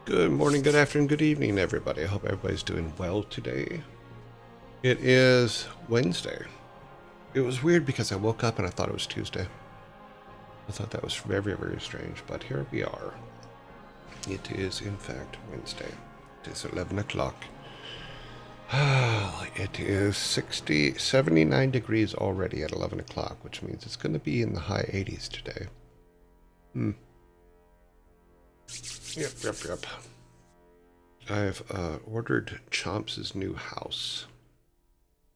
Good morning, good afternoon, good evening, everybody. I hope everybody's doing well today. It is Wednesday. It was weird because I woke up and I thought it was Tuesday. I thought that was very, very strange, but here we are. It is, in fact, Wednesday. It is 11 o'clock. It is 79 degrees already at 11 o'clock, which means it's going to be in the high 80s today. Yep. I've ordered Chomps' new house.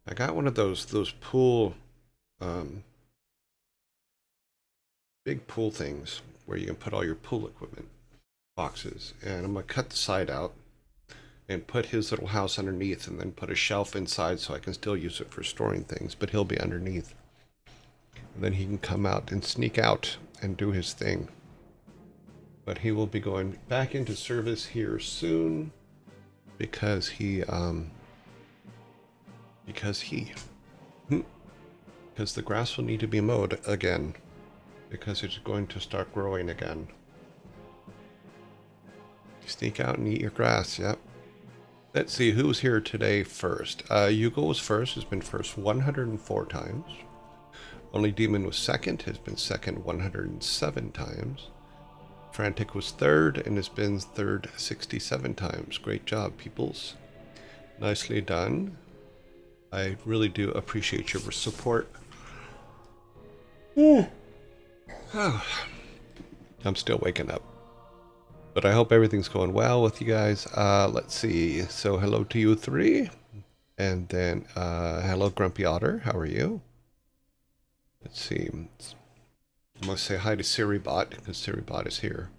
I got one of those pool, big pool things where you can put all your pool equipment boxes, and I'm gonna cut the side out and put his little house underneath, and then put a shelf inside so I can still use it for storing things, but he'll be underneath. And then he can come out and sneak out and do his thing. But he will be going back into service here soon because because the grass will need to be mowed again because it's going to start growing again. Sneak out and eat your grass, yep. Let's see who's here today first. Yugo was first, has been first 104 times. Only Demon was second, has been second 107 times. Frantic was third and has been third 67 times. Great job, peoples. Nicely done. I really do appreciate your support. Oh, I'm still waking up. But I hope everything's going well with you guys. Let's see. So hello to you three. And then hello Grumpy Otter. How are you? Let's see. I must say hi to SiriBot because SiriBot is here.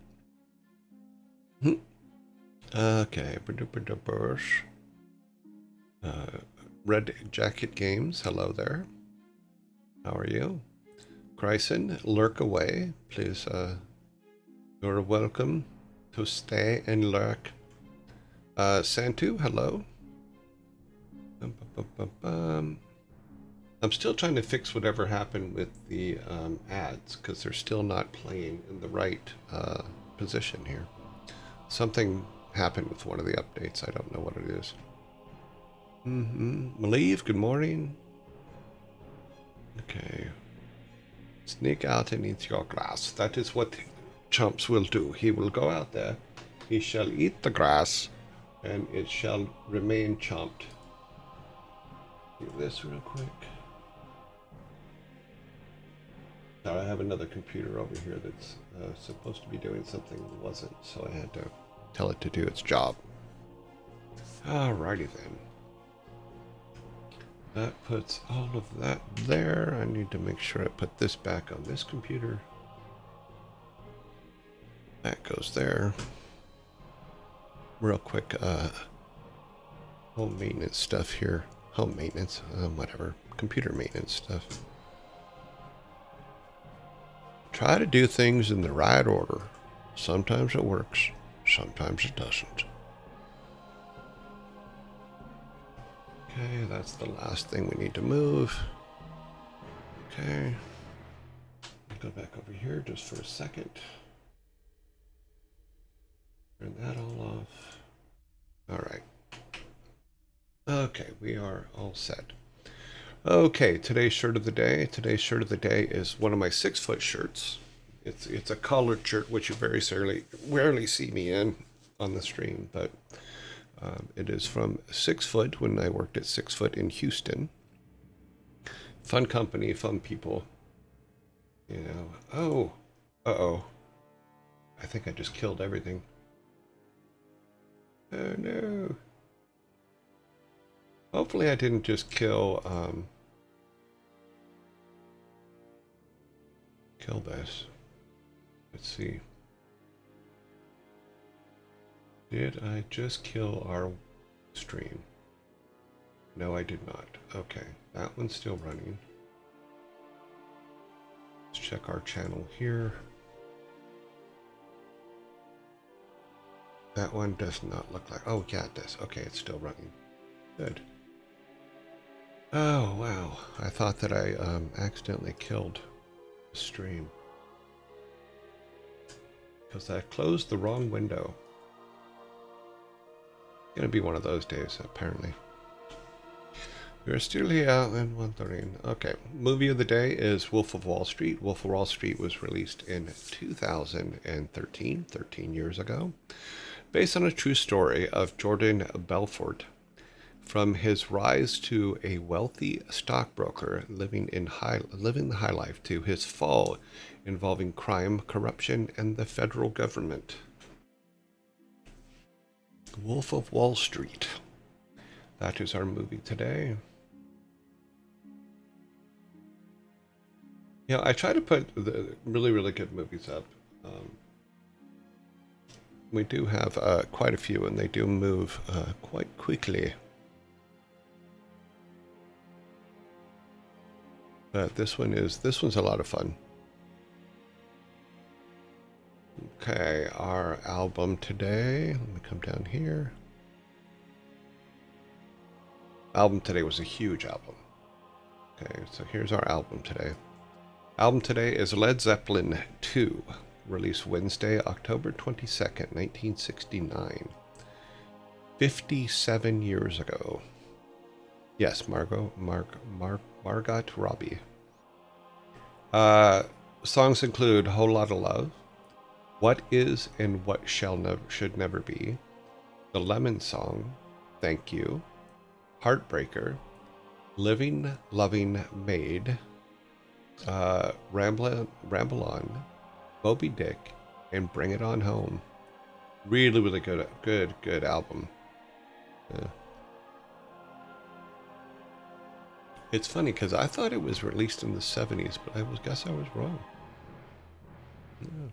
Okay. Red Jacket Games. Hello there. How are you? Chryson, lurk away. Please, you're welcome to stay and lurk. Santu, hello. I'm still trying to fix whatever happened with the ads because they're still not playing in the right position here. Something happened with one of the updates. I don't know what it is. Malieve, good morning. Okay. Sneak out and eat your grass. That is what Chomps will do. He will go out there. He shall eat the grass, and it shall remain chomped. Do this real quick. Now I have another computer over here that's supposed to be doing something that wasn't, so I had to tell it to do its job. Alrighty then. That puts all of that there. I need to make sure I put this back on this computer. That goes there. Real quick, home maintenance stuff here. Home maintenance, whatever. Computer maintenance stuff. Try to do things in the right order. Sometimes it works, sometimes it doesn't. Okay, that's the last thing we need to move. Okay. Go back over here just for a second. Turn that all off. All right. Okay, we are all set. Okay, today's shirt of the day. Today's shirt of the day is one of my 6-foot shirts. It's a collared shirt, which you very rarely see me in on the stream, but it is from 6 Foot when I worked at 6 Foot in Houston. Fun company, fun people. You know. Oh, uh-oh. I think I just killed everything. Oh no. Hopefully I didn't just kill this. Let's see. Did I just kill our stream? No, I did not. Okay, that one's still running. Let's check our channel here. That one does not look like... Oh, yeah, it does. Okay, it's still running. Good. Oh, wow. I thought that I accidentally killed the stream. Because I closed the wrong window. Gonna be one of those days, apparently. We're still here and wondering. Okay, movie of the day is Wolf of Wall Street. Wolf of Wall Street was released in 2013, 13 years ago, based on a true story of Jordan Belfort. From his rise to a wealthy stockbroker living the high life to his fall involving crime, corruption, and the federal government. Wolf of Wall Street. That is our movie today. Yeah, I try to put the really, really good movies up. We do have quite a few, and they do move quite quickly. But this one's a lot of fun. Okay, our album today. Let me come down here. Album today was a huge album. Okay, so here's our album today. Album today is Led Zeppelin II, released Wednesday, October 22nd, 1969. 57 years ago. Yes, Margot Robbie. Songs include Whole Lotta Love, What Is and What Should Never Be, The Lemon Song, Thank You, Heartbreaker, Living Loving Maid, Ramble On, Moby Dick, and Bring It On Home. Really, really good album. Yeah. It's funny because I thought it was released in the 70s, but I guess I was wrong. Yeah.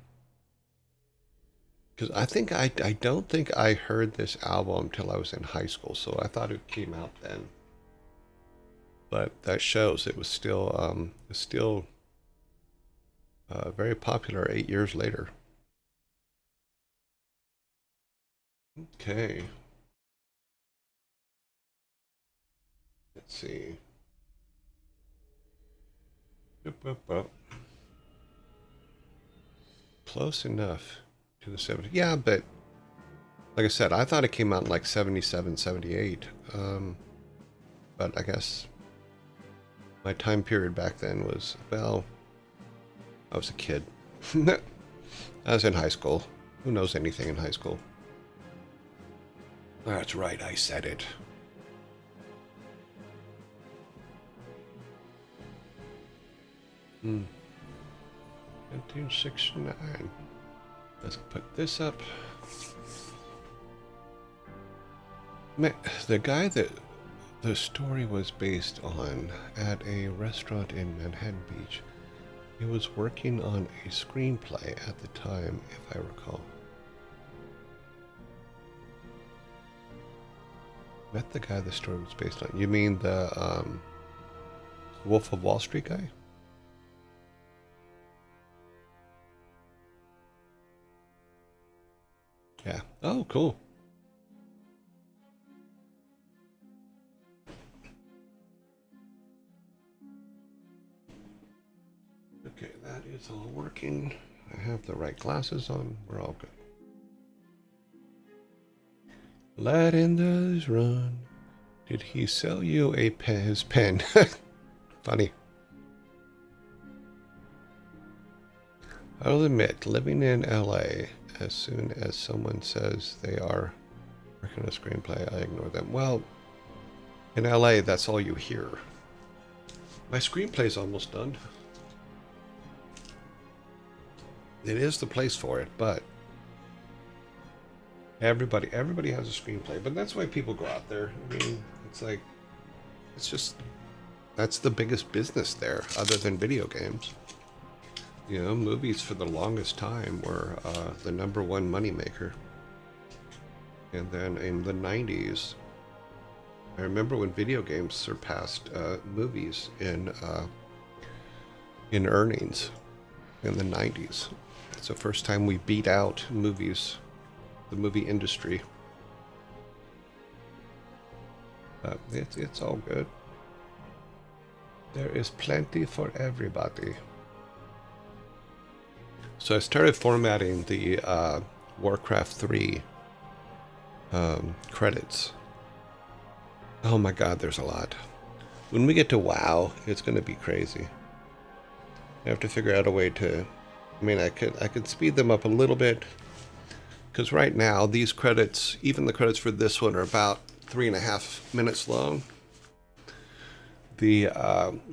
Because I don't think I heard this album till I was in high school, so I thought it came out then. But that shows it was still very popular 8 years later. Okay. Let's see. Close enough to the 70s. Yeah, but like I said, I thought it came out in like 77, 78. But I guess my time period back then was, well, I was a kid. I was in high school. Who knows anything in high school? That's right, I said it. Hmm. 1969. Let's put this up. Man, the guy that the story was based on at a restaurant in Manhattan Beach, he was working on a screenplay at the time, if I recall. Met the guy the story was based on. You mean the Wolf of Wall Street guy? Yeah. Oh, cool. Okay, that is all working. I have the right glasses on. We're all good. Letting those run. Did he sell you a pen? His pen. Funny. I'll admit, living in LA, as soon as someone says they are working on a screenplay, I ignore them. Well, in LA, that's all you hear. My screenplay's almost done. It is the place for it, but everybody has a screenplay. But that's why people go out there. I mean, it's like, it's just, that's the biggest business there, other than video games. You know, movies for the longest time were the #1 moneymaker. And then in the 90s, I remember when video games surpassed movies in earnings in the 90s. It's the first time we beat out movies, the movie industry. It's all good. There is plenty for everybody. So I started formatting the Warcraft 3 credits. Oh my god, there's a lot. When we get to WoW, it's going to be crazy. I have to figure out a way to... I mean, I could speed them up a little bit. Because right now, these credits, even the credits for this one, are about 3.5 minutes long. The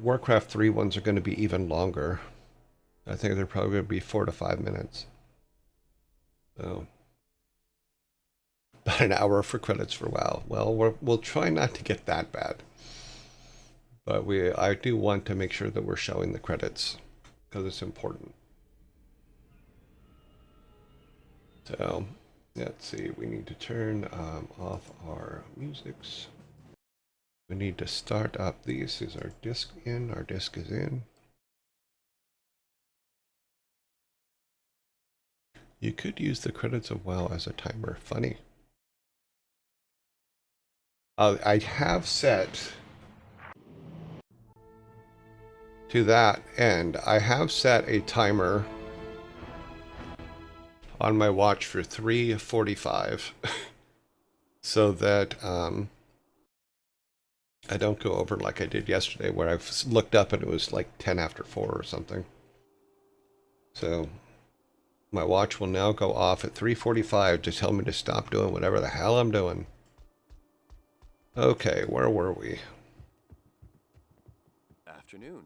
Warcraft 3 ones are going to be even longer. I think they're probably going to be 4 to 5 minutes. So, about an hour for credits for WoW. Well, we'll try not to get that bad. But I do want to make sure that we're showing the credits, because it's important. So, let's see. We need to turn off our musics. We need to start up these. Is our disc in? Our disc is in. You could use the credits of WoW as a timer. Funny. I have set to that end. I have set a timer on my watch for 3:45 so that I don't go over like I did yesterday where I looked up and it was like 10 after 4 or something. So my watch will now go off at 3:45 to tell me to stop doing whatever the hell I'm doing. Okay, where were we? Afternoon.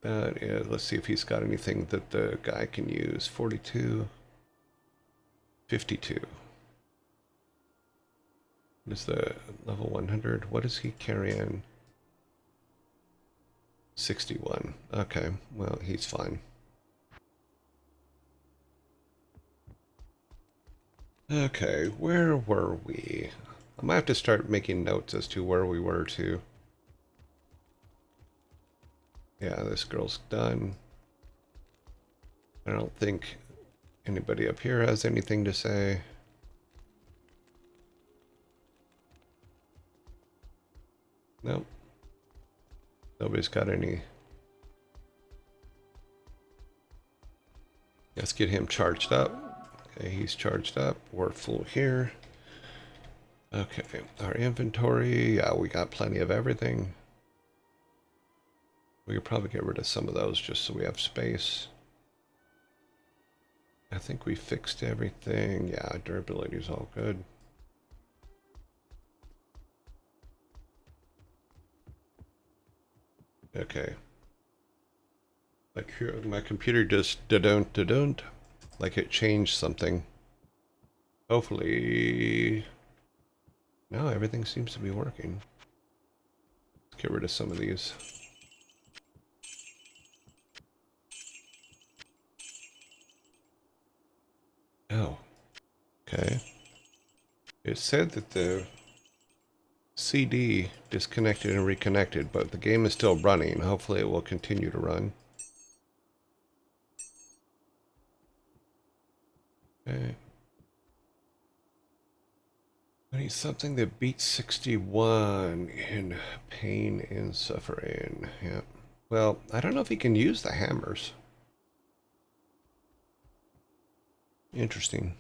Yeah, let's see if he's got anything that the guy can use. 42, 52. What is the level 100? What is he carrying? 61. Okay, well, he's fine. Okay, where were we? I might have to start making notes as to where we were to. Yeah, this girl's done. I don't think anybody up here has anything to say. Nope. Nobody's got any. Let's get him charged up. Okay, he's charged up. We're full here. Okay, our inventory. Yeah, we got plenty of everything. We could probably get rid of some of those just so we have space. I think we fixed everything. Yeah, durability is all good. Okay. Like here, my computer just da-don't, like it changed something. Hopefully, no, everything seems to be working. Let's get rid of some of these. Oh, okay. It said that the CD disconnected and reconnected, but the game is still running. Hopefully it will continue to run. Okay. I need something that beats 61 in pain and suffering. Yeah. Well, I don't know if he can use the hammers. Interesting.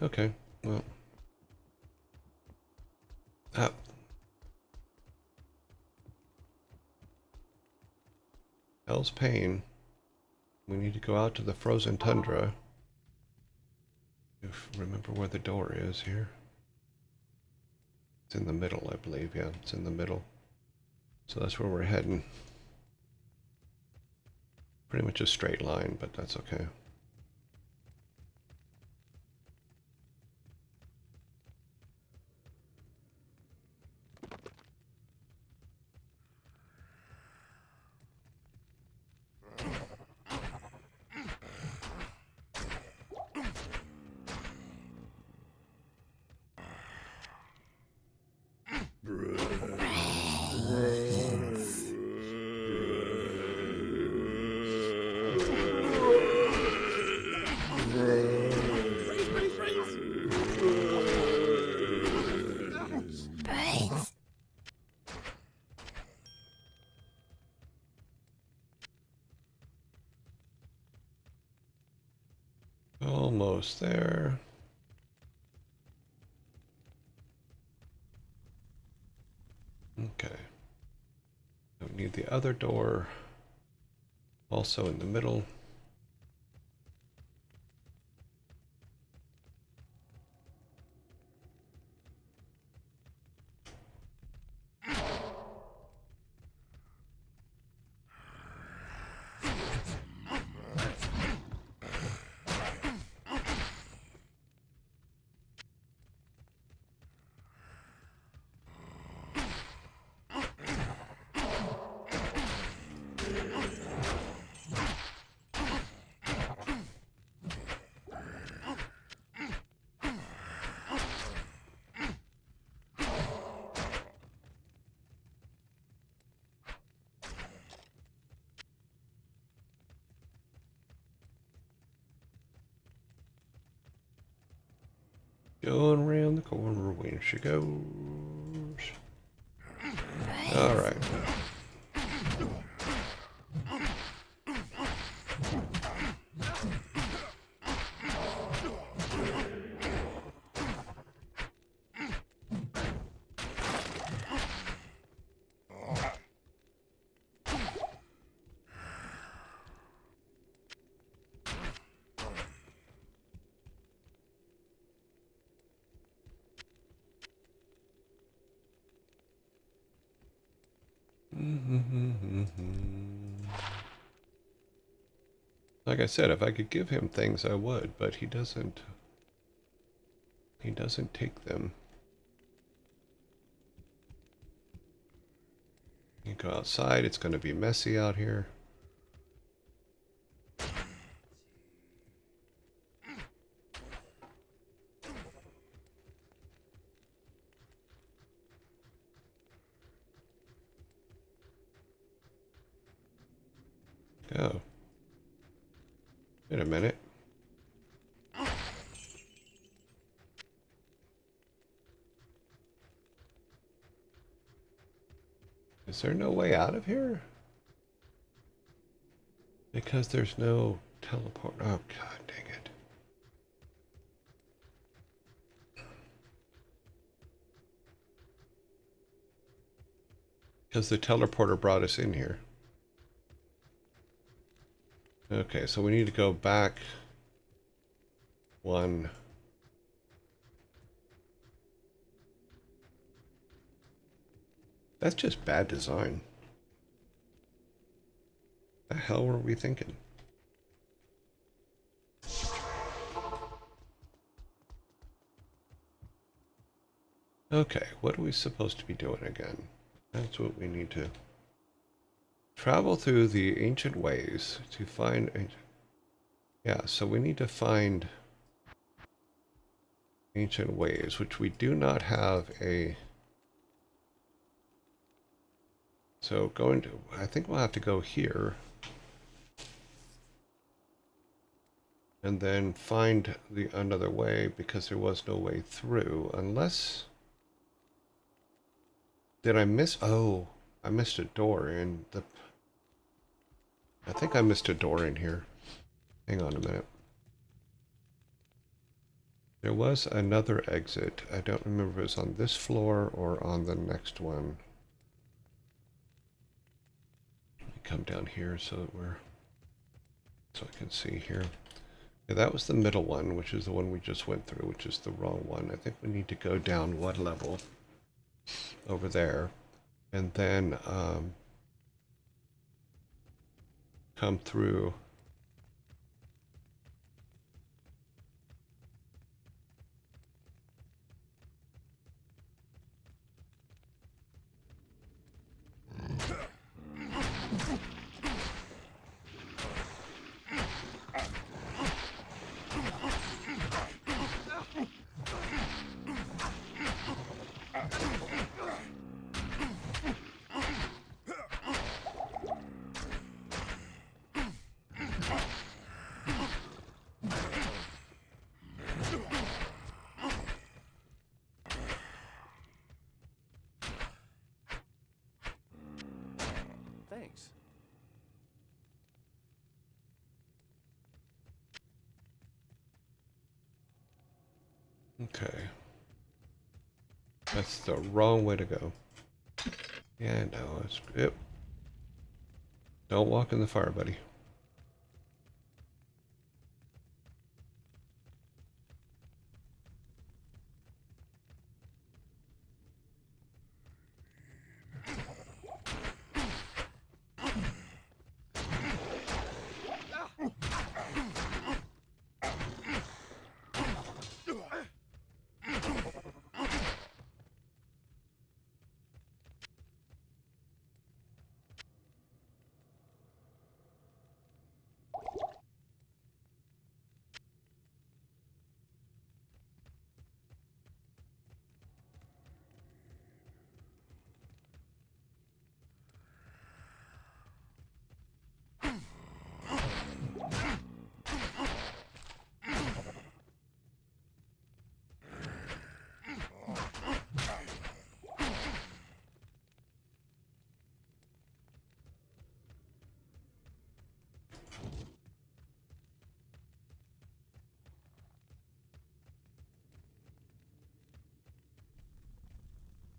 Okay, well. Ah. Hell's pain. We need to go out to the frozen tundra. Remember where the door is here. It's in the middle, I believe. Yeah, it's in the middle. So that's where we're heading. Pretty much a straight line, but that's okay. Almost there. Okay. Don't need the other door. Also in the middle. Going around the corner when she goes. All right. Like I said, if I could give him things, I would, but he doesn't. He doesn't take them. You go outside, it's going to be messy out here. Oh. Wait a minute. Is there no way out of here? Because there's no teleport. Oh, god dang it. Because the teleporter brought us in here. Okay, so we need to go back one. That's just bad design. The hell were we thinking? Okay, what are we supposed to be doing again? That's what we need to travel through the ancient ways to find. Yeah, so we need to find ancient ways, which we do not have a. So going to, I think we'll have to go here. And then find the another way because there was no way through unless. Did I miss? Oh, I missed a door in the. I think I missed a door in here. Hang on a minute. There was another exit. I don't remember if it was on this floor or on the next one. Let me come down here so that so I can see here. Yeah, that was the middle one, which is the one we just went through, which is the wrong one. I think we need to go down one level over there and then come through. Okay. That's the wrong way to go. Yeah, no, it's... Yep. Don't walk in the fire, buddy.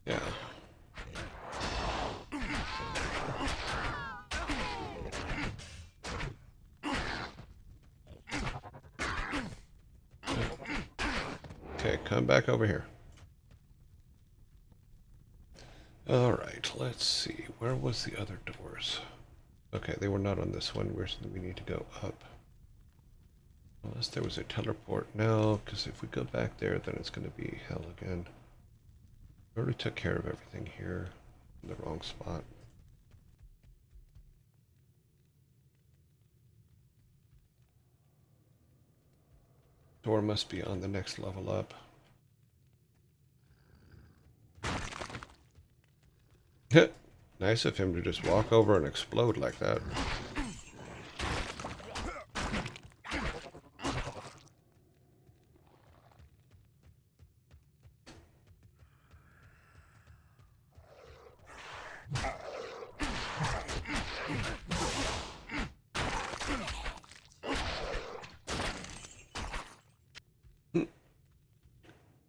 Yeah. Okay, come back over here. Alright, let's see. Where was the other doors? Okay, they were not on this one. We need to go up. Unless there was a teleport. No, because if we go back there, then it's going to be hell again. I already took care of everything here. In the wrong spot. Door must be on the next level up. Nice of him to just walk over and explode like that.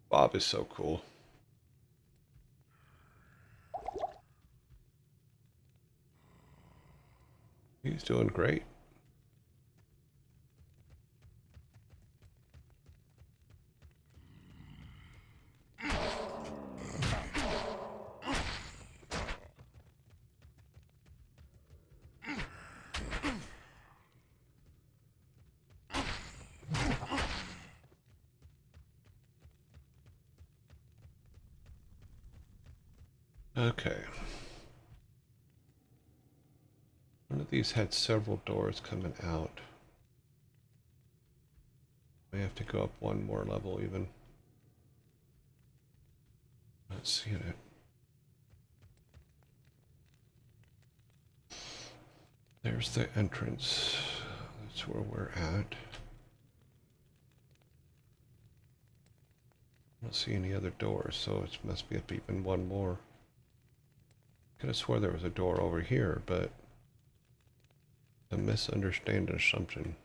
Bob is so cool. He's doing great. Okay. One of these had several doors coming out. May have to go up one more level even. Not seeing it. There's the entrance. That's where we're at. I don't see any other doors, so it must be up even one more. Could have swore there was a door over here, but a misunderstanding assumption.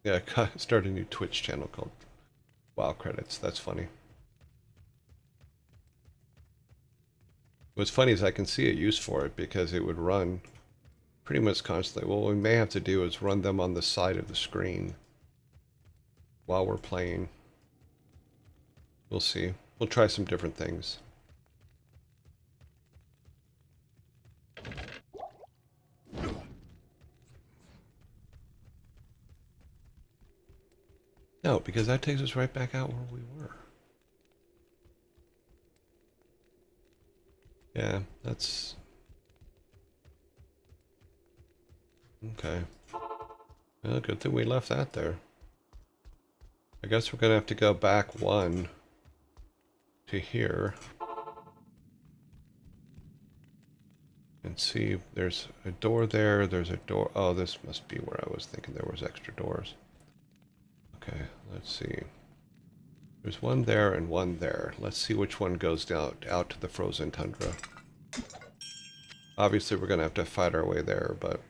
Yeah, I started a new Twitch channel called Wow Credits. That's funny. What's funny is I can see a use for it because it would run pretty much constantly. What we may have to do is run them on the side of the screen while we're playing. We'll see. We'll try some different things. No, because that takes us right back out where we were. Yeah, that's... Okay. Well, good thing we left that there. I guess we're going to have to go back one to here. And see if there's a door there. There's a door. Oh, this must be where I was thinking there was extra doors. Okay, let's see. There's one there and one there. Let's see which one goes down out to the frozen tundra. Obviously, we're going to have to fight our way there, but...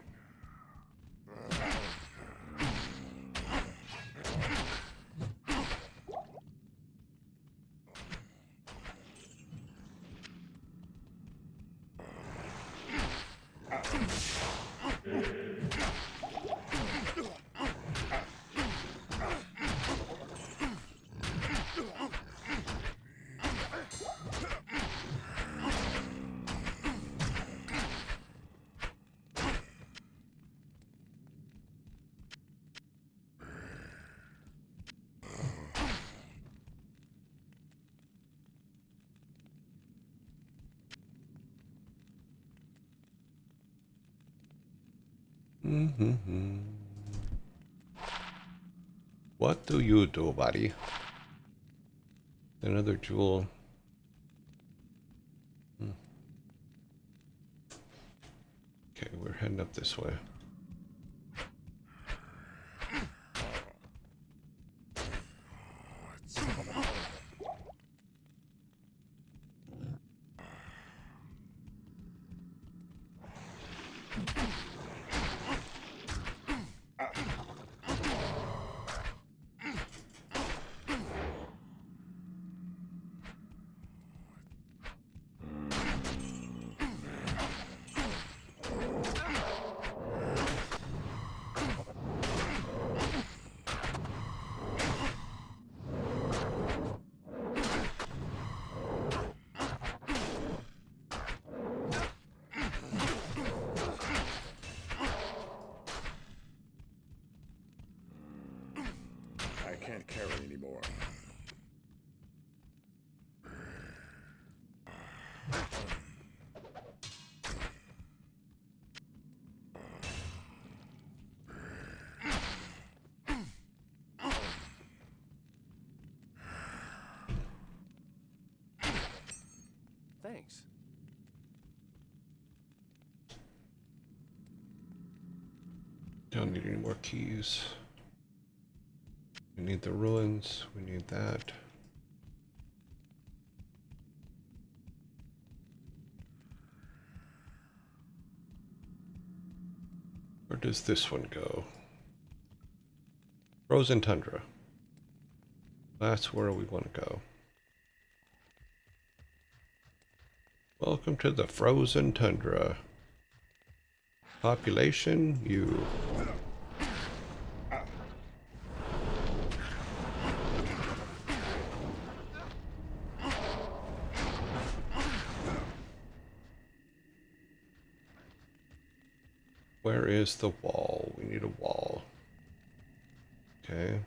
Mm-hmm. What do you do, buddy? Another jewel. Okay, we're heading up this way. I can't carry anymore. Thanks. Don't need any more keys. We need the ruins. We need that. Where does this one go? Frozen Tundra. That's where we want to go. Welcome to the Frozen Tundra. Population, you. Where is the wall? We need a wall. Okay.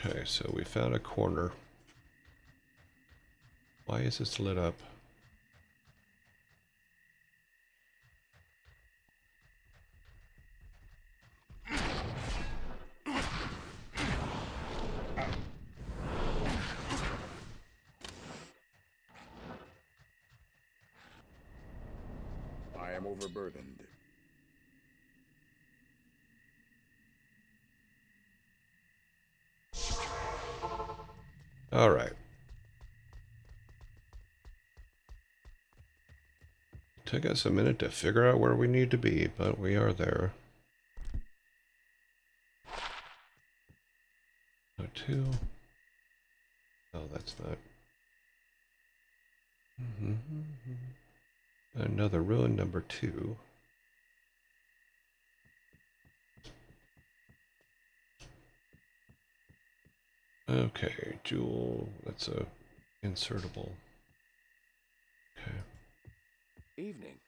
Okay, so we found a corner. Why is this lit up? I am overburdened. All right. Took us a minute to figure out where we need to be, but we are there. No, two. Oh, that's not. Another ruin, number 2. Okay, jewel. That's a insertable. Okay. Evening.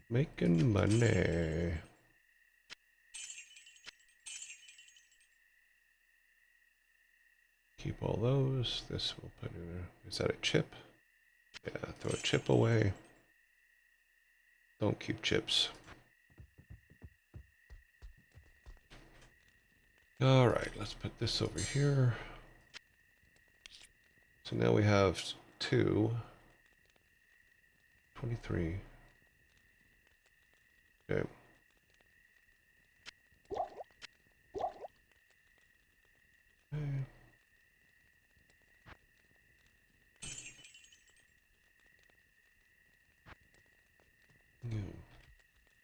Making money. Keep all those. This we'll put in. Is that a chip? Yeah, throw a chip away. Don't keep chips. All right, let's put this over here. So now we have 2. 23. Okay. Okay.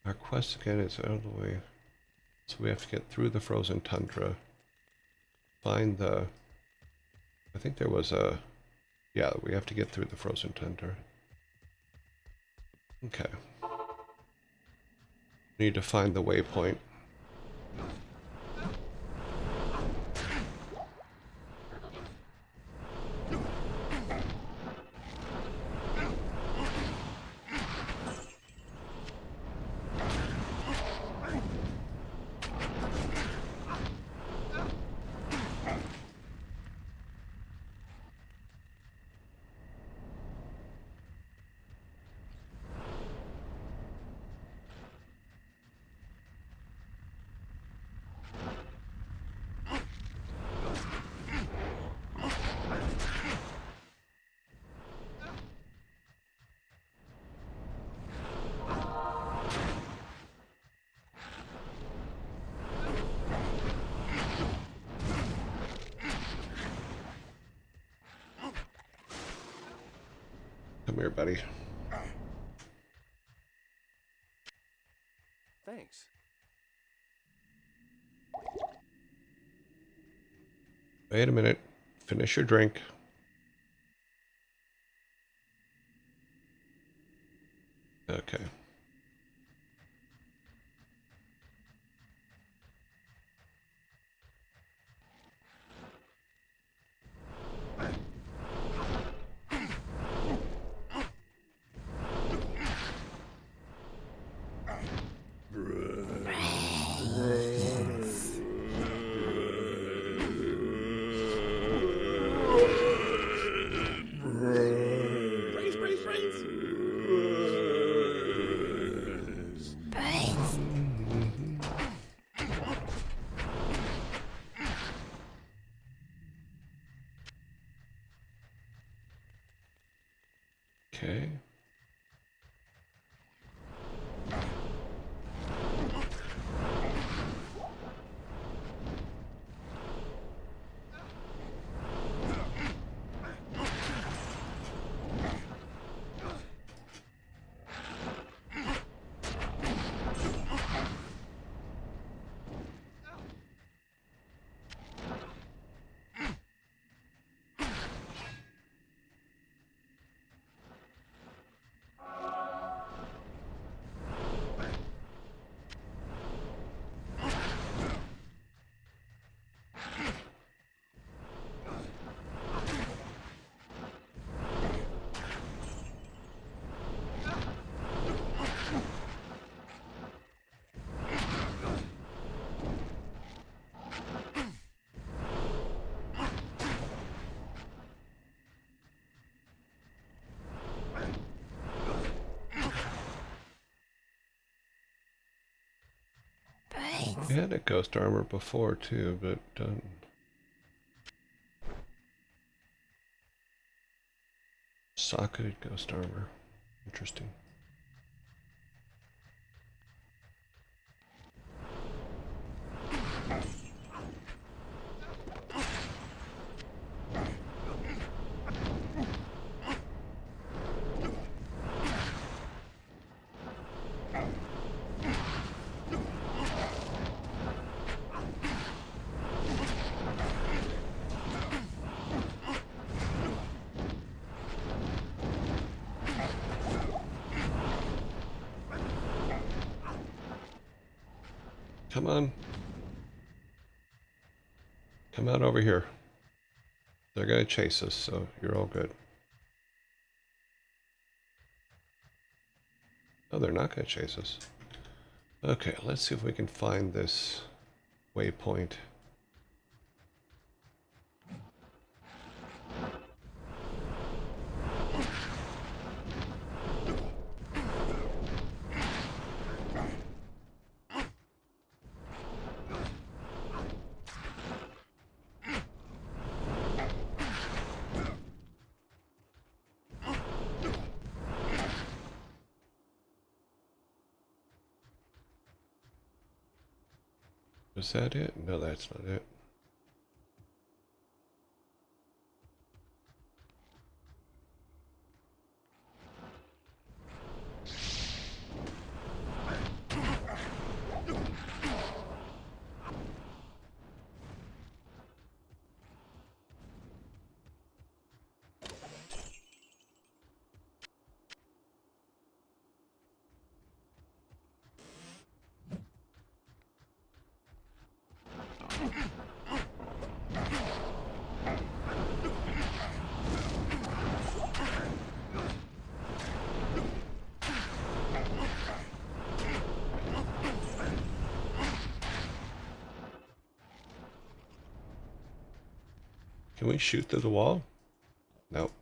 Our quest again is out of the way. So we have to get through the frozen tundra. Find the... I think there was a... Yeah, we have to get through the frozen tundra. Okay. Need to find the waypoint. Come here, buddy. Thanks. Wait a minute. Finish your drink. Okay. Okay. We had a ghost armor before too, but socketed ghost armor. Interesting. Come on. Come out over here. They're going to chase us, so you're all good. Oh, they're not going to chase us. Okay, let's see if we can find this waypoint. Was that it? No, that's not it. Can we shoot through the wall? Nope.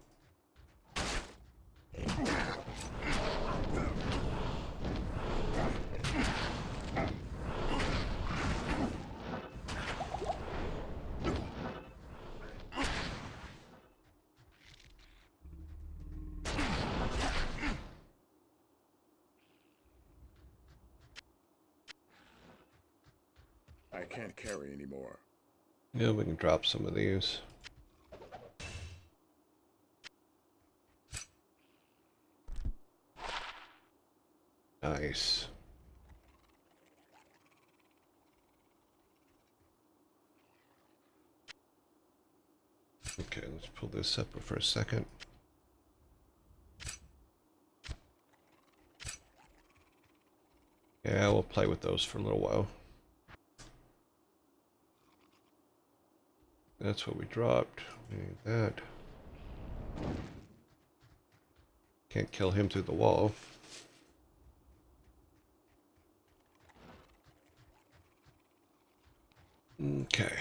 I can't carry anymore. Yeah, we can drop some of these. Nice. Okay, let's pull this up for a second. Yeah, we'll play with those for a little while. That's what we dropped. We need that. Can't kill him through the wall. Okay.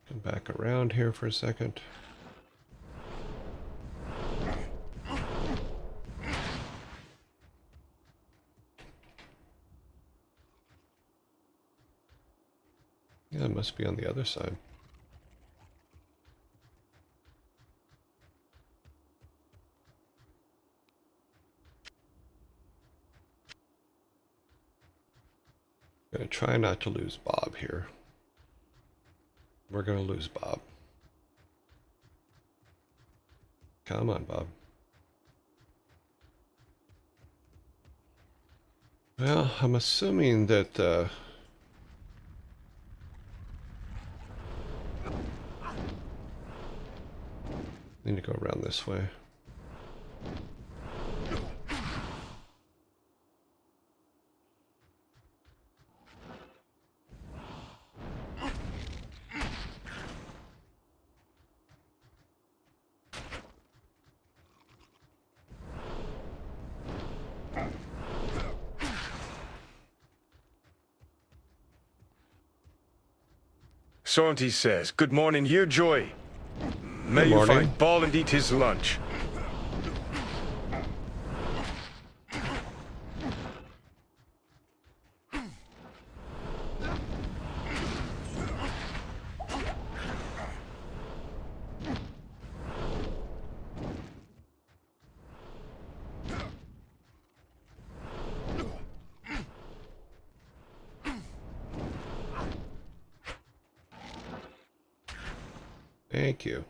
Come back around here for a second. Yeah, it must be on the other side. Gonna try not to lose Bob here. We're gonna lose Bob. Come on, Bob. Well, I'm assuming that need to go around this way. Saunty says, "Good morning, your joy. May Good you morning. find Ball and eat his lunch." Thank you.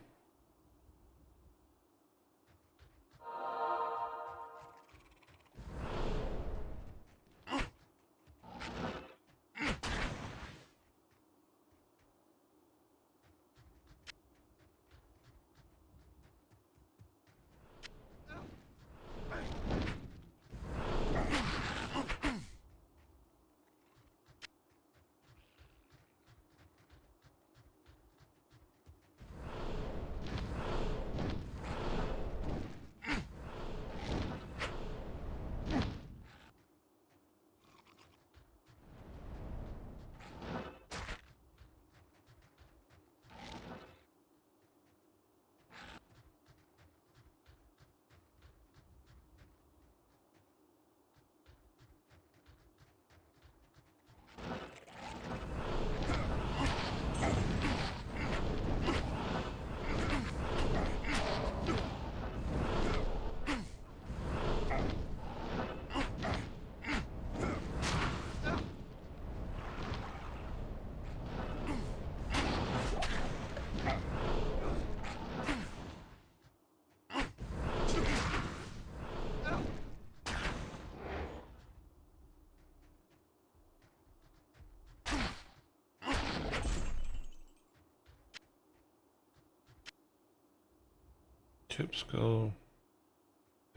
Chip skull.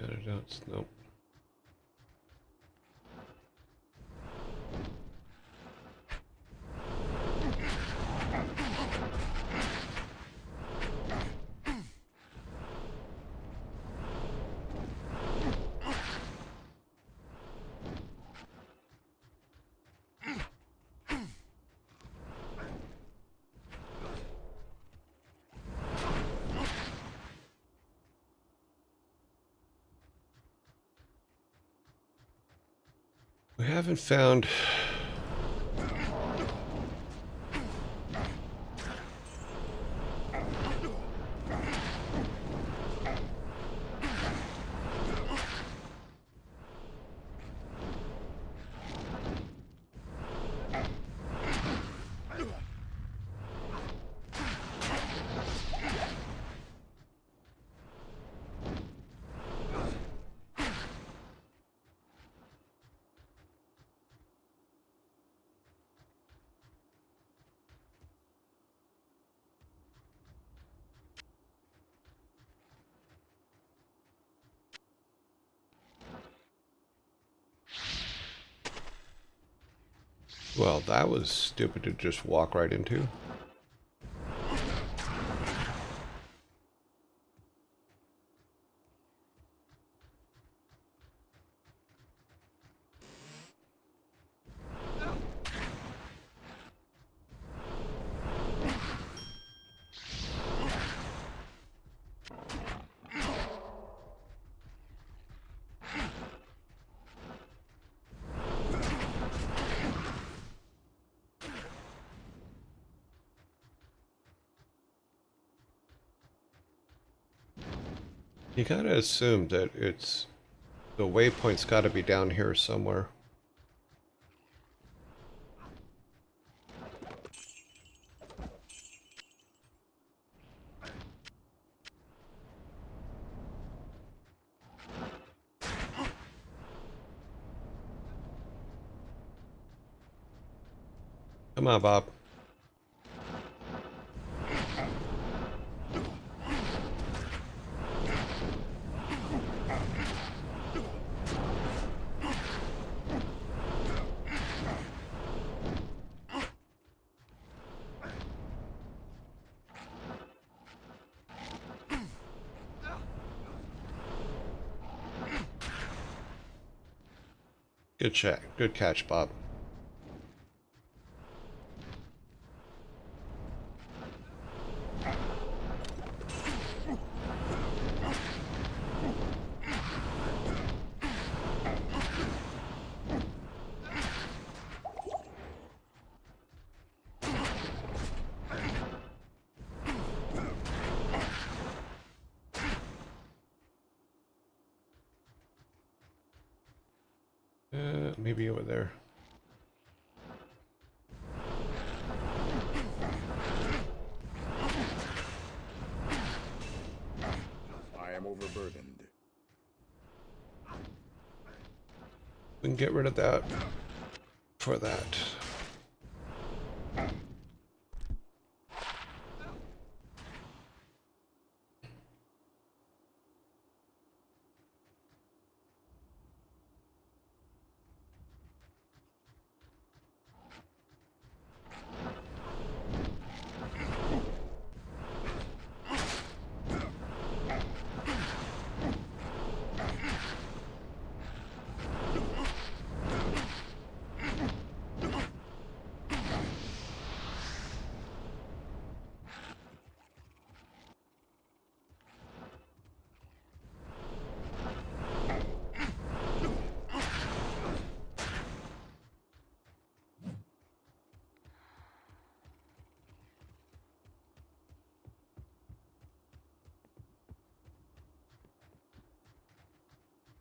Antidotes. Nope. We haven't found... Well, that was stupid to just walk right into. You gotta assume that it's... the waypoint's gotta be down here somewhere. Come on, Bob. Good check. Good catch, Bob. Maybe over there. I am overburdened. We can get rid of that for that.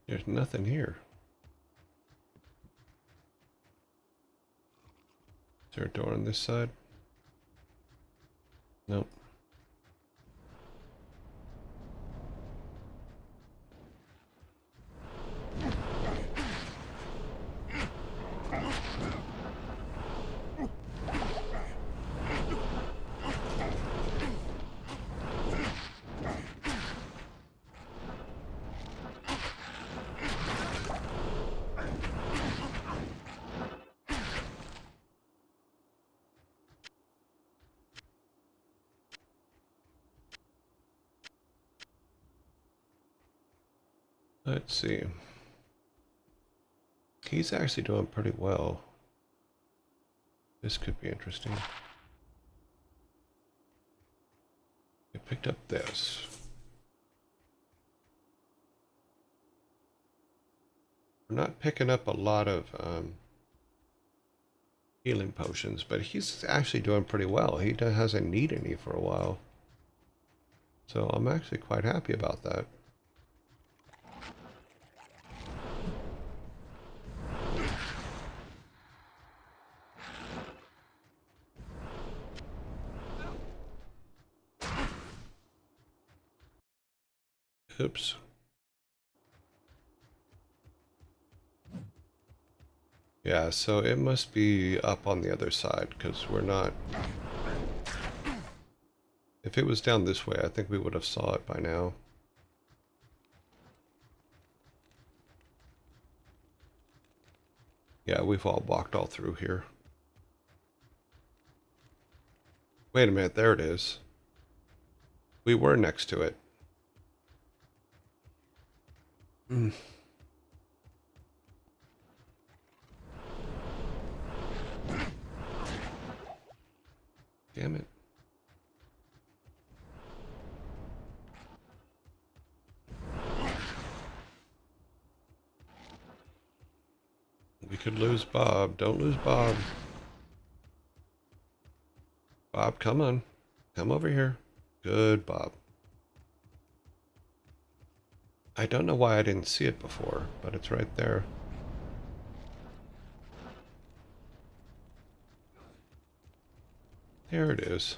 There's nothing here. Is there a door on this side? Nope. Let's see. He's actually doing pretty well. This could be interesting. I picked up this. We're not picking up a lot of healing potions, but he's actually doing pretty well. He hasn't needed any for a while. So I'm actually quite happy about that. Oops. Yeah, so it must be up on the other side, because we're not... If it was down this way, I think we would have saw it by now. Yeah, we've all walked all through here. Wait a minute, there it is. We were next to it. Mm. Damn it. We could lose Bob. Don't lose Bob. Bob, come on. Come over here. Good, Bob. I don't know why I didn't see it before, but it's right there. There it is.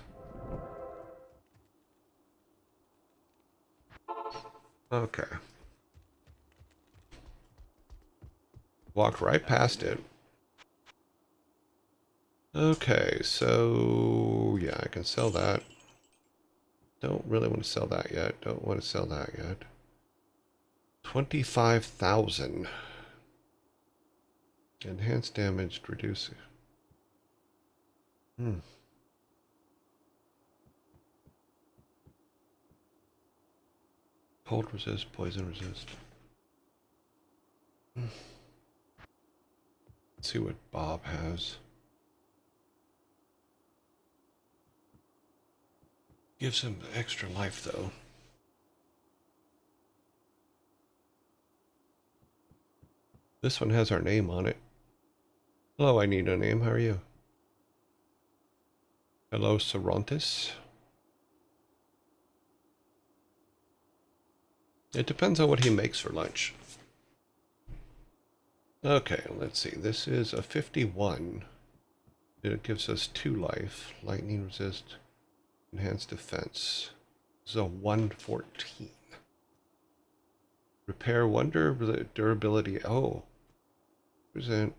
Okay. Walked right past it. Okay, so yeah, I can sell that. Don't really want to sell that yet. Don't want to sell that yet. 25,000. Enhanced damage, reduce. Hmm. Cold resist, poison resist. Hmm. Let's see what Bob has. Gives him extra life though. This one has our name on it. Hello, I need a name. How are you? Hello, Sarontis. It depends on what he makes for lunch. Okay, let's see. This is a 51. It gives us 2 life. Lightning resist. Enhanced defense. This is a 114. Repair 1 durability. Oh. Present.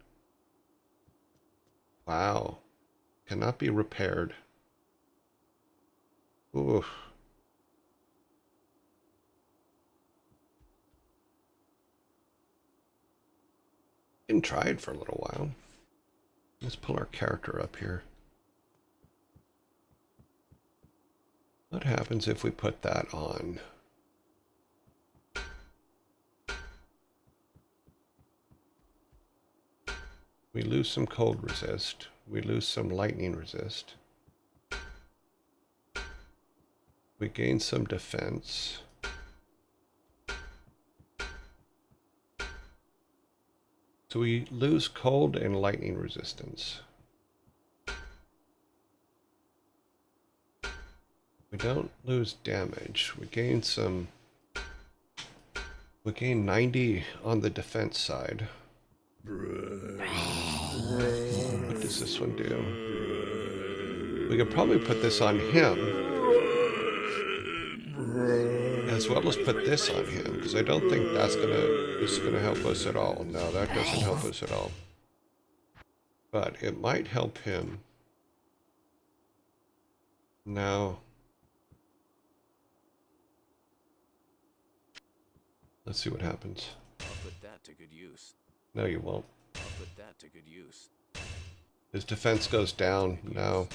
Wow. Cannot be repaired. Oof. Been tried for a little while. Let's pull our character up here. What happens if we put that on? We lose some cold resist. We lose some lightning resist. We gain some defense. So we lose cold and lightning resistance. We don't lose damage. We gain some... We gain 90 on the defense side. What does this one do? We could probably put this on him, as well as put this on him, because I don't think this is gonna help us at all. No, that doesn't help us at all. But it might help him. Now, let's see what happens. I'll put that to good use. No, you won't. I'll put that to good use. His defense goes down. No,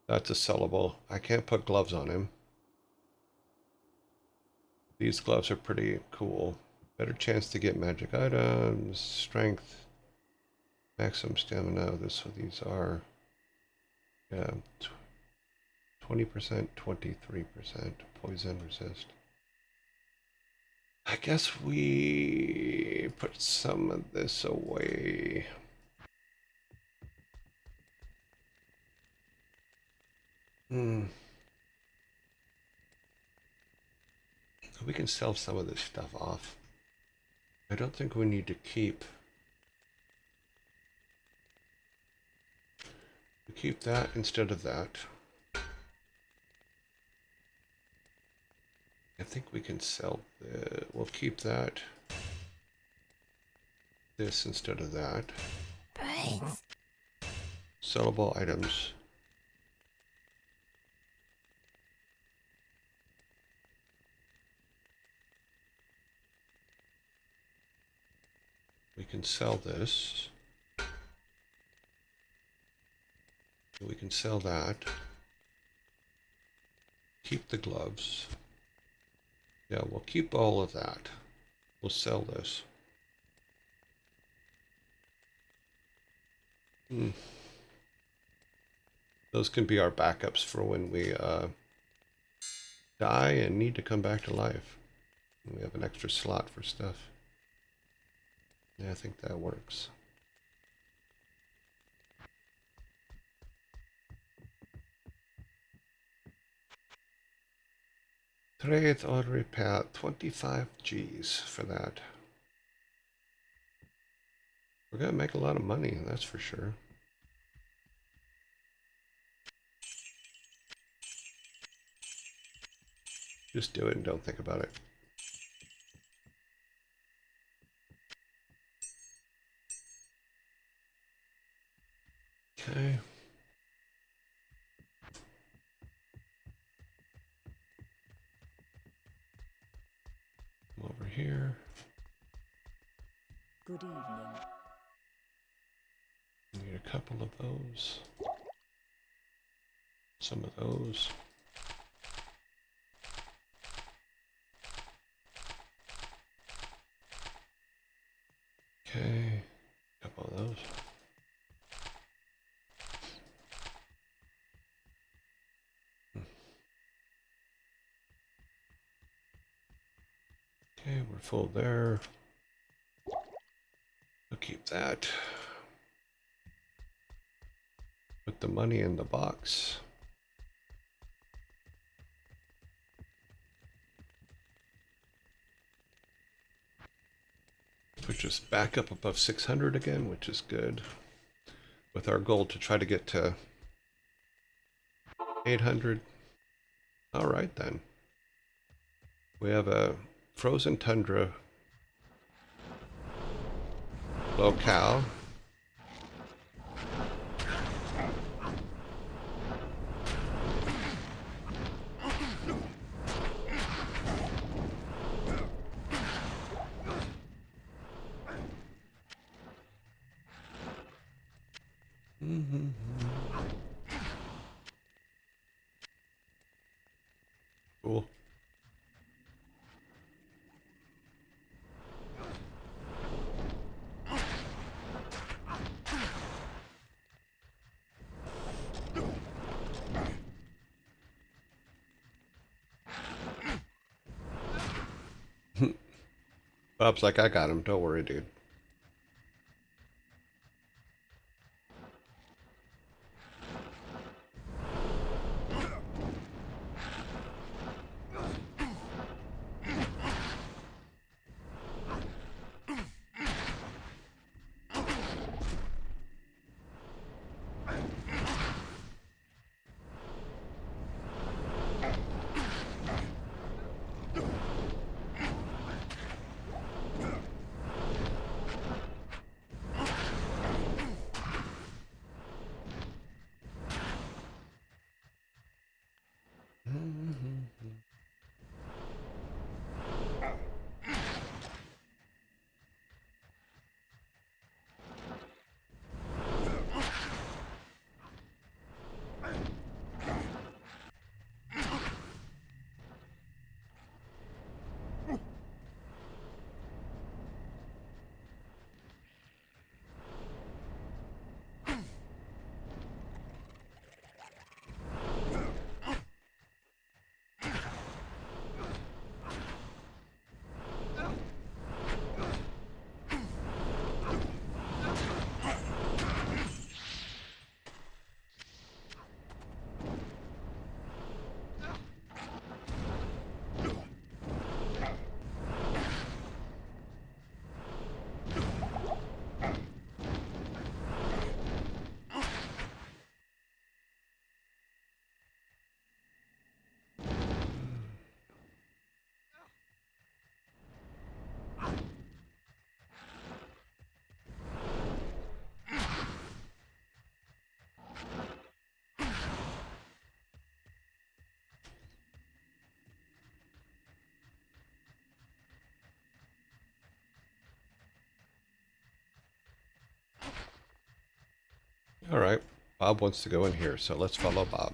that's a sellable. I can't put gloves on him. These gloves are pretty cool. Better chance to get magic items, strength, maximum stamina. These are, yeah, 20%, 23%, poison resist. I guess we me put some of this away. We can sell some of this stuff off. I don't think we need to keep that instead of that. I think we can sell the, we'll keep that, this instead of that. Sellable items. We can sell this. We can sell that. Keep the gloves. Yeah, we'll keep all of that. We'll sell this. Those can be our backups for when we die and need to come back to life. We have an extra slot for stuff. Yeah, I think that works. Trade or repair, 25 G's for that. We're gonna make a lot of money, that's for sure. Just do it and don't think about it. Okay. Come over here. Good evening. Need a couple of those. Some of those. Okay. A couple of those. Okay, we're full there. We'll keep that. Put the money in the box. Push us back up above 600 again, which is good. With our goal to try to get to 800. All right then. We have a frozen tundra locale. Cool. Bob's like, I got him. Don't worry, dude. All right. Bob wants to go in here, so let's follow Bob.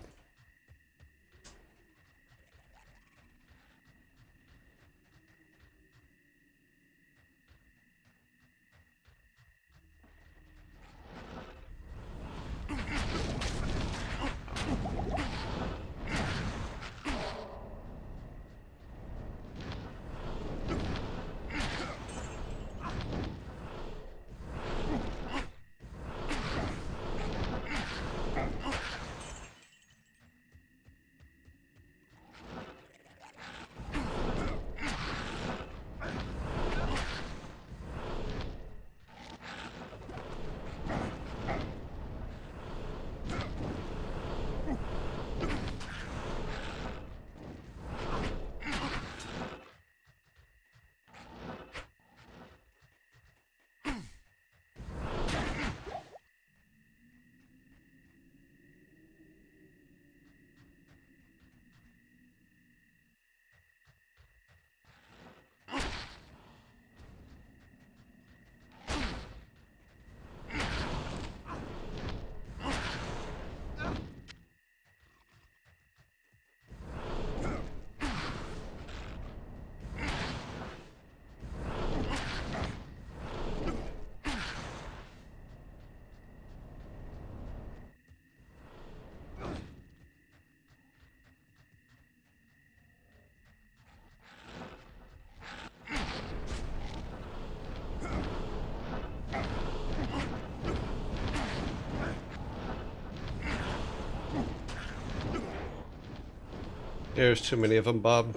There's too many of them, Bob.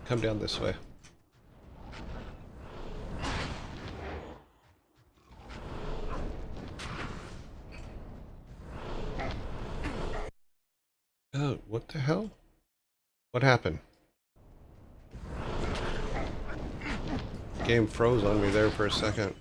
Come down this way. Oh, what the hell? What happened? Game froze on me there for a second.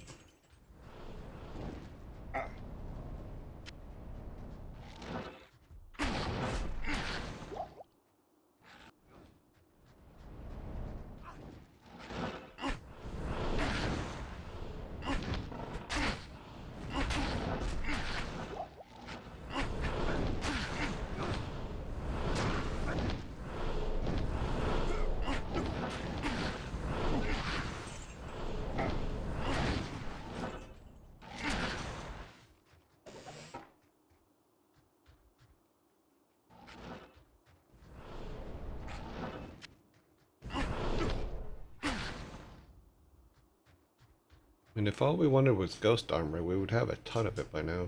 And if all we wanted was ghost armor, we would have a ton of it by now.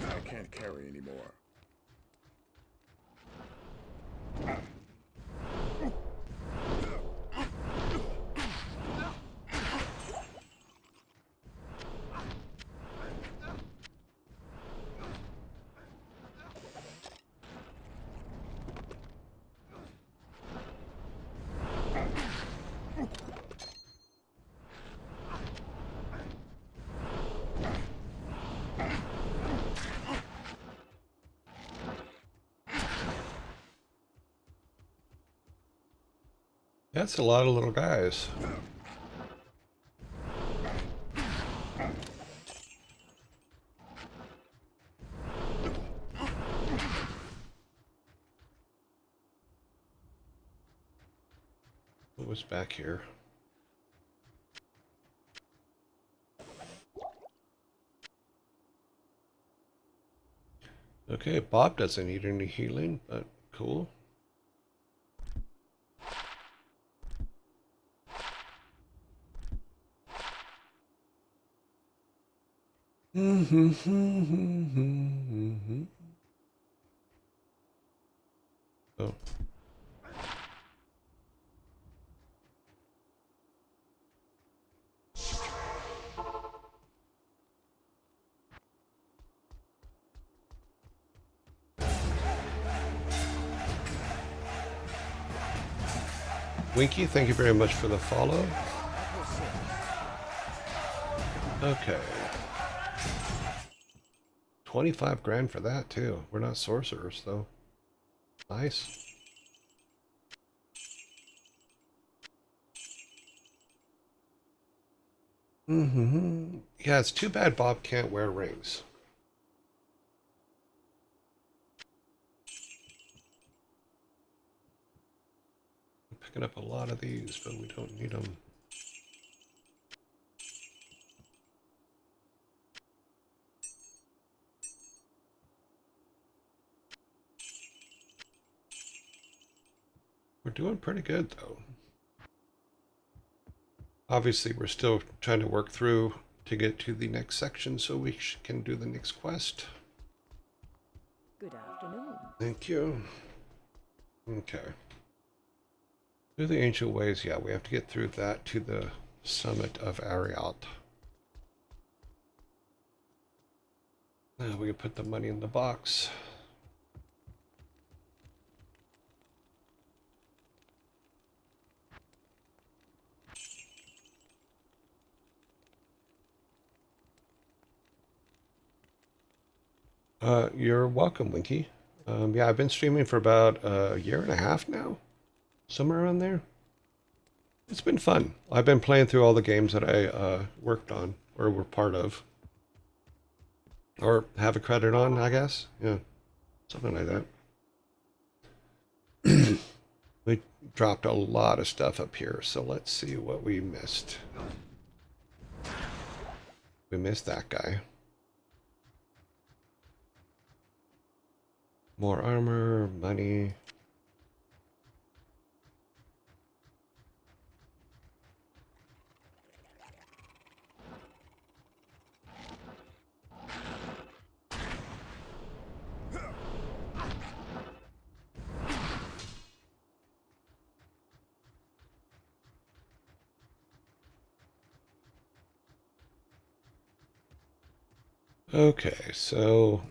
I can't carry anymore. That's a lot of little guys. What was back here? Okay, Bob doesn't need any healing, but cool. Oh. Winky, thank you very much for the follow. Okay. 25 grand for that, too. We're not sorcerers, though. Nice. Yeah, it's too bad Bob can't wear rings. I'm picking up a lot of these, but we don't need them. We're doing pretty good, though. Obviously, we're still trying to work through to get to the next section so we can do the next quest. Good afternoon. Thank you. Okay. Through the ancient ways, yeah, we have to get through that to the summit of Ariat. Now we can put the money in the box. You're welcome, Winky. Yeah, I've been streaming for about a year and a half now. Somewhere around there. It's been fun. I've been playing through all the games that I worked on or were part of. Or have a credit on, I guess. Yeah, something like that. We dropped a lot of stuff up here, so let's see what we missed. We missed that guy. More armor, money. Okay, so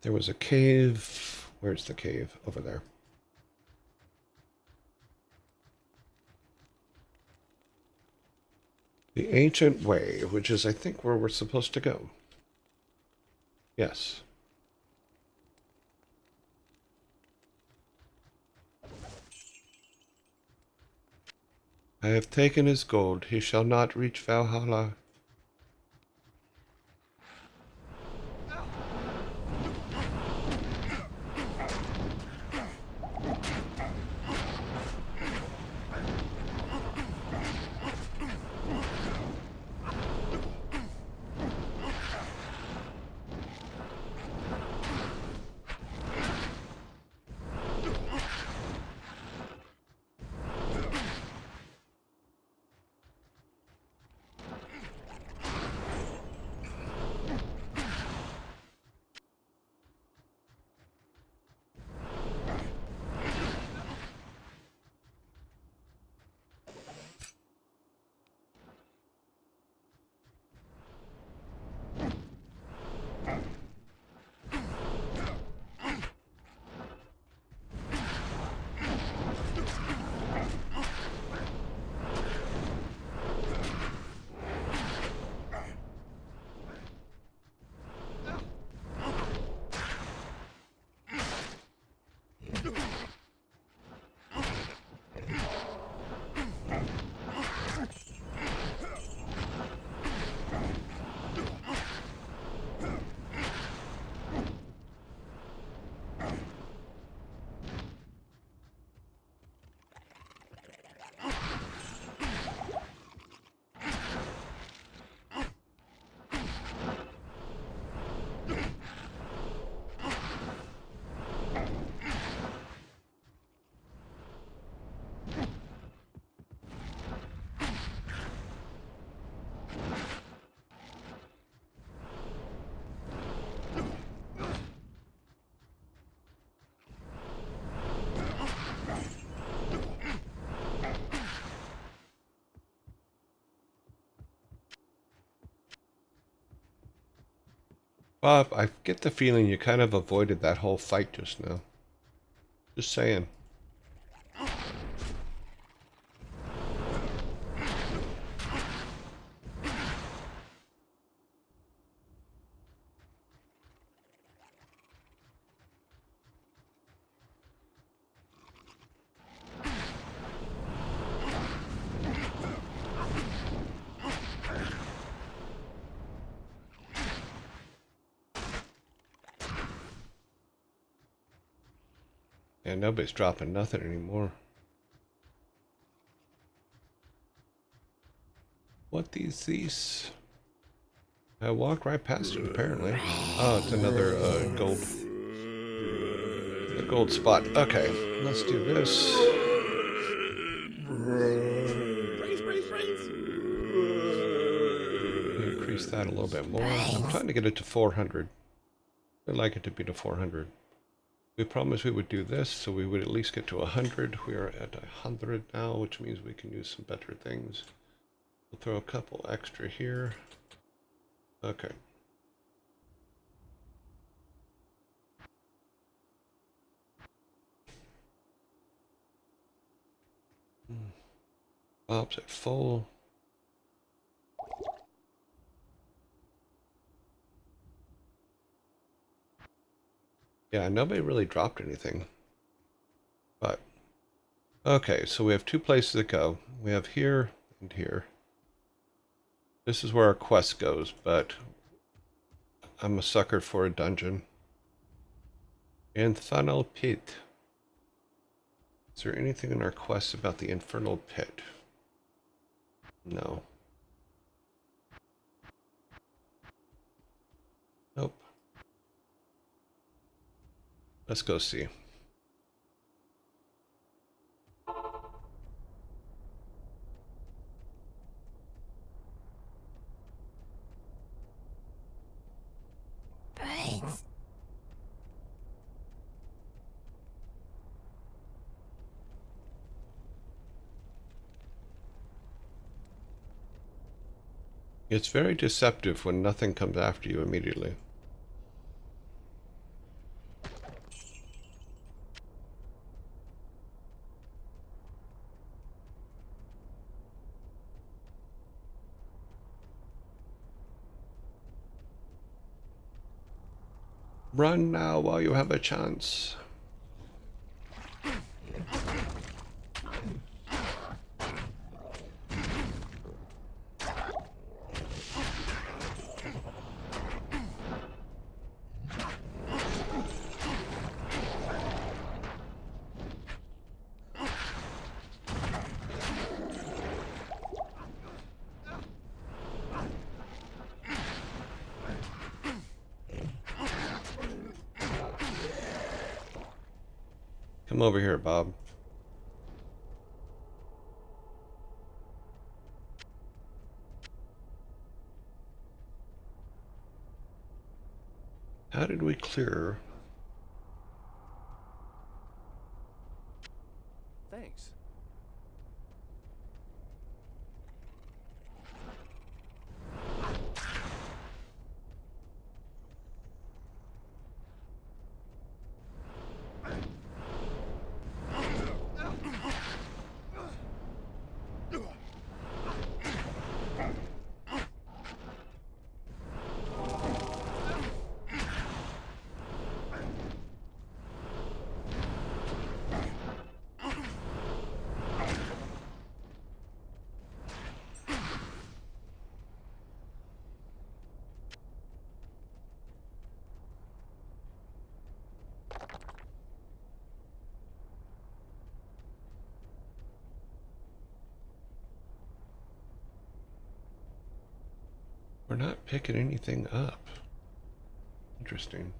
there was a cave. Where's the cave? Over there. The Ancient Way, which is, I think, where we're supposed to go. Yes. I have taken his gold. He shall not reach Valhalla. Bob, I get the feeling you kind of avoided that whole fight just now. Just saying. And nobody's dropping nothing anymore. What these? I walked right past it apparently. Oh, it's another a gold spot. Okay, let's do this. Increase that a little bit more. I'm trying to get it to 400. I'd like it to be to 400. We promised we would do this, so we would at least get to 100. We are at 100 now, which means we can use some better things. We'll throw a couple extra here. Okay. Bob's at full. Yeah, nobody really dropped anything. But, okay, so we have two places to go. We have here and here. This is where our quest goes, but I'm a sucker for a dungeon. Infernal Pit. Is there anything in our quest about the Infernal Pit? No. Nope. Let's go see. It's very deceptive when nothing comes after you immediately. Run now while you have a chance. Come over here, Bob. How did we clear? Thanks. We're not picking anything up. Interesting.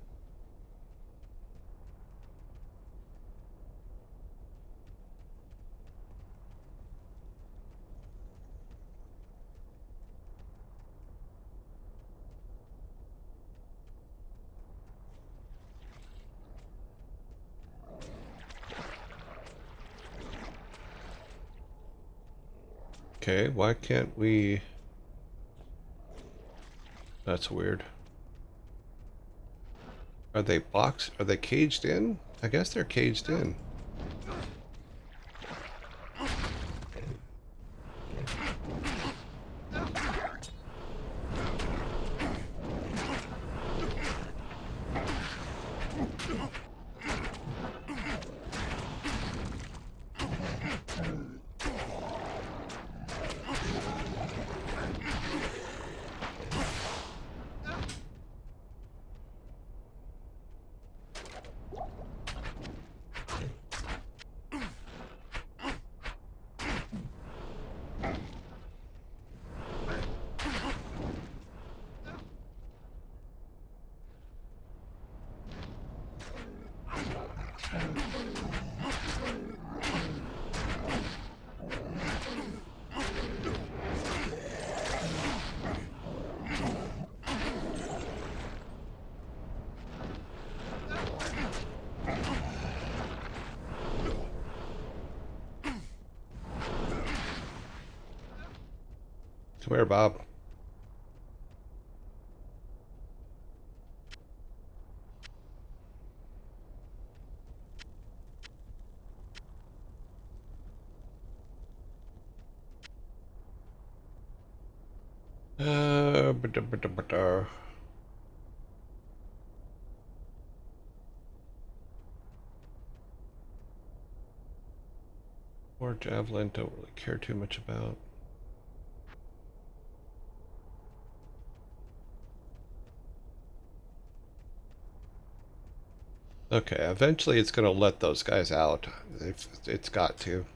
Okay, why can't we... That's weird. Are they boxed? Are they caged in? I guess they're caged in. Come here, Bob. Ba-da-ba-da-ba-da. Or javelin, don't really care too much about. Okay, eventually it's going to let those guys out. It's got to.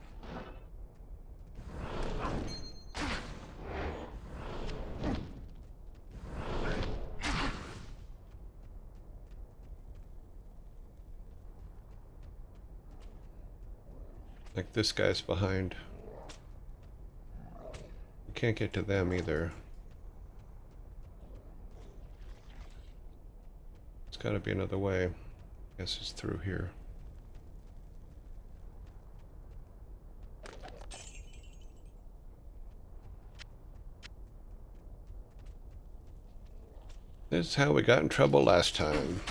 Like this guy's behind. We can't get to them either. It's got to be another way. I guess it's through here. This is how we got in trouble last time.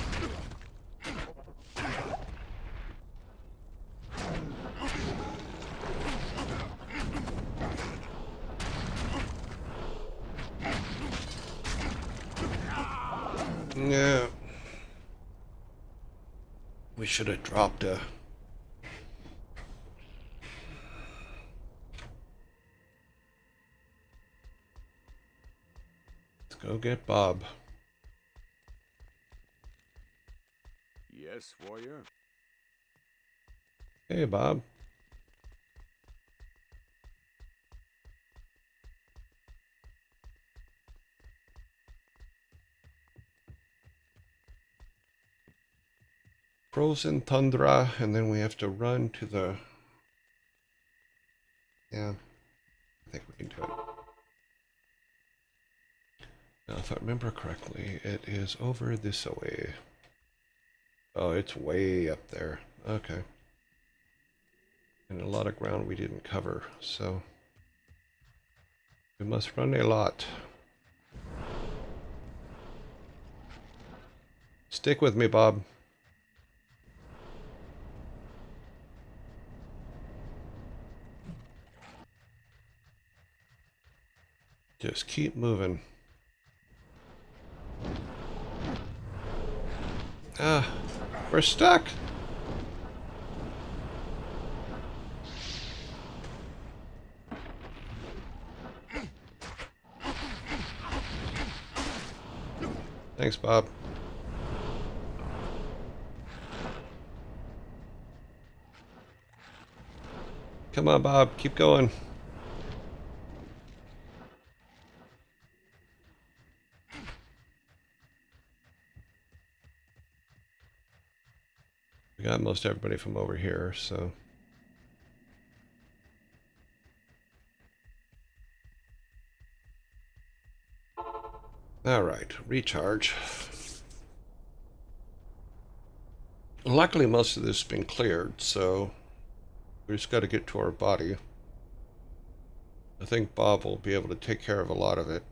Yeah. We should have dropped a... Let's go get Bob. Yes, warrior? Hey, Bob. Frozen tundra, and then we have to run to the... Yeah, I think we can do it. Now, if I remember correctly, it is over this way. Oh, it's way up there. Okay. And a lot of ground we didn't cover, so... We must run a lot. Stick with me, Bob. Just keep moving. Ah, we're stuck. Thanks, Bob. Come on, Bob. Keep going. We got most everybody from over here, so... Alright, recharge. Luckily, most of this has been cleared, so... We just got to get to our body. I think Bob will be able to take care of a lot of it.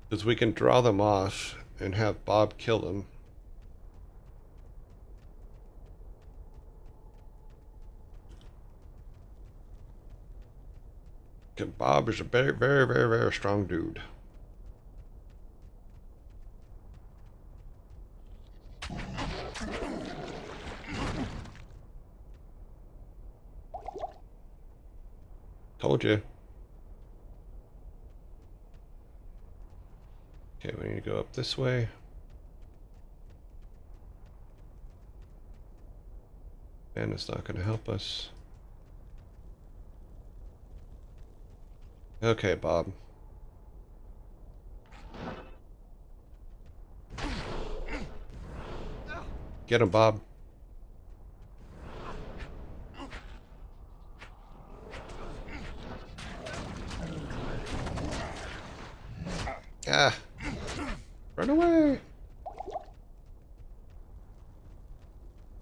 Because we can draw them off and have Bob kill them. Bob is a very, very, very, very strong dude. Told you. Okay, we need to go up this way. And it's not going to help us. Okay, Bob. Get him, Bob. Ah! Run away!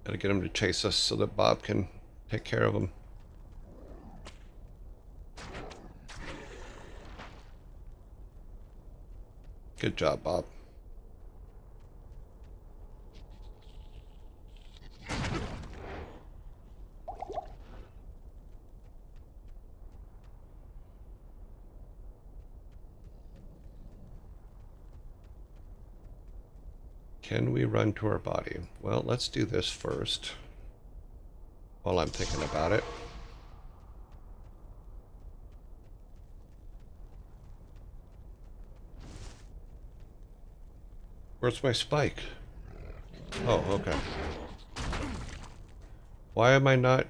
Gotta get him to chase us so that Bob can take care of him. Good job, Bob. Can we run to our body? Well, let's do this first. While I'm thinking about it. Where's my spike? Oh, okay. Why am I not...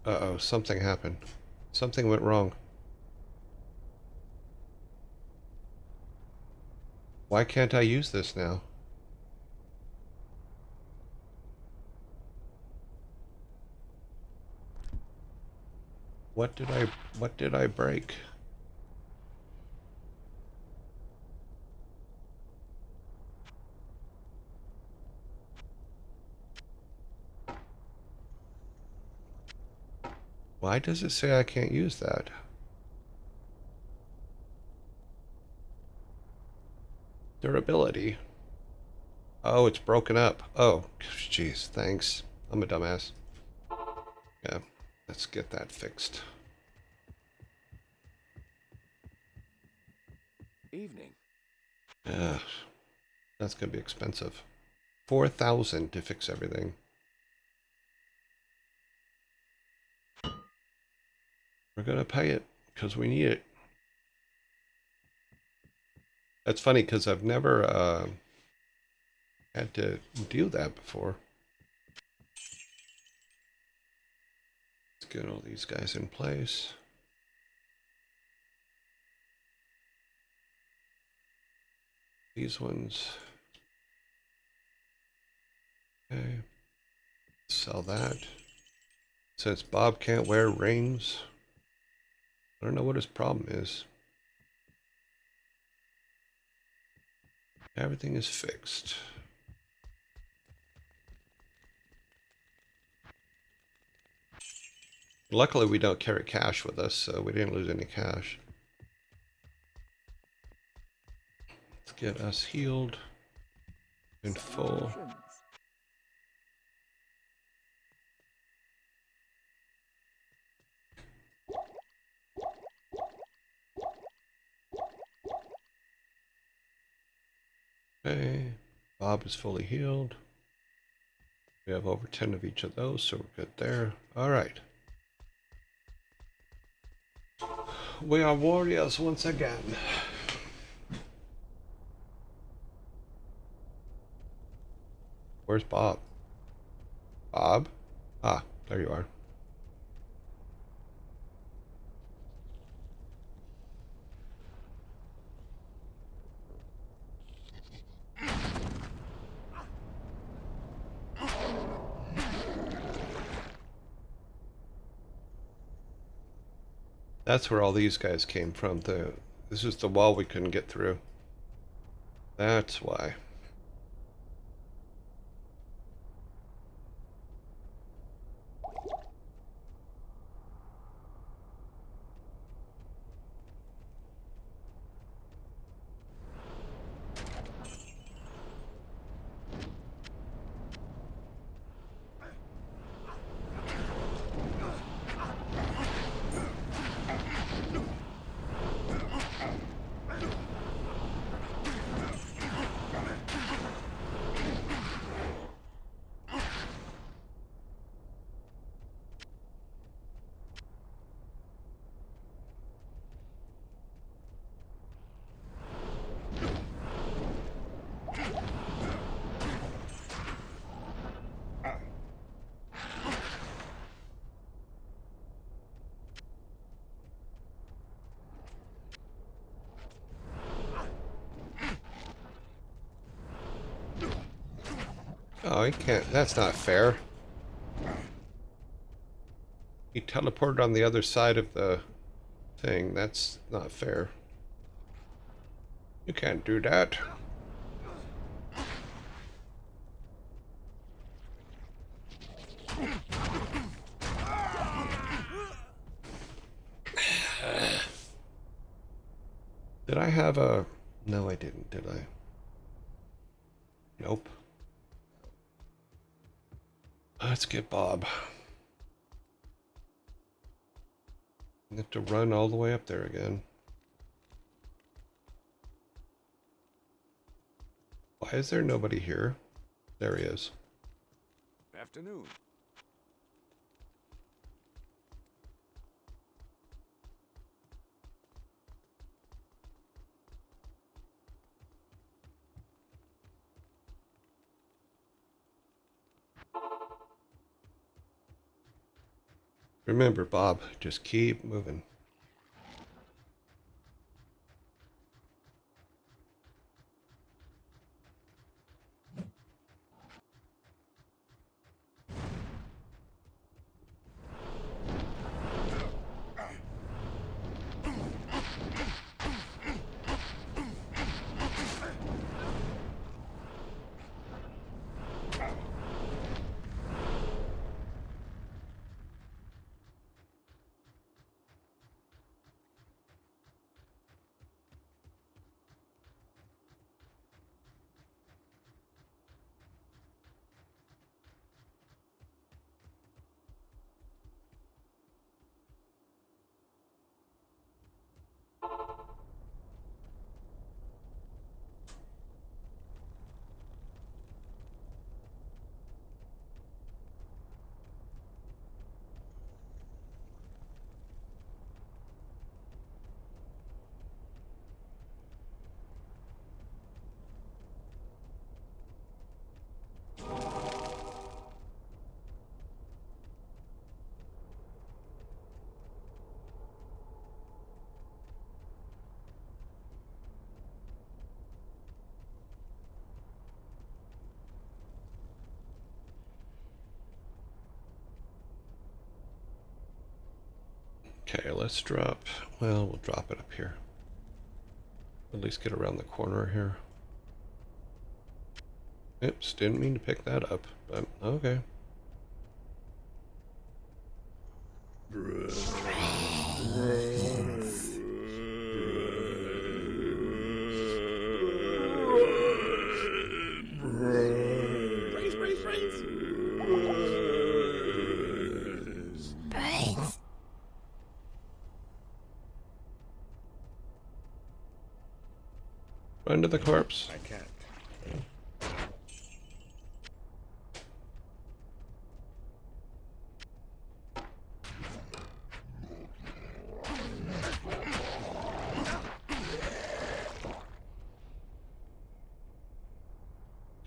Uh-oh, something happened. Something went wrong. Why can't I use this now? What did I break? Why does it say I can't use that? Durability. Oh, it's broken up. Oh, jeez, thanks. I'm a dumbass. Yeah, let's get that fixed. Evening. Yeah, that's gonna be expensive. 4,000 to fix everything. We're gonna pay it because we need it. That's funny because I've never had to do that before. Let's get all these guys in place. These ones. Okay. Sell that. Since Bob can't wear rings, I don't know what his problem is. Everything is fixed. Luckily, we don't carry cash with us, so we didn't lose any cash. Let's get us healed and full. Solutions. Okay, Bob is fully healed. We have over 10 of each of those, so we're good there. All right. We are warriors once again. Where's Bob? Bob? Ah, there you are. That's where all these guys came from. This is the wall we couldn't get through. That's why. Oh, he can't. That's not fair. He teleported on the other side of the thing. That's not fair. You can't do that. Did I have a... No, I didn't, did I? Nope. Let's get Bob. I have to run all the way up there again. Why is there nobody here? There he is. Afternoon. Remember, Bob, just keep moving. Okay, let's drop... Well, we'll drop it up here. At least get around the corner here. Oops, didn't mean to pick that up, but okay. Run to the corpse. I can't.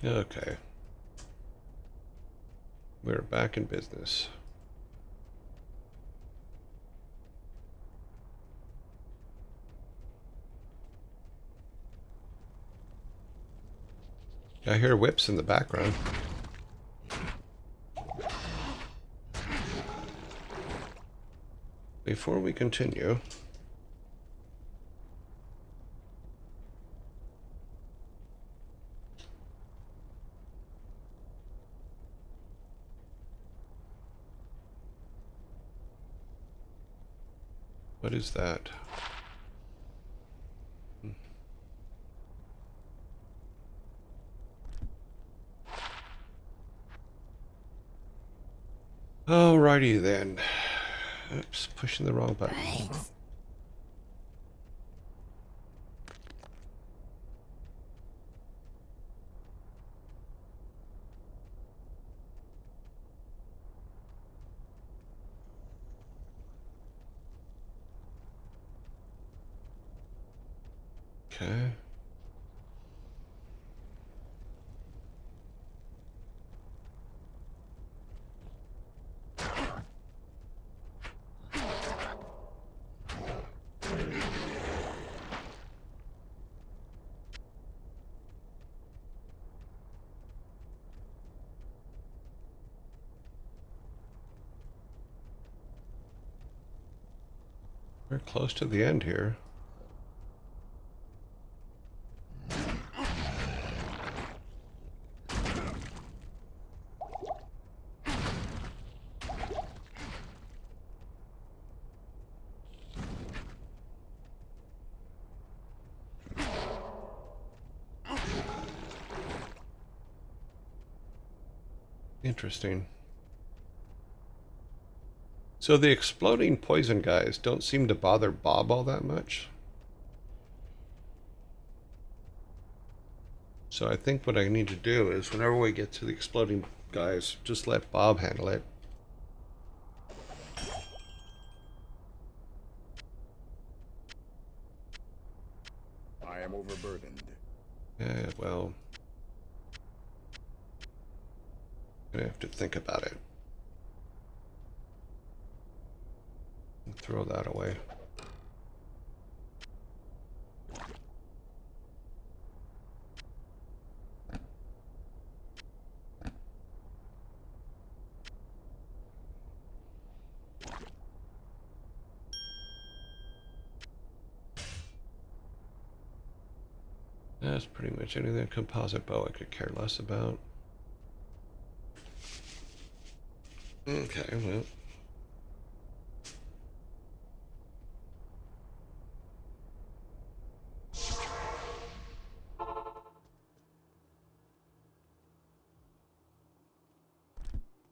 Okay. We're back in business. I hear whips in the background. Before we continue, what is that? Alrighty then. Oops, pushing the wrong button. Okay. We're close to the end here. Interesting. So the exploding poison guys don't seem to bother Bob all that much. So I think what I need to do is whenever we get to the exploding guys, just let Bob handle it. I am overburdened. Yeah, well, I'm gonna have to think about it. And throw that away. That's pretty much anything. Composite bow I could care less about. Okay, well.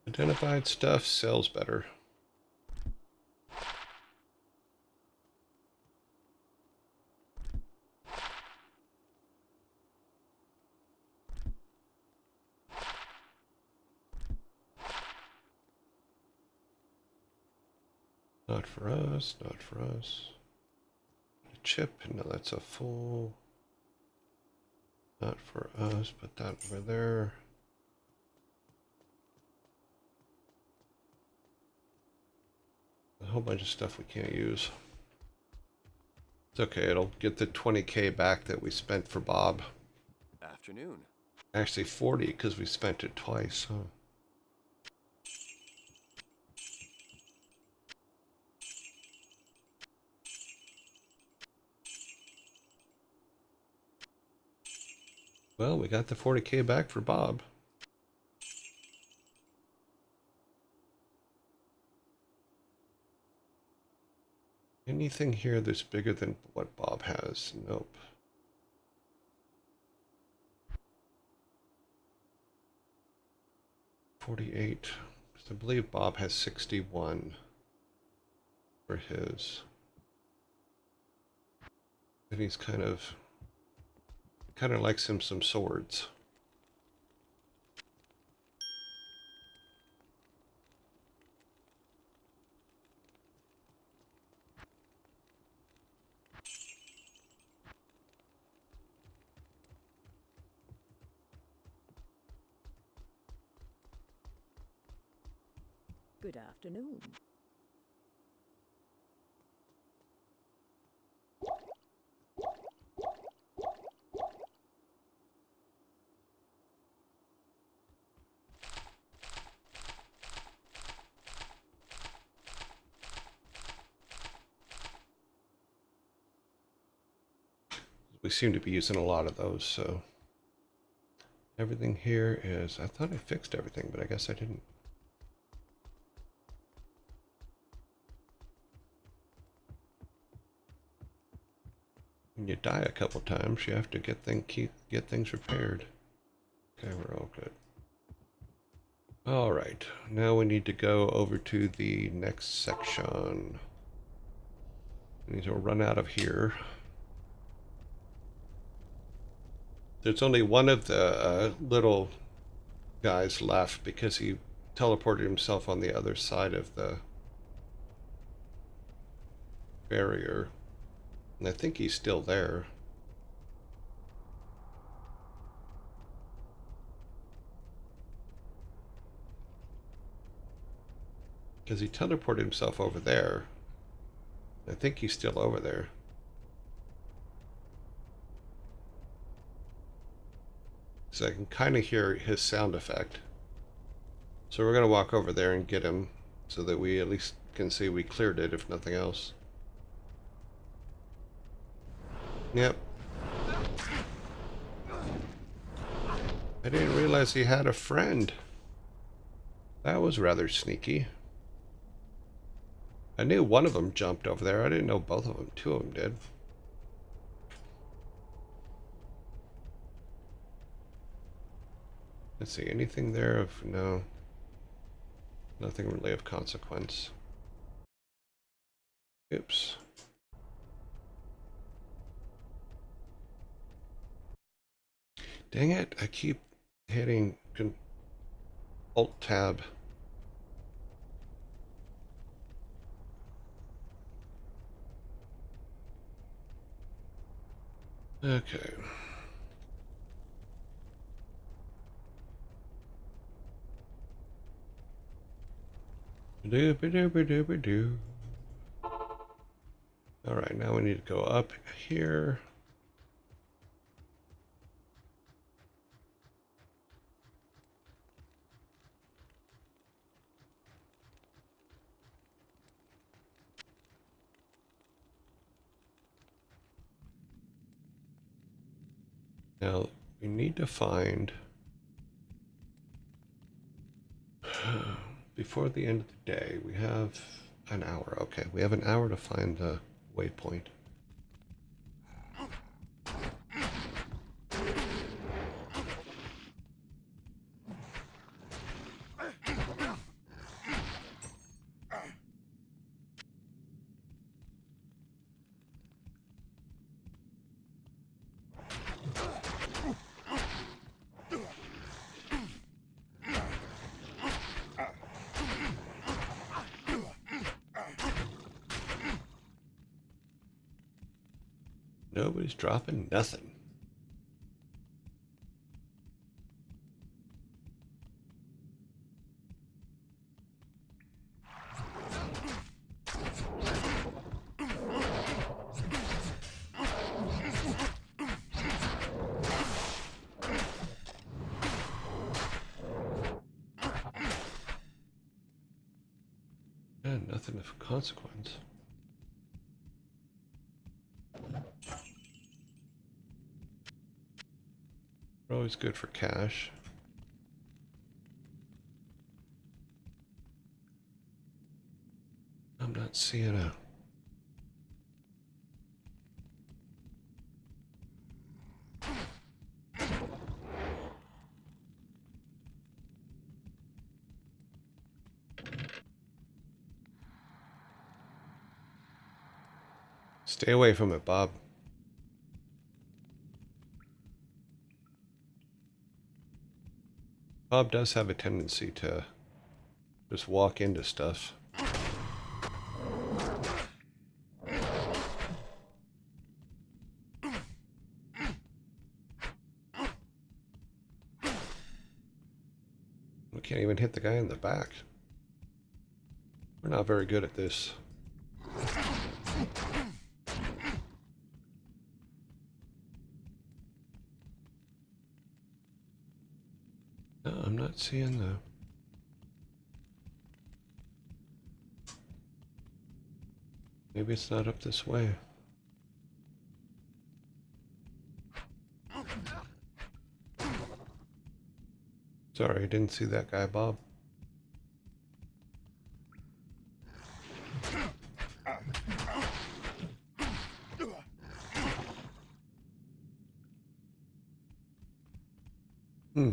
Identified stuff sells better. Not for us, not for us. A chip, no, that's a full. Not for us, put that over there. A whole bunch of stuff we can't use. It's okay, it'll get the 20K back that we spent for Bob. Afternoon. Actually 40 because we spent it twice, huh? Well, we got the 40K back for Bob. Anything here that's bigger than what Bob has? Nope. $48. I believe Bob has 61 for his. And he's kind of likes him some swords. Good afternoon. We seem to be using a lot of those, so everything here is, I thought I fixed everything, but I guess I didn't. When you die a couple times, you have to get things repaired. Okay, we're all good. All right, now we need to go over to the next section. We need to run out of here. There's only one of the little guys left because he teleported himself on the other side of the barrier. And I think he's still there. Because he teleported himself over there. I think he's still over there. So I can kind of hear his sound effect. So we're going to walk over there and get him so that we at least can see we cleared it, if nothing else. Yep. I didn't realize he had a friend. That was rather sneaky. I knew one of them jumped over there. I didn't know both of them. Two of them did. Let's see. Anything there of... No. Nothing really of consequence. Oops. Dang it. I keep hitting Alt-Tab. Okay. Doo-ba-doo-ba-doo-ba-doo. All right, now we need to go up here. Now, we need to find, before the end of the day, we have an hour. Okay, we have an hour to find the waypoint. Nobody's dropping nothing. Yeah, nothing of consequence. We're always good for cash. I'm not seeing a... Stay away from it, Bob. Bob does have a tendency to just walk into stuff. We can't even hit the guy in the back. We're not very good at this. No, I'm not seeing the... Maybe it's not up this way. Sorry, I didn't see that guy, Bob. Hmm.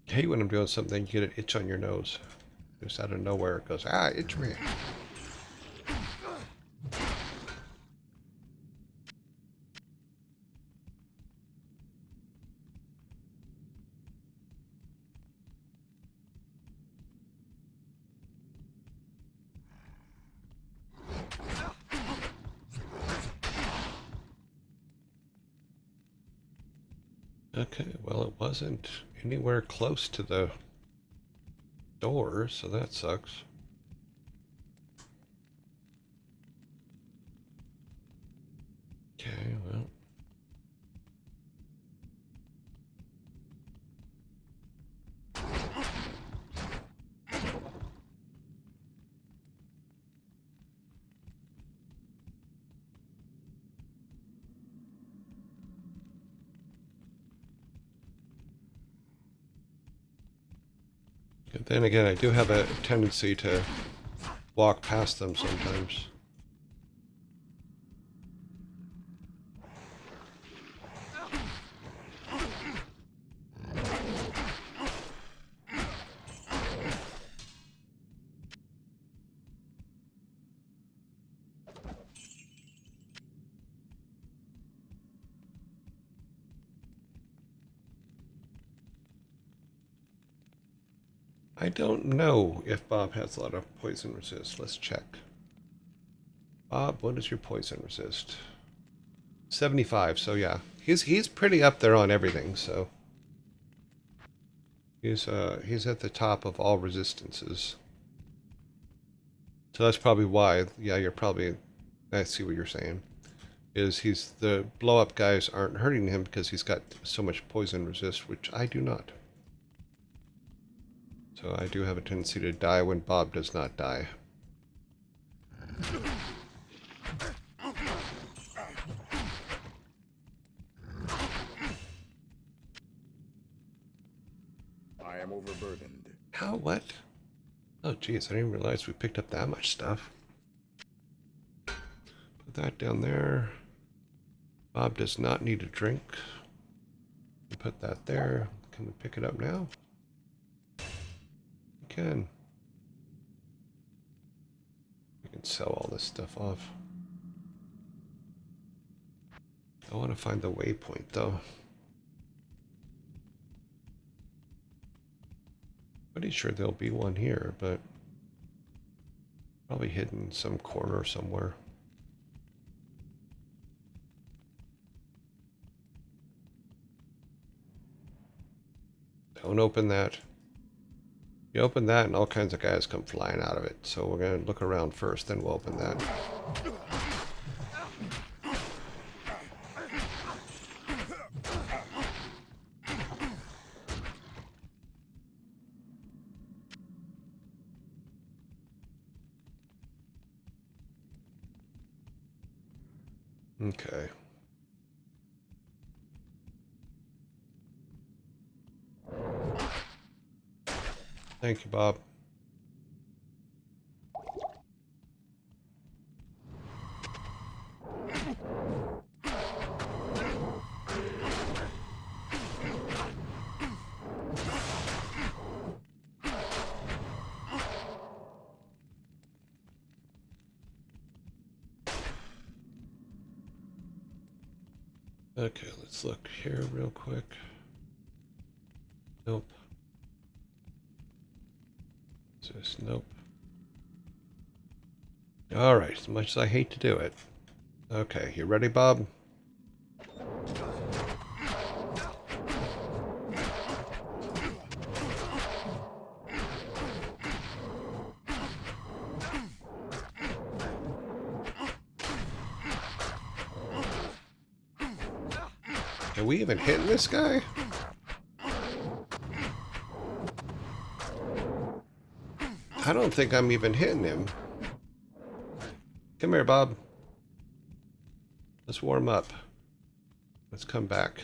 I hate when I'm doing something, you get an itch on your nose. Just out of nowhere, it goes, ah, itch me. Okay, well, it wasn't anywhere close to the door, so that sucks. Okay, well. But then again, I do have a tendency to walk past them sometimes. I don't know if Bob has a lot of poison resist. Let's check. Bob, what is your poison resist? 75, so yeah. He's pretty up there on everything, so he's at the top of all resistances. So that's probably why, yeah, you're probably, I see what you're saying. Is the blow up guys aren't hurting him because he's got so much poison resist, which I do not. So I do have a tendency to die when Bob does not die. I am overburdened. How? What? Oh, geez, I didn't realize we picked up that much stuff. Put that down there. Bob does not need a drink. Put that there. Can we pick it up now? We can. We can sell all this stuff off. I want to find the waypoint, though. Pretty sure there'll be one here, but probably hidden in some corner somewhere. Don't open that. You open that and all kinds of guys come flying out of it. So we're going to look around first, then we'll open that. Okay. Thank you, Bob. Okay, let's look here real quick. Nope. Is this? Nope. All right, as much as I hate to do it. Okay, you ready, Bob? Are we even hitting this guy? I don't think I'm even hitting him. Come here, Bob. Let's warm up. Let's come back.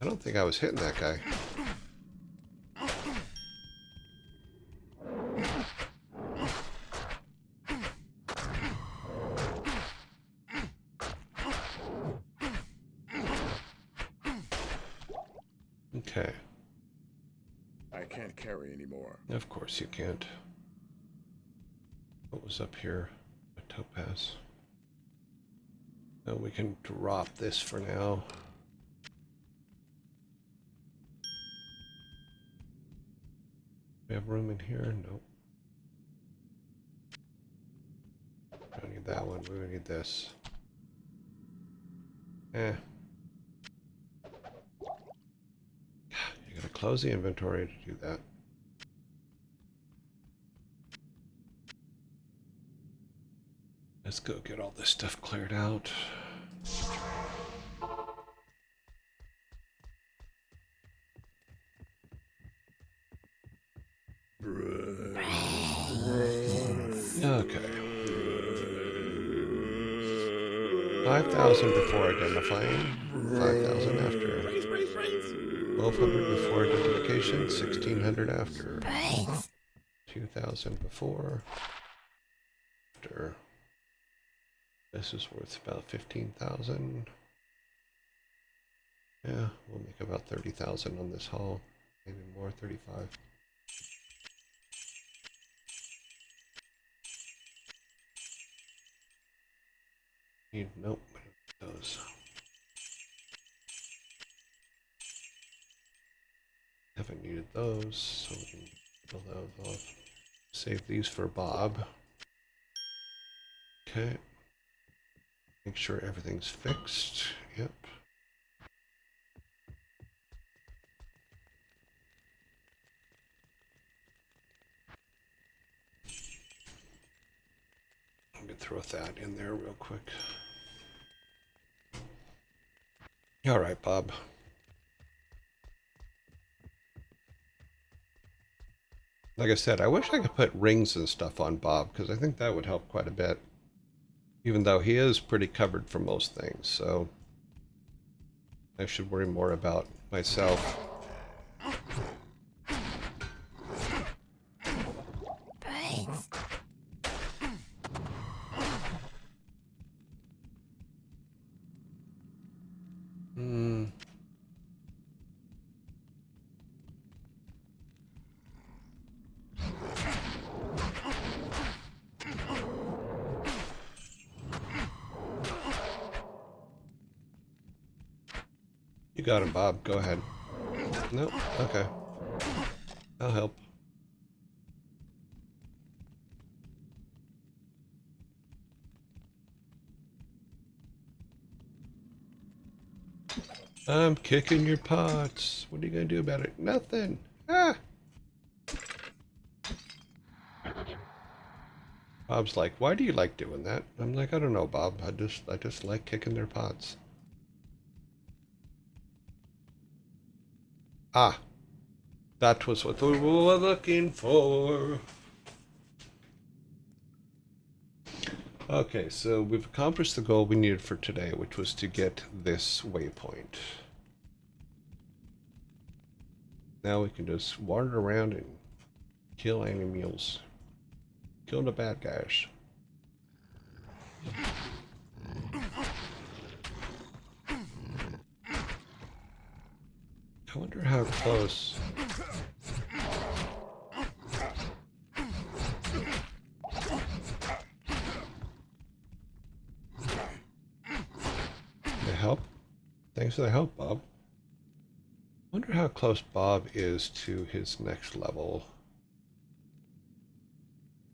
I don't think I was hitting that guy. Okay. I can't carry anymore. Of course you can't. What was up here? A topaz. No, we can drop this for now. We have room in here? Nope. Don't need that one. We need this. Eh. You gotta close the inventory to do that. Let's go get all this stuff cleared out. Okay. 5,000 before identifying, 5,000 after. 1,200 before identification, 1,600 after. 2,000 before. After. This is worth about 15,000. Yeah, we'll make about 30,000 on this haul. Maybe more, 35. Nope, those. Haven't needed those, so we can pull those off. Save these for Bob. Okay. Make sure everything's fixed. Yep. I'm gonna throw that in there real quick. All right, Bob. Like I said, I wish I could put rings and stuff on Bob, because I think that would help quite a bit. Even though he is pretty covered for most things, so I should worry more about myself. You got him, Bob. Go ahead. Nope. Okay. I'll help. I'm kicking your pots. What are you gonna do about it? Nothing. Ah. Bob's like, why do you like doing that? I'm like, I don't know, Bob. I just like kicking their pots. Ah. That was what we were looking for. Okay, so we've accomplished the goal we needed for today, which was to get this waypoint. Now we can just wander around and kill animals. Kill the bad guys. I wonder how close. The help? Thanks for the help, Bob. Wonder how close Bob is to his next level.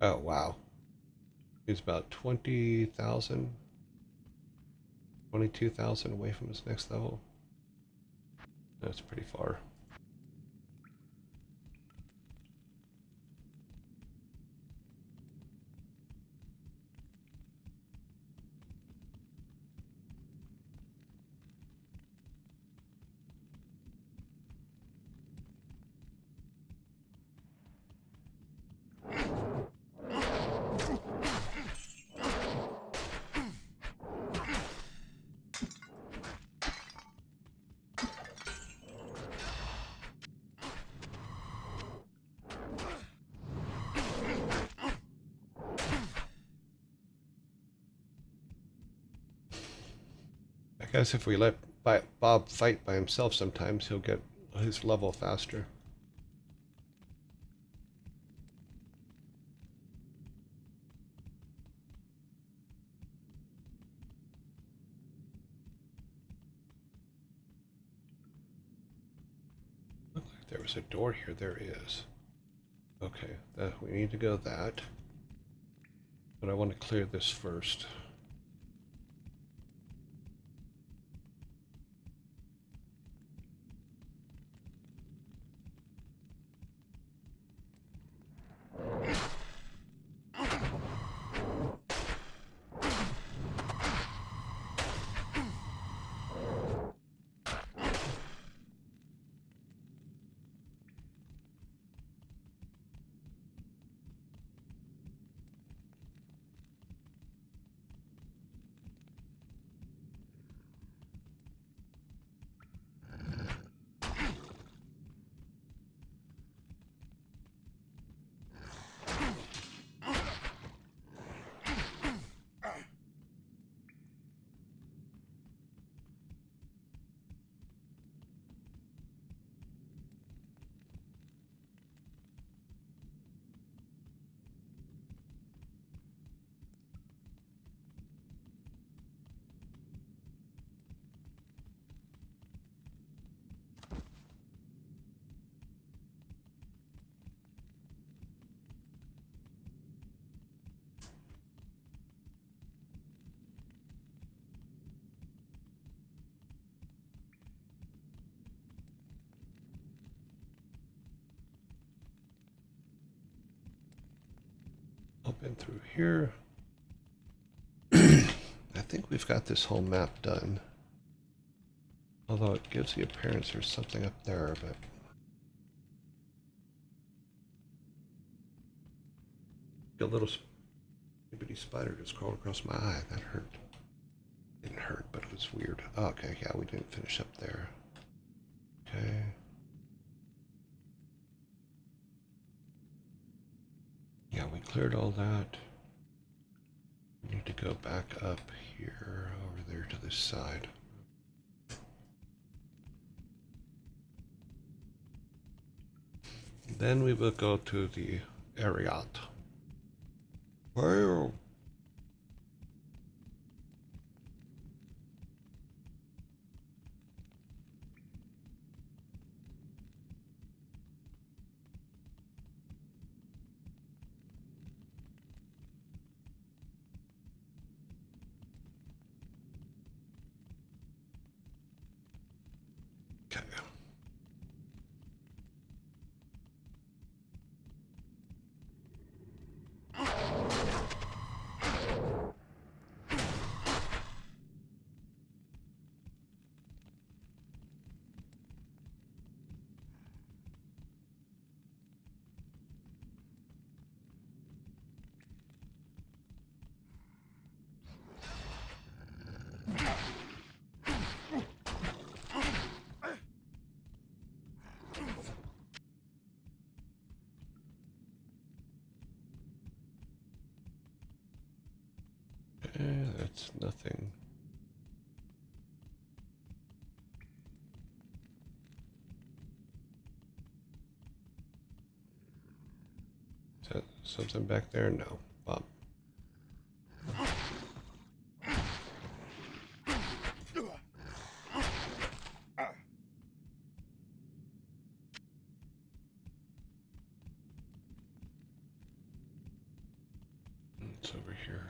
Oh, wow. He's about 20,000, 22,000 away from his next level. That's pretty far. I guess if we let Bob fight by himself sometimes, he'll get his level faster. Looked like there was a door here. There is. Okay, we need to go that. But I want to clear this first. Been through here. I think we've got this whole map done. Although it gives the appearance there's something up there, but... A little bitty spider just crawled across my eye. That hurt. Didn't hurt, but it was weird. Oh, okay, yeah, we didn't finish up there. Okay. Yeah, we cleared all that. We need to go back up here, over there to this side. Then we will go to the Ariat. Wow. Okay. That's nothing. Is that something back there? No. Bob. It's over here.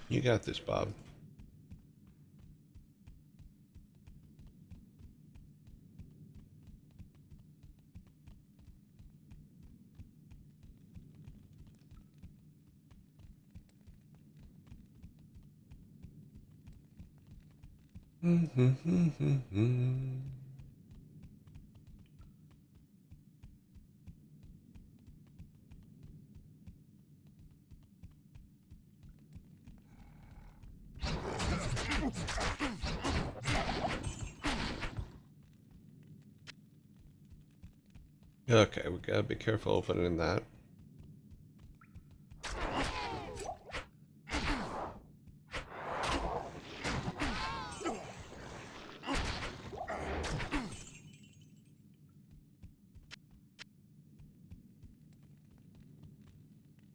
You got this, Bob. Okay, we gotta be careful opening that.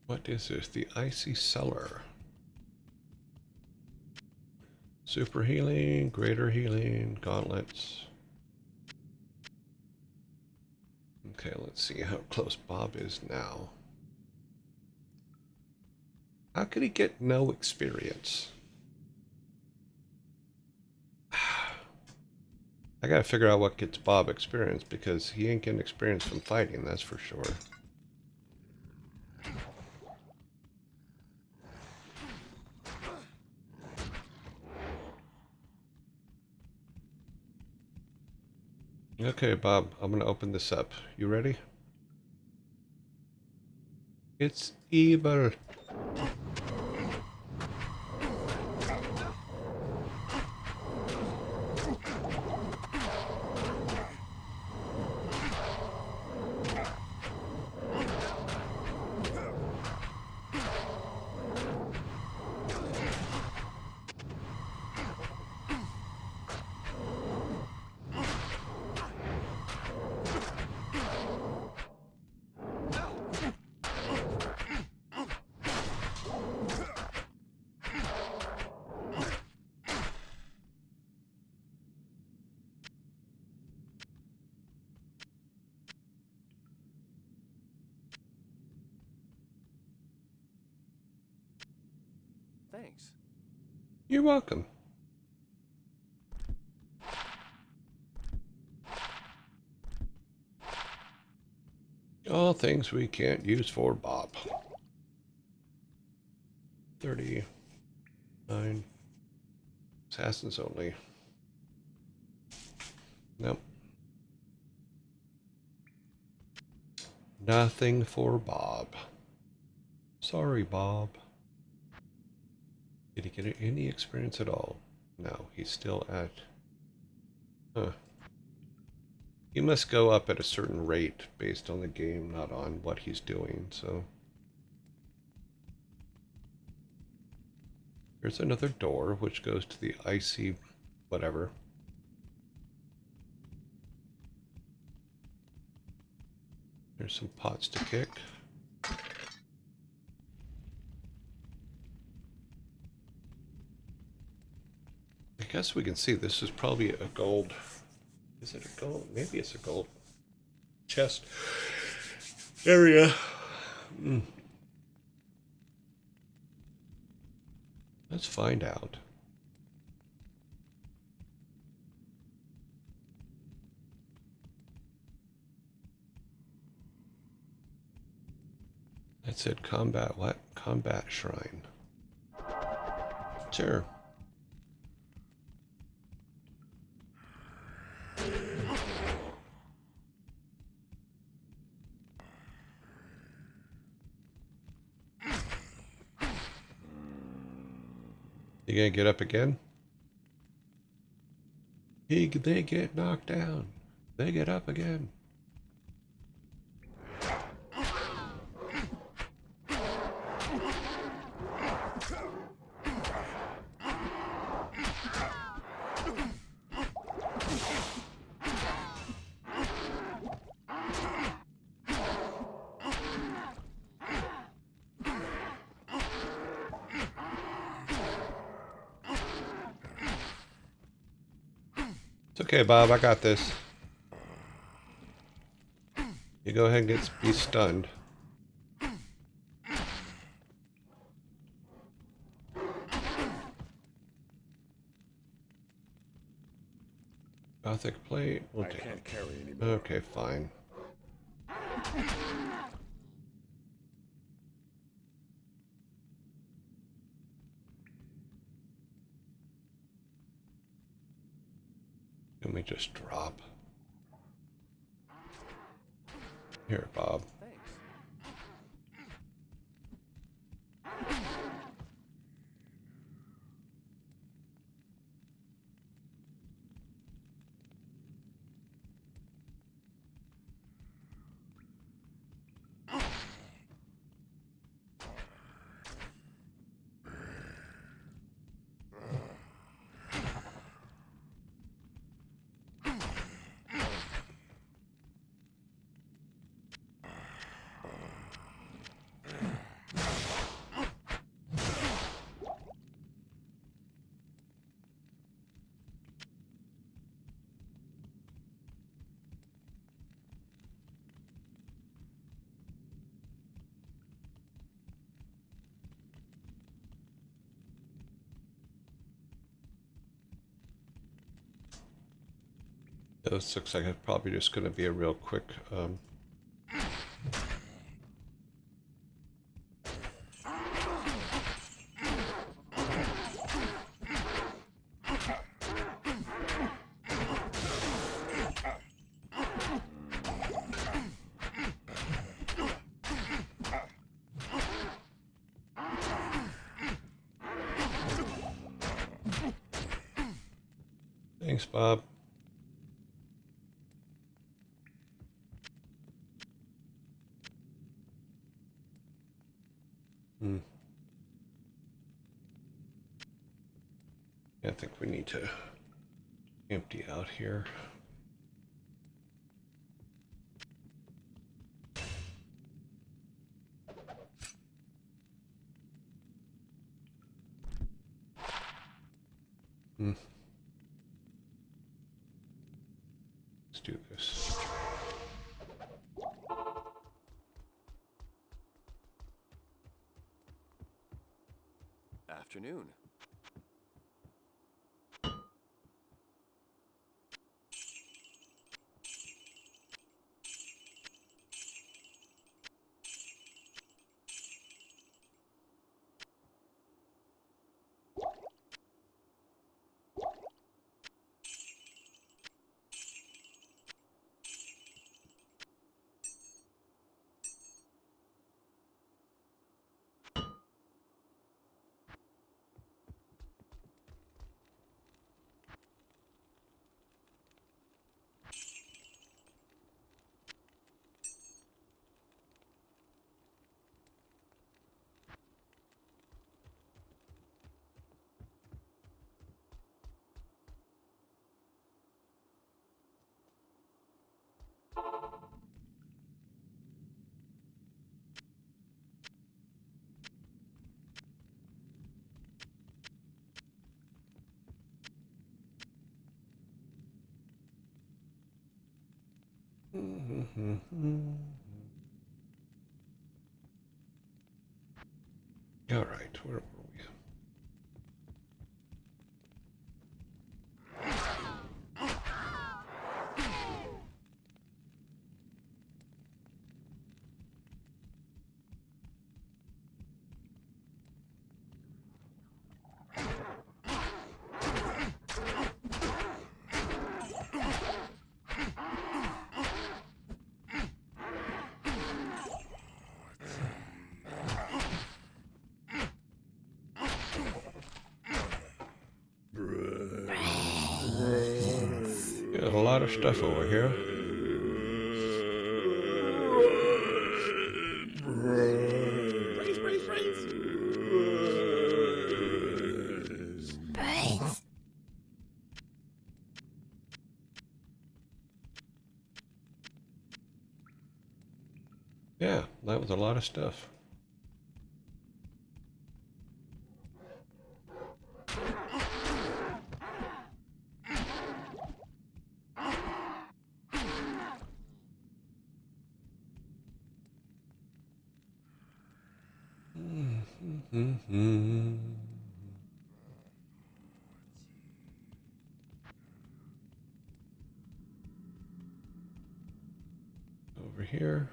What is this? The Icy Cellar. Super healing, greater healing, gauntlets. Okay, let's see how close Bob is now. How could he get no experience? I gotta figure out what gets Bob experience, because he ain't getting experience from fighting, that's for sure. Okay, Bob, I'm gonna open this up. You ready? It's evil. Thanks. You're welcome. All things we can't use for Bob. 39. Assassins only. Nope. Nothing for Bob. Sorry, Bob. Did he get any experience at all? No, he's still at... Huh. He must go up at a certain rate based on the game, not on what he's doing, so... Here's another door, which goes to the icy whatever. There's some pots to kick. I guess we can see this is probably a gold... Is it a gold? Maybe it's a gold chest area. Let's find out. That said combat what? Combat shrine. Sure. You gonna get up again? They get knocked down. They get up again. It's okay, Bob. I got this. You go ahead and be stunned. Gothic plate. We'll I take can't it. carry anymore. Okay, fine. Let me just drop. Here, Bob. Thanks. This looks like it's probably just going to be a real quick. Thanks, Bob. I think we need to empty out here. Let's do this. afternoon. All right, where were we? Got a lot of stuff over here. Yeah, that was a lot of stuff. Over here.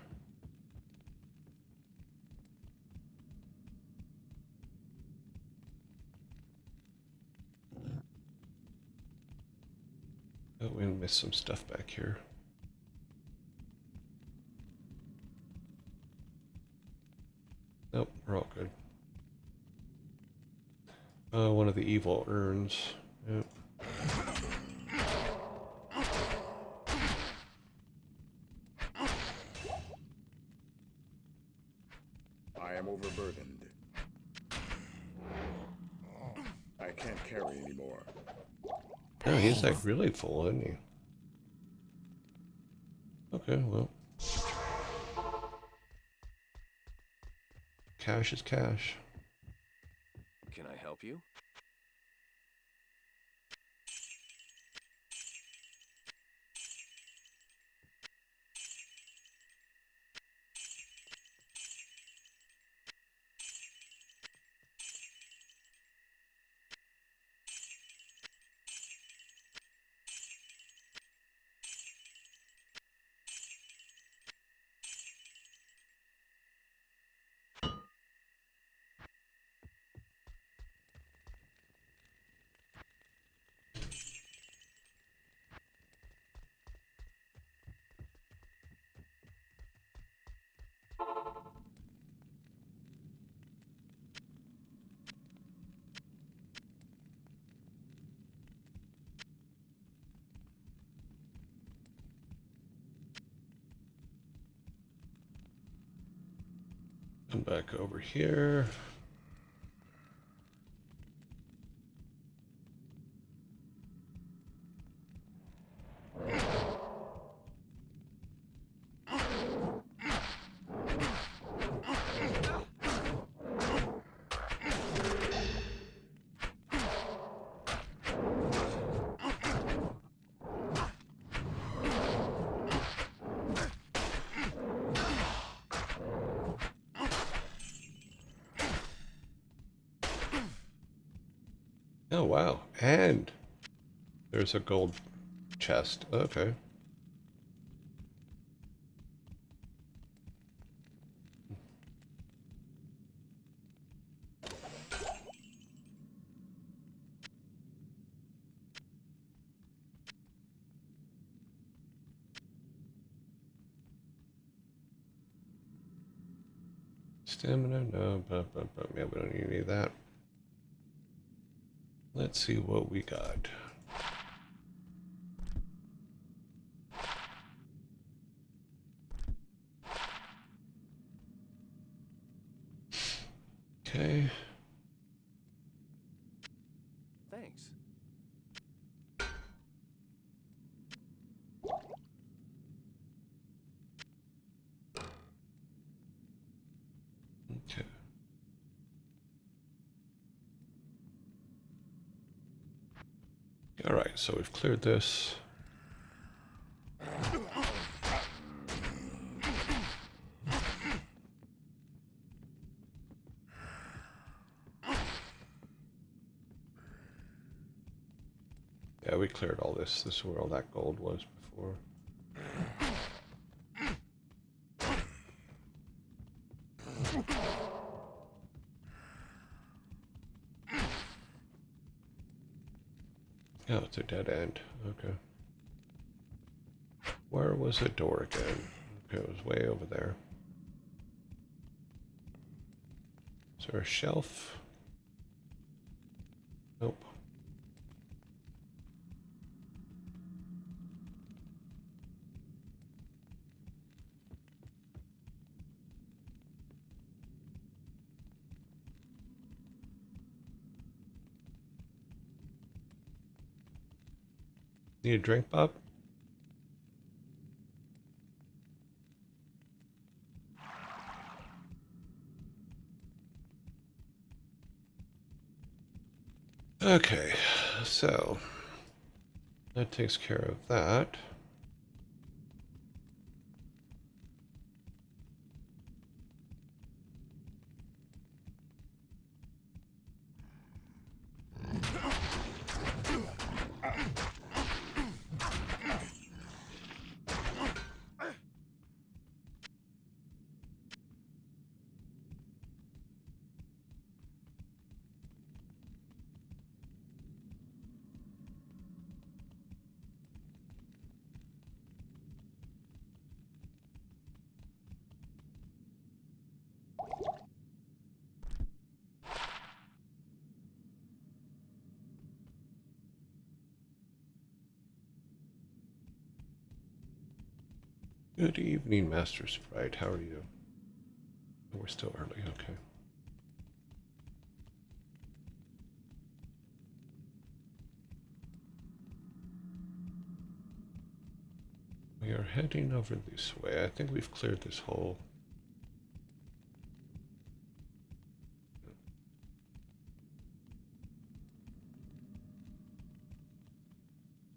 Oh, we missed some stuff back here. Nope, we're all good. One of the evil urns. Yep. I am overburdened. I can't carry anymore. Oh, he's like really full, isn't he? Okay, well. Cash is cash. Can I help you? Come back over here. Oh, wow. And there's a gold chest. Okay. Stamina, no, but yeah, we don't need any of that. Let's see what we got. Okay. Thanks. Okay. All right, so we've cleared this. Yeah, we cleared all this. This is where all that gold was before. Oh, it's a dead end. Okay. Where was the door again? Okay, it was way over there. Is there a shelf? Nope. Need a drink, Bob? Okay, so that takes care of that. Good evening, Master Sprite. How are you? Oh, we're still early, okay. We are heading over this way. I think we've cleared this hole.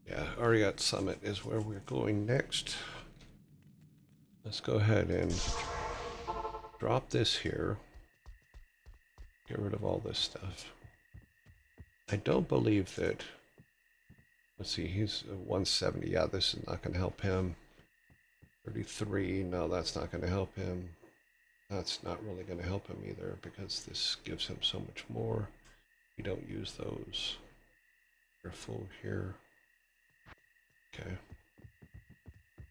Yeah, Ariat Summit is where we're going next. Let's go ahead and drop this here. Get rid of all this stuff. I don't believe that... Let's see, he's 170. Yeah, this is not going to help him. 33. No, that's not going to help him. That's not really going to help him either because this gives him so much more. We don't use those. They're full here. Okay.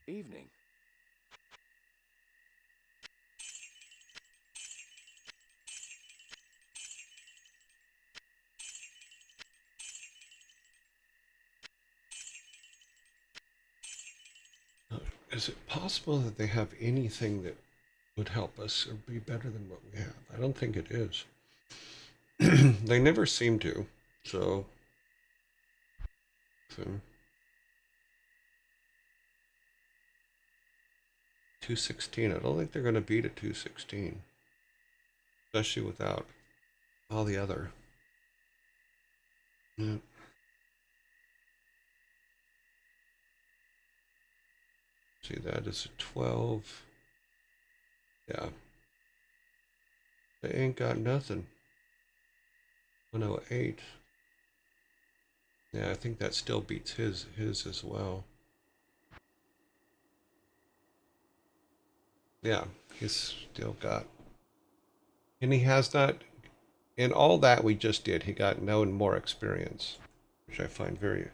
Evening. Is it possible that they have anything that would help us or be better than what we have? I don't think it is. They never seem to. So 216. I don't think they're going to beat a 216, especially without all the other. Yeah. See, that is a 12. Yeah. They ain't got nothing. 108. Yeah, I think that still beats his as well. Yeah, he's still got, and he has not, in all that we just did, he got no more experience, which I find very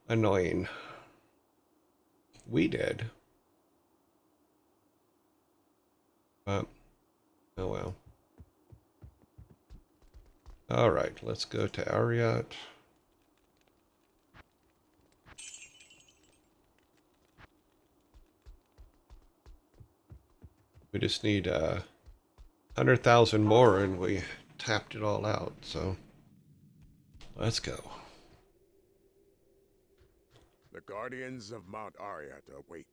annoying. We did. But, oh well. Alright, let's go to Ariat. We just need 100,000 more and we tapped it all out, so let's go. The guardians of Mount Ariat await.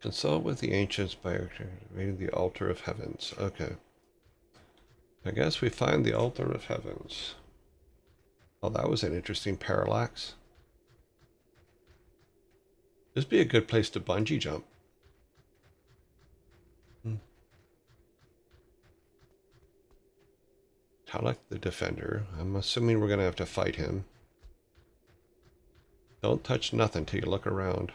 Consult with the ancients by activating the altar of heavens. Okay. I guess we find the altar of heavens. Oh, that was an interesting parallax. This would be a good place to bungee jump. Talek the Defender. I'm assuming we're going to have to fight him. Don't touch nothing till you look around.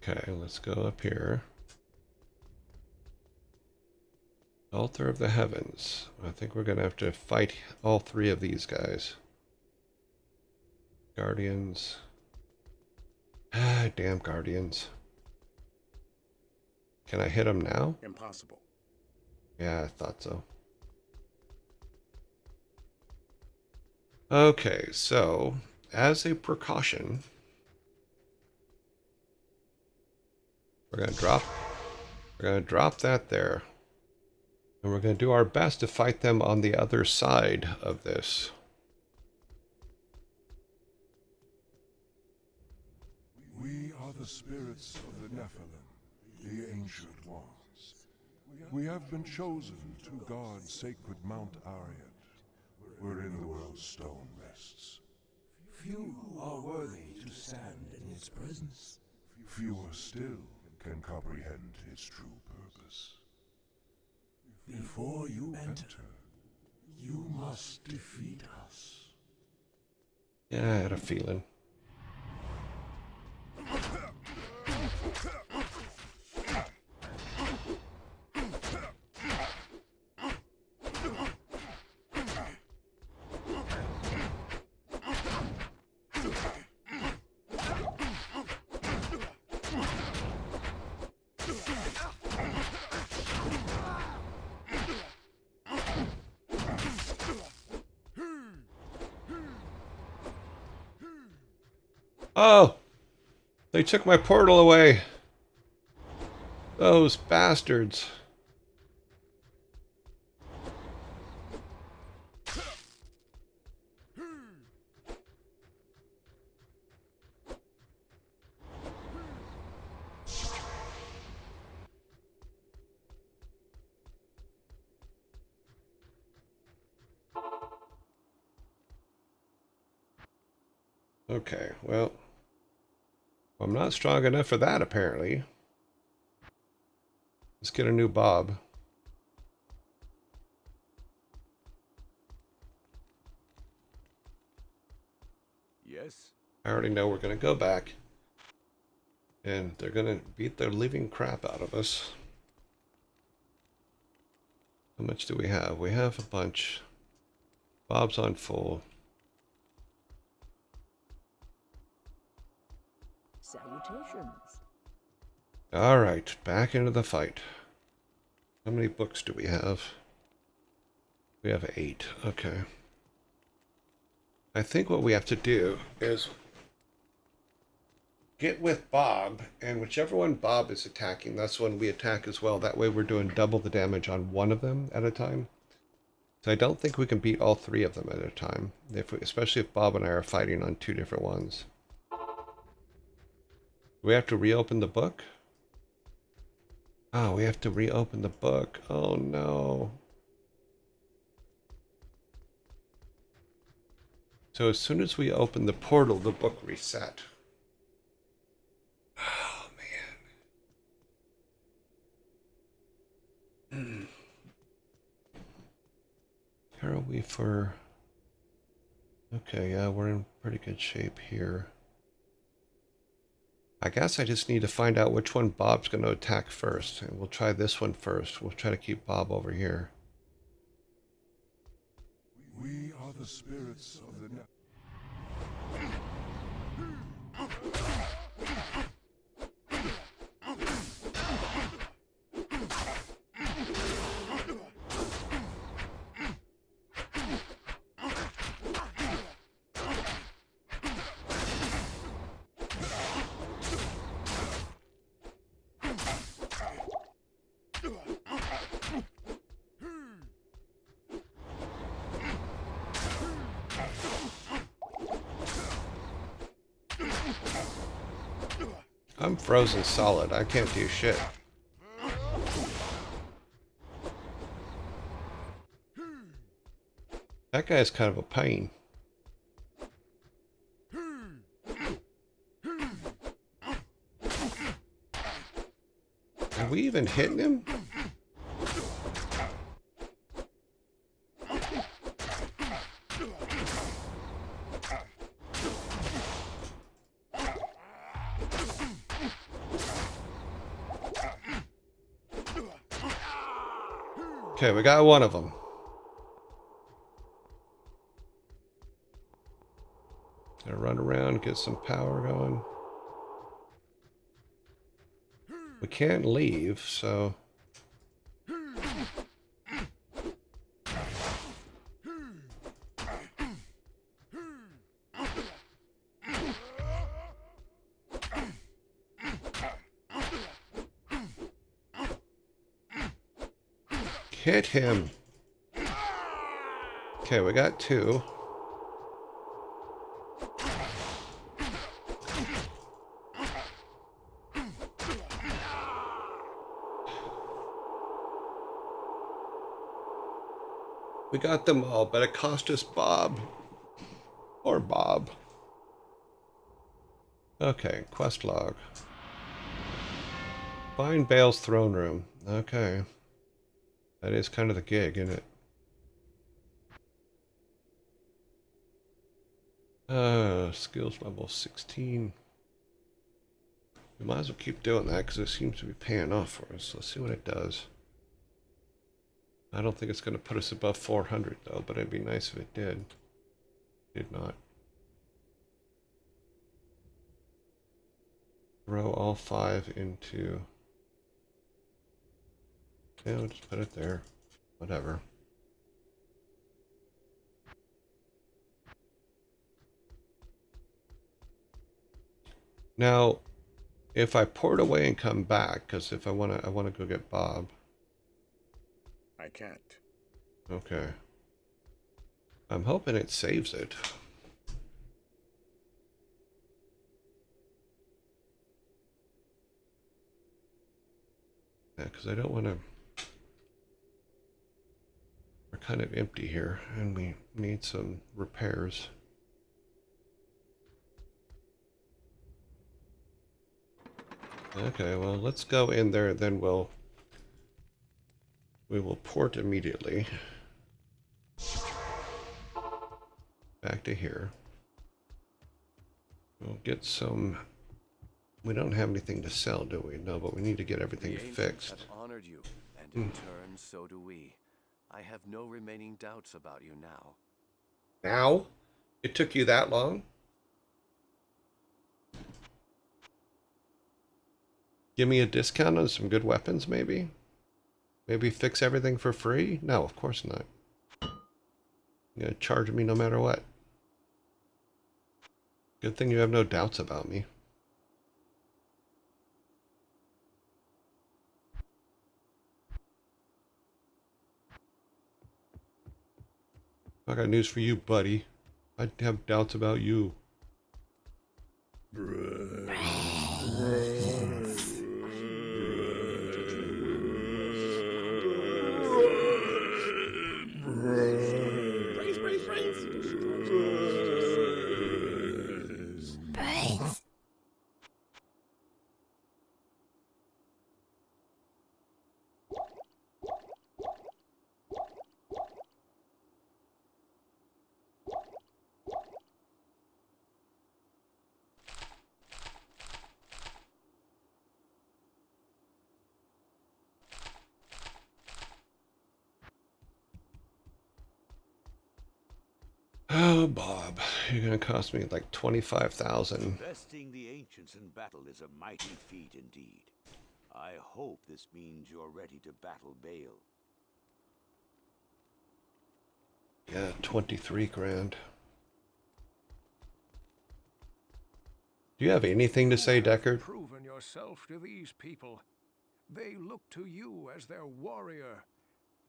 Okay, let's go up here. Altar of the Heavens. I think we're going to have to fight all three of these guys. Guardians. Ah, damn Guardians. Can I hit them now? Impossible. Yeah, I thought so. Okay, so as a precaution, we're gonna drop that there. And we're gonna do our best to fight them on the other side of this. We are the spirits of the Nephilim, the ancient ones. We have been chosen to guard sacred Mount Ariat, wherein the world's stone rests. Few are worthy to stand in its presence. Fewer still can comprehend its true purpose. Before you enter, you must defeat us. Yeah, I had a feeling. Oh! They took my portal away! Those bastards! Okay, well, I'm not strong enough for that, apparently. Let's get a new Bob. Yes? I already know we're going to go back. And they're going to beat the living crap out of us. How much do we have? We have a bunch. Bob's on full. Salutations. All right, back into the fight. How many books do we have? We have 8. Okay. I think what we have to do is get with Bob, and whichever one Bob is attacking, that's when we attack as well. That way we're doing double the damage on one of them at a time. So I don't think we can beat all 3 of them at a time, especially if Bob and I are fighting on 2 different ones. Do we have to reopen the book? Oh, we have to reopen the book. Oh no. So as soon as we open the portal, the book reset. Oh, man. How are we for... Okay, yeah, we're in pretty good shape here. I guess I just need to find out which one Bob's going to attack first. And we'll try this one first. We'll try to keep Bob over here. We are the spirits of the Nephilim. I'm frozen solid. I can't do shit. That guy's kind of a pain. Are we even hitting him? Okay, we got one of them. Gonna run around, get some power going. We can't leave, so... Hit him. Okay, we got two. We got them all, but it cost us Bob. Or Bob. Okay, quest log. Find Bale's throne room. Okay. That is kind of the gig, isn't it? Skills level 16. We might as well keep doing that because it seems to be paying off for us. Let's see what it does. I don't think it's going to put us above 400 though, but it'd be nice if it did. Did not. Throw all 5 into... Yeah, we'll just put it there. Whatever. Now, if I port away and come back, because if I want to go get Bob. I can't. Okay. I'm hoping it saves it. Yeah, because I don't want to... We're kind of empty here, and we need some repairs. Okay, well, let's go in there, then we will port immediately. Back to here. We'll get some... We don't have anything to sell, do we? No, but we need to get everything fixed. Have honored you, and in turn, so do we. I have no remaining doubts about you now. Now? It took you that long? Give me a discount on some good weapons, maybe? Maybe fix everything for free? No, of course not. You're gonna charge me no matter what. Good thing you have no doubts about me. I got news for you, buddy. I have doubts about you. Oh, Bob, you're gonna cost me like 25,000. Besting the ancients in battle is a mighty feat indeed. I hope this means you're ready to battle Baal. Yeah, 23 grand. Do you have anything to say, Deckard? Proven yourself to these people. They look to you as their warrior,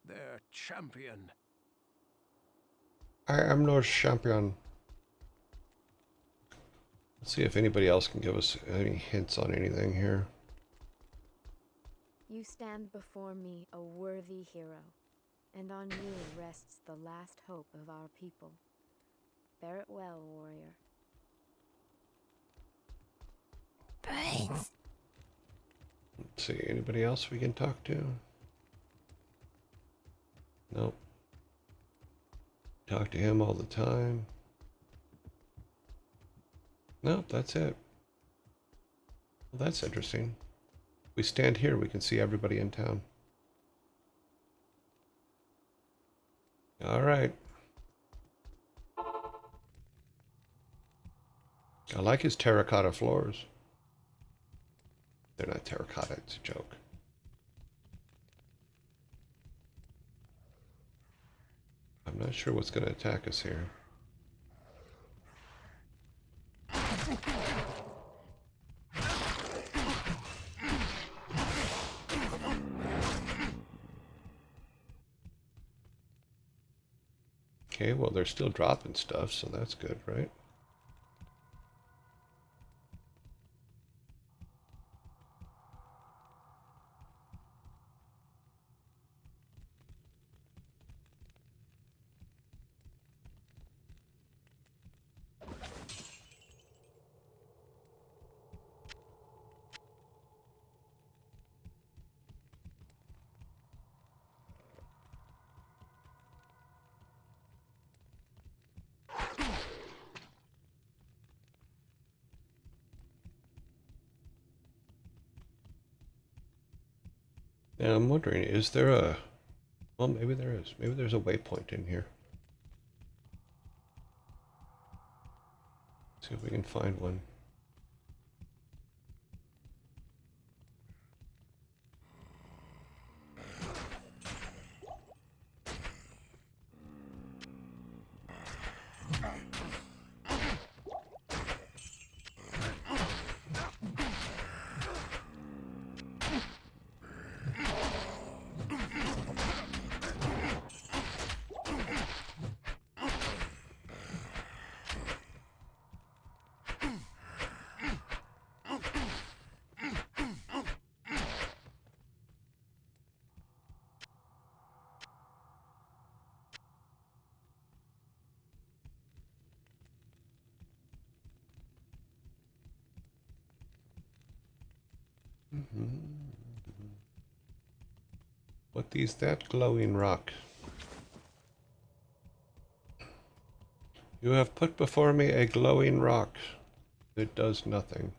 their champion. I am no champion. Let's see if anybody else can give us any hints on anything here. You stand before me a worthy hero, and on you rests the last hope of our people. Bear it well, warrior. Let's see, anybody else we can talk to? Nope. Talk to him all the time. Nope, that's it. Well, that's interesting. We stand here, we can see everybody in town. All right. I like his terracotta floors. They're not terracotta, it's a joke. I'm not sure what's going to attack us here. Okay, well, they're still dropping stuff, so that's good, right? Now I'm wondering, is there a... Well, maybe there is. Maybe there's a waypoint in here. See if we can find one. What is that glowing rock? You have put before me a glowing rock. It does nothing.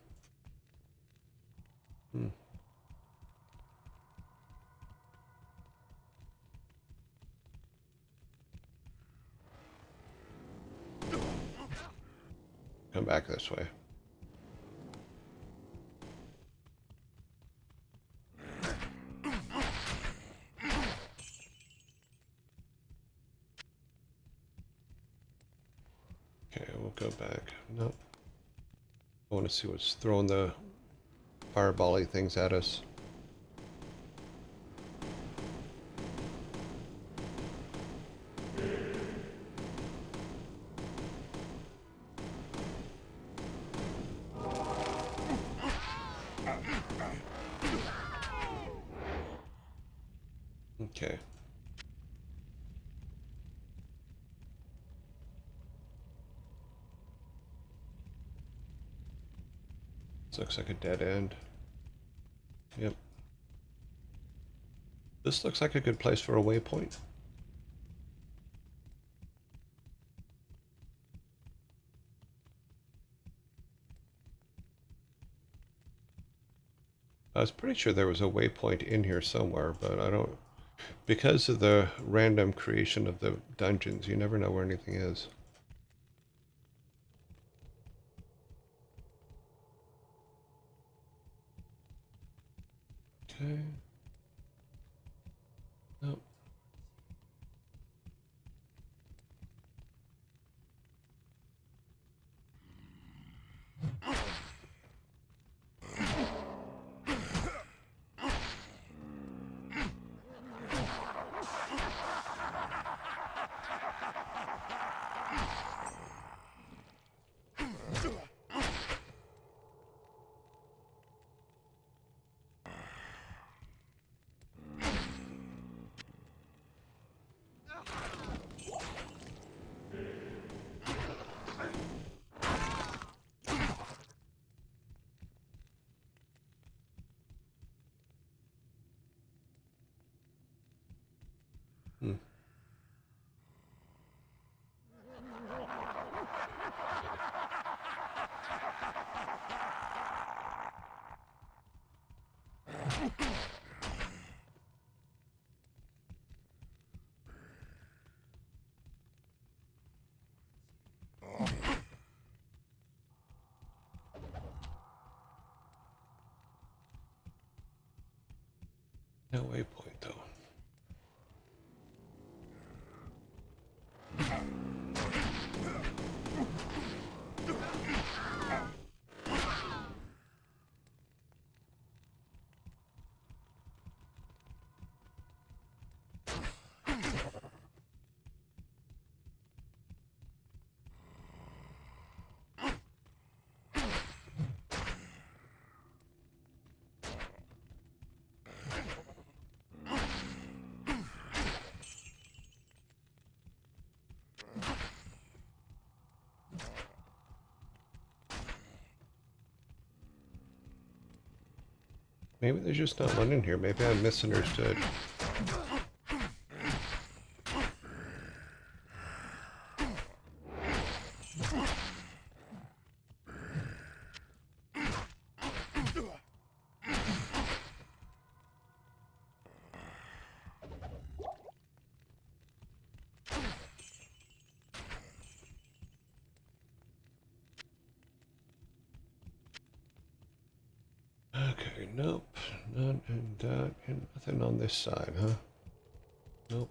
Come back this way. Okay, we'll go back. Nope. I want to see what's throwing the fireball-y things at us. Okay. This looks like a dead end. Yep. This looks like a good place for a waypoint. I was pretty sure there was a waypoint in here somewhere, but I don't... Because of the random creation of the dungeons, you never know where anything is. Okay. Nope. Hmm. No waypoint though. Maybe there's just not one in here. Maybe I misunderstood. Okay, nope. None in that. And nothing on this side, huh? Nope.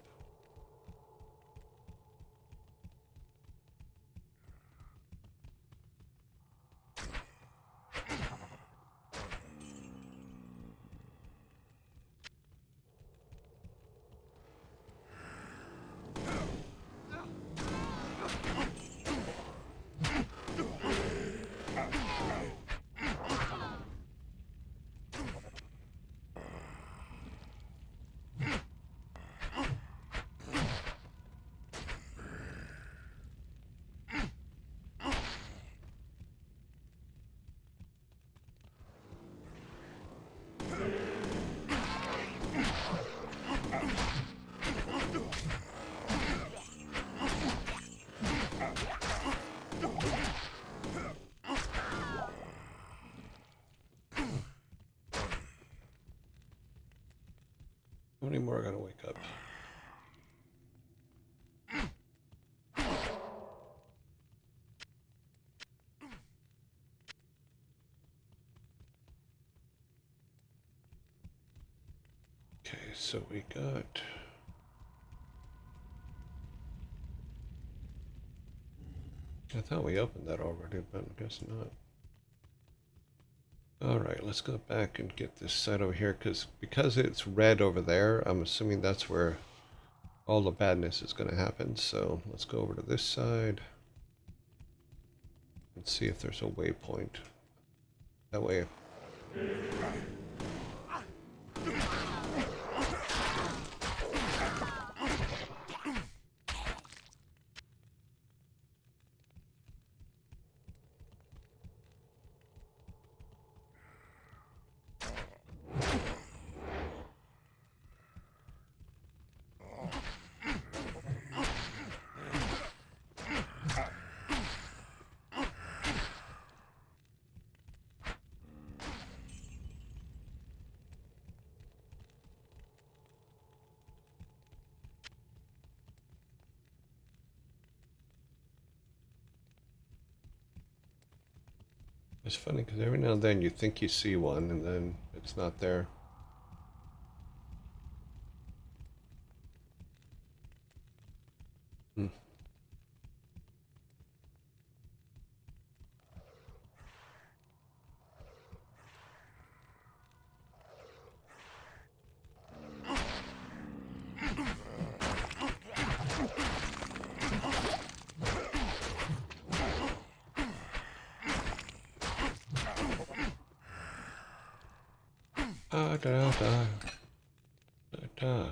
How many more are gonna wake up? Okay, so we got... I thought we opened that already, but I guess not. Alright, let's go back and get this side over here, because it's red over there, I'm assuming that's where all the badness is going to happen. So let's go over to this side and see if there's a waypoint. That way... It's funny because every now and then you think you see one and then it's not there. Da da da da da.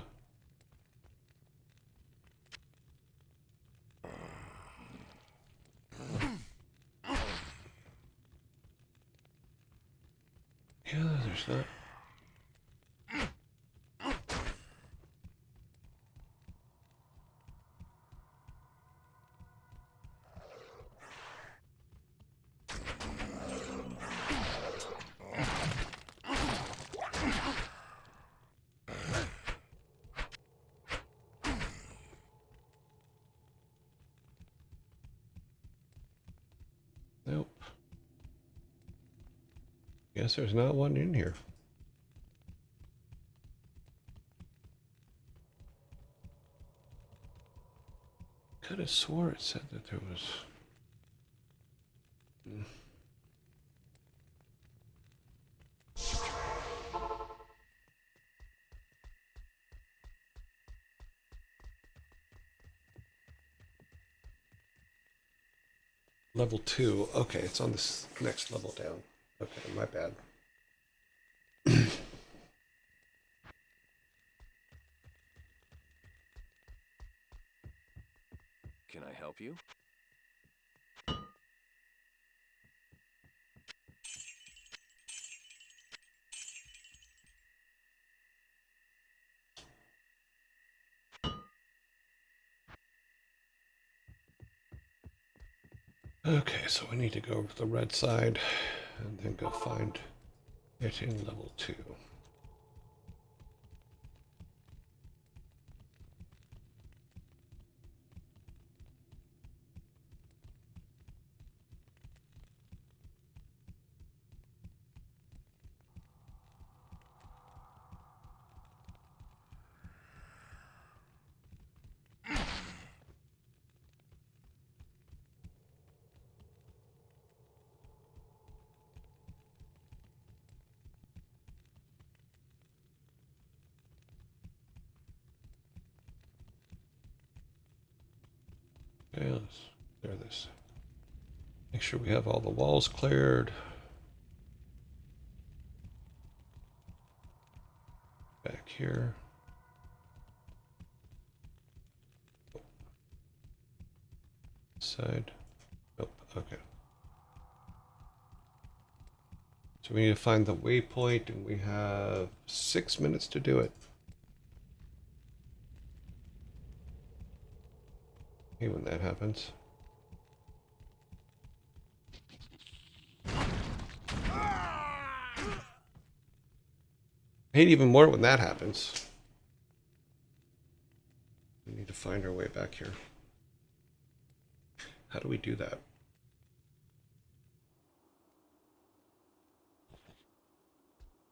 Yeah, there's not. Nope. Guess there's not one in here. Could have swore it said that there was. Level 2. Okay, it's on this next level down. Okay, my bad. Can I help you? Okay, so we need to go over to the red side and then go find it in level 2. Okay, let's clear this. Make sure we have all the walls cleared. Back here. Side. Nope. Okay. So we need to find the waypoint, and we have 6 minutes to do it. Hey, when that happens. I hate even more when that happens. We need to find our way back here. How do we do that?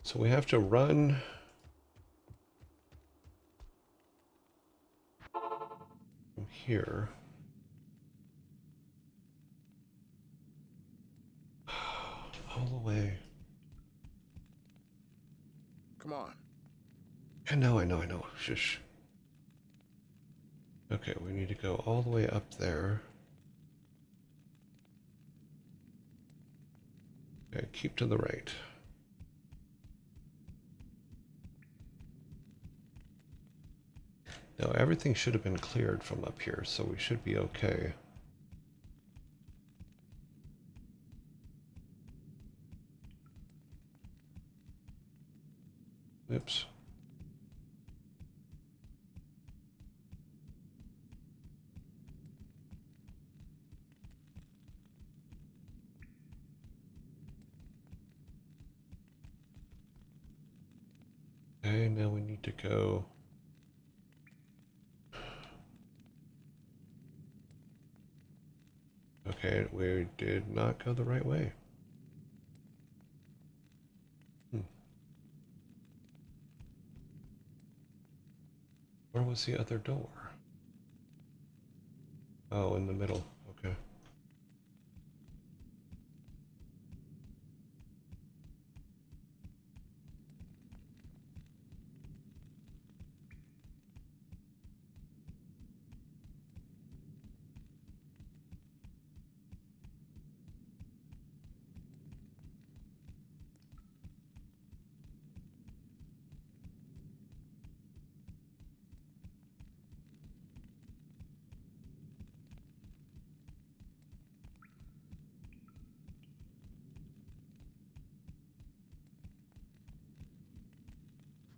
So we have to run. From here. All the way. Come on. I know. Shush. Okay, we need to go all the way up there. Okay, keep to the right. Now everything should have been cleared from up here, so we should be okay. Oops. Okay, now we need to go. Okay, we did not go the right way. Where was the other door? Oh, in the middle. Okay.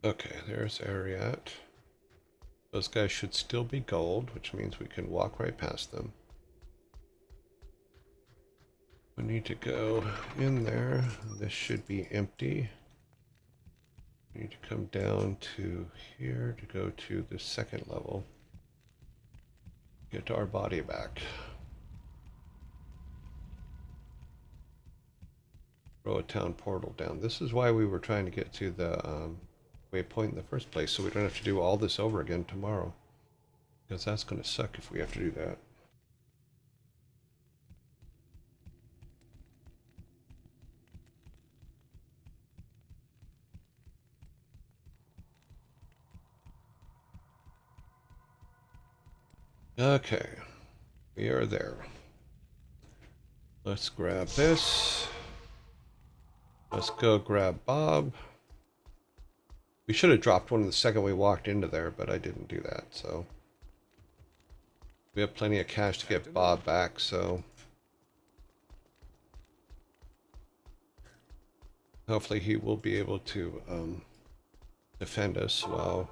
Okay, there's Ariat. Those guys should still be gold, which means we can walk right past them. We need to go in there. This should be empty. We need to come down to here to go to the second level. Get our body back. Throw a town portal down. This is why we were trying to get to the waypoint in the first place, so we don't have to do all this over again tomorrow. Because that's going to suck if we have to do that. Okay, we are there. Let's grab this. Let's go grab Bob. We should have dropped one the second we walked into there, but I didn't do that, so. We have plenty of cash to get Bob back, so. Hopefully he will be able to defend us well.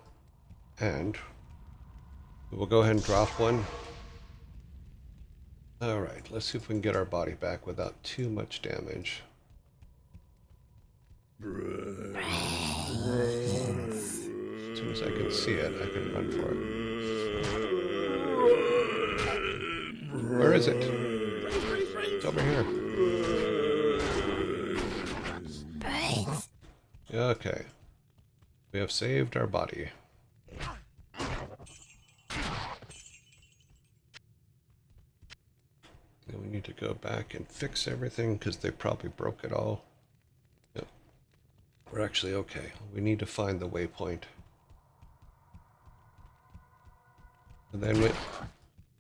And we'll go ahead and drop one. Alright, let's see if we can get our body back without too much damage. As soon as I can see it, I can run for it. Where is it? It's over here. Okay. We have saved our body. Then we need to go back and fix everything because they probably broke it all. Yep. We're actually okay. We need to find the waypoint. And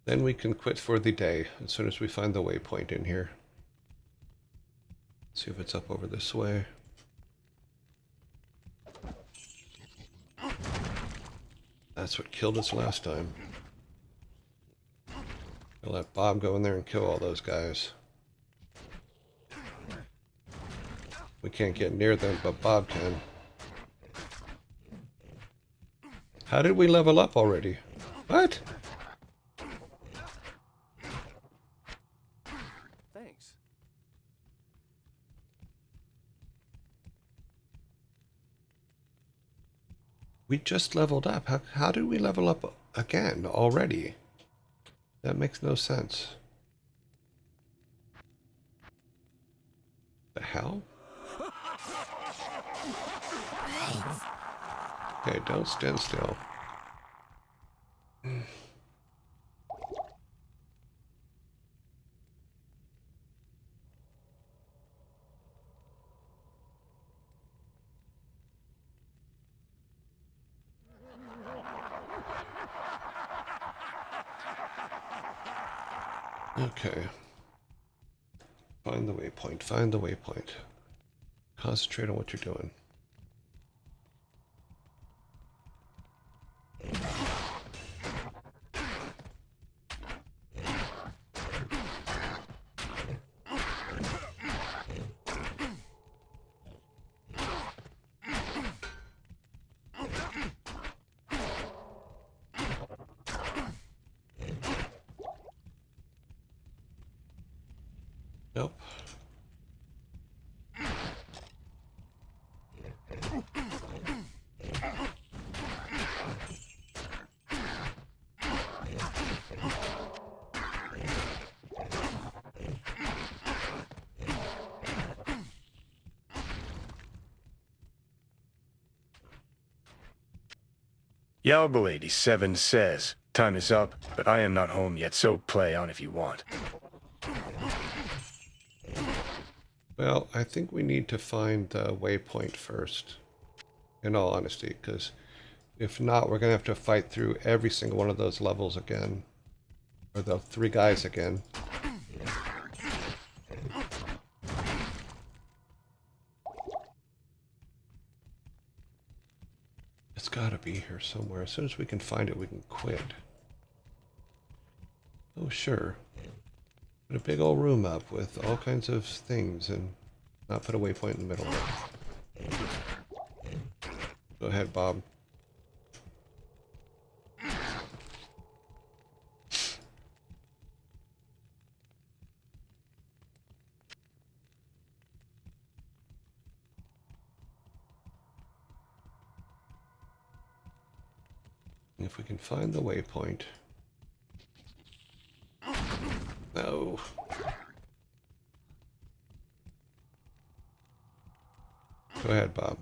then we can quit for the day as soon as we find the waypoint in here. See if it's up over this way. That's what killed us last time. I'll let Bob go in there and kill all those guys. We can't get near them, but Bob can. How did we level up already? What? Thanks. We just leveled up. How did we level up again already? That makes no sense. The hell? Okay, don't stand still. Okay. Find the waypoint. Find the waypoint. Concentrate on what you're doing. Nope. Yalbo 87 says, time is up, but I am not home yet, so play on if you want. Well, I think we need to find the waypoint first, in all honesty, because if not, we're going to have to fight through every single one of those levels again, or the 3 guys again. It's got to be here somewhere. As soon as we can find it, we can quit. Oh, sure. Put a big old room up with all kinds of things and not put a waypoint in the middle of it. Go ahead, Bob. If we can find the waypoint. No. Go ahead, Bob.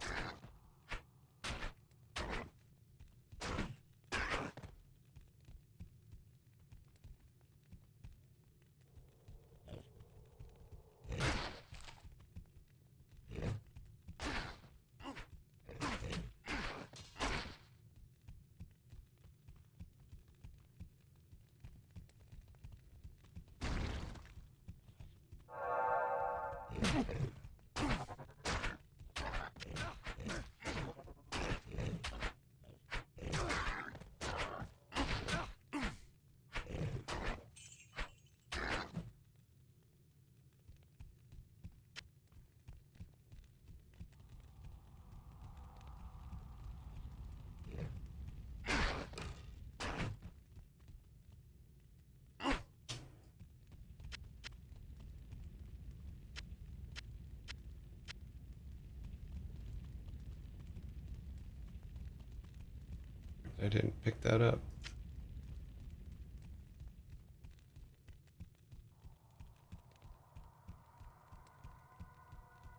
I didn't pick that up.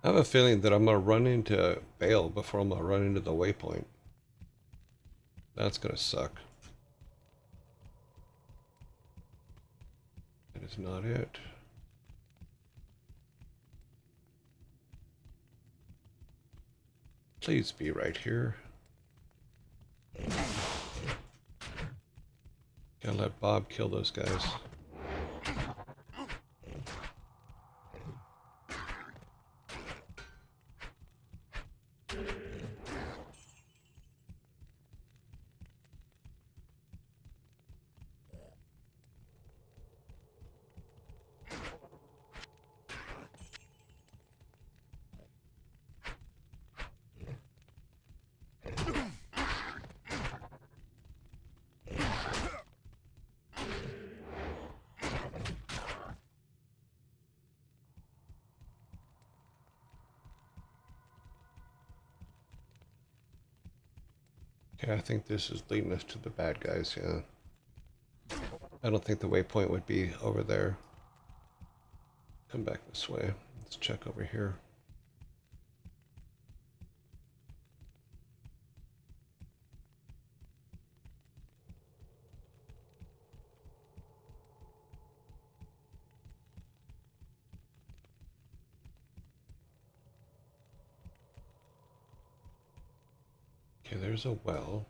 I have a feeling that I'm going to run into Bale before I'm going to run into the waypoint. That's going to suck. That is not it. Please be right here. Gotta let Bob kill those guys. Okay, I think this is leading us to the bad guys, yeah. I don't think the waypoint would be over there. Come back this way. Let's check over here. Okay, there's a well.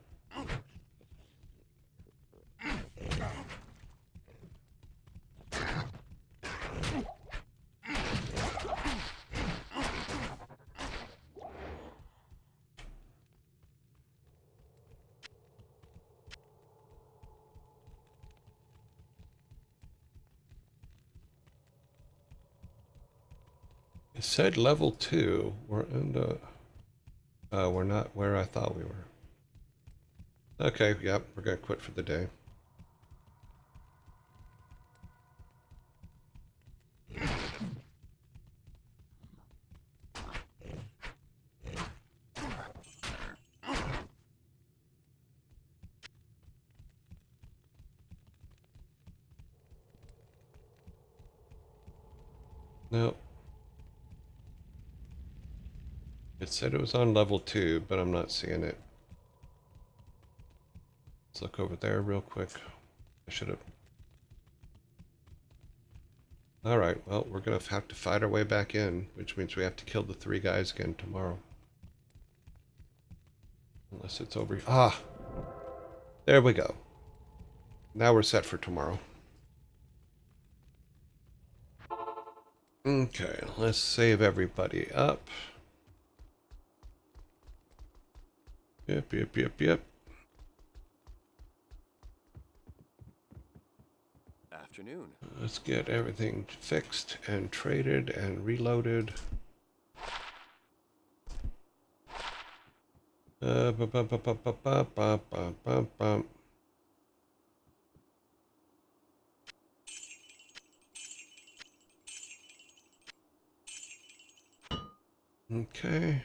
It said level 2. We're in the... we're not where I thought we were. Okay, yep, we're gonna quit for the day. No. It said it was on level 2, but I'm not seeing it. Let's look over there real quick. I should have... Alright, well, we're gonna have to fight our way back in, which means we have to kill the 3 guys again tomorrow. Unless it's over... Ah! There we go. Now we're set for tomorrow. Okay, let's save everybody up. Yep. Afternoon. Let's get everything fixed and traded and reloaded. Bum, bum, bum, bum, bum, bum, bum, bum, bum, bum. Okay.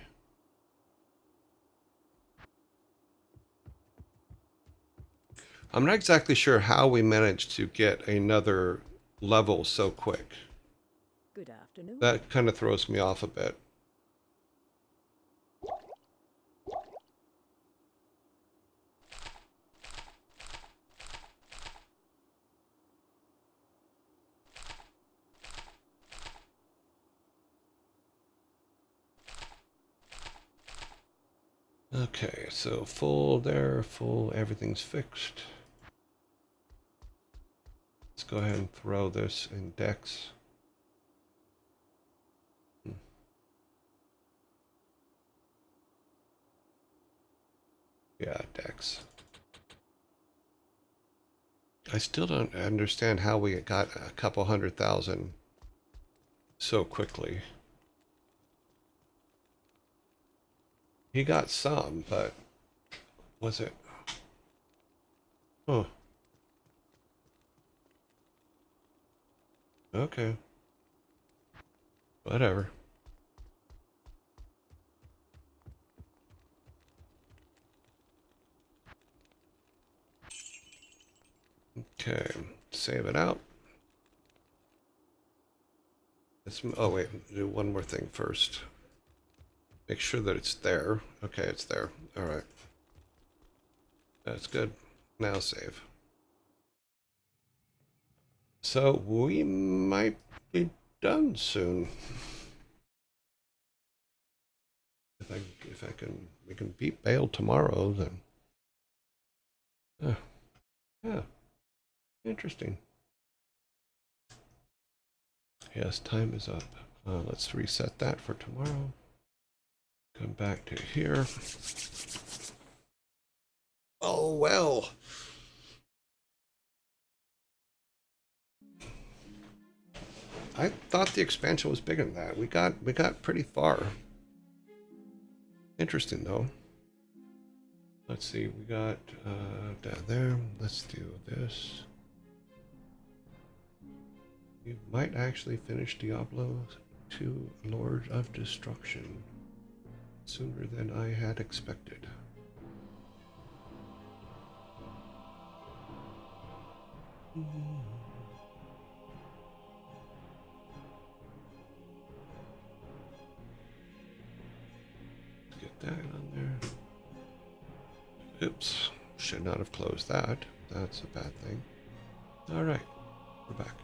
I'm not exactly sure how we managed to get another level so quick. Good afternoon. That kind of throws me off a bit. Okay, so full there, full, everything's fixed. Let's go ahead and throw this in decks. Yeah, decks. I still don't understand how we got a couple 100,000 so quickly. He got some, but was it? Huh. Okay. Whatever. Okay. Save it out. Oh, wait. Do one more thing first. Make sure that it's there. Okay, it's there. All right. That's good. Now save. So we might be done soon. If I can, we can beat Bale tomorrow, then. Yeah. Interesting. Yes, time is up. Let's reset that for tomorrow. Come back to here. Oh, well. I thought the expansion was bigger than that. We got pretty far. Interesting though. Let's see, we got down there. Let's do this. We might actually finish Diablo II Lord of Destruction sooner than I had expected. Get that on there. Oops, should not have closed that. That's a bad thing. All right, we're back.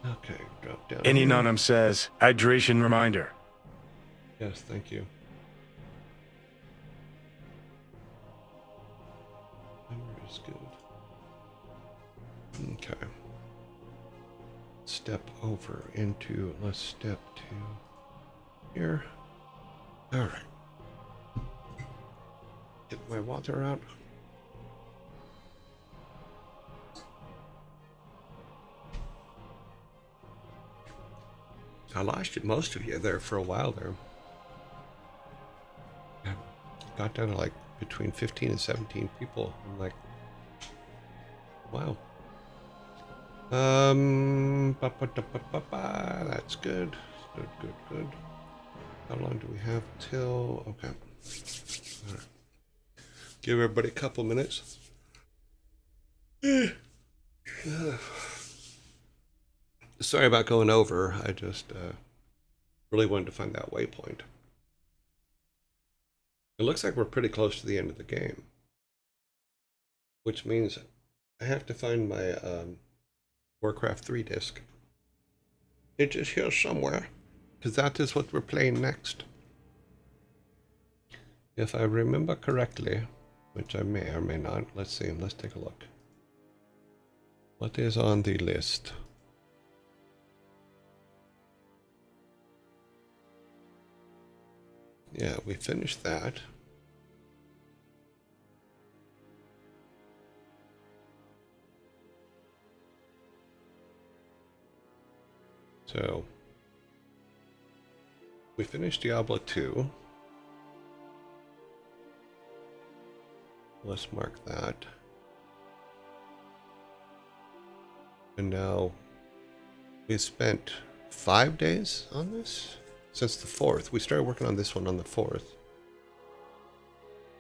Okay, drop down Any here. Nonum says, hydration reminder. Yes, thank you. Timer is good. Okay. Step over into, let's step to here. All right. Get my water out. I lost most of you there for a while there. I got down to like between 15 and 17 people. I'm like, wow. That's good. Good. How long do we have till? Okay. All right. Give everybody a couple minutes. Sorry about going over. I just really wanted to find that waypoint. It looks like we're pretty close to the end of the game, which means I have to find my Warcraft 3 disc. It is here somewhere, because that is what we're playing next. If I remember correctly, which I may or may not. Let's see. Let's take a look. What is on the list? Yeah, we finished that. So, we finished Diablo 2. Let's mark that. And now we spent 5 days on this since the 4th. We started working on this one on the 4th.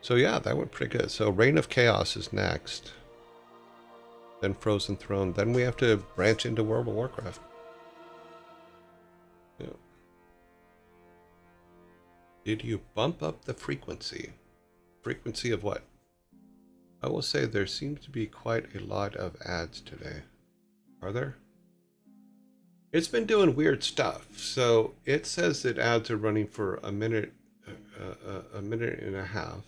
So yeah, that went pretty good. So Reign of Chaos is next. Then Frozen Throne. Then we have to branch into World of Warcraft. Yeah. Did you bump up the frequency? Frequency of what? I will say there seems to be quite a lot of ads today. Are there? It's been doing weird stuff. So it says that ads are running for a minute and a half.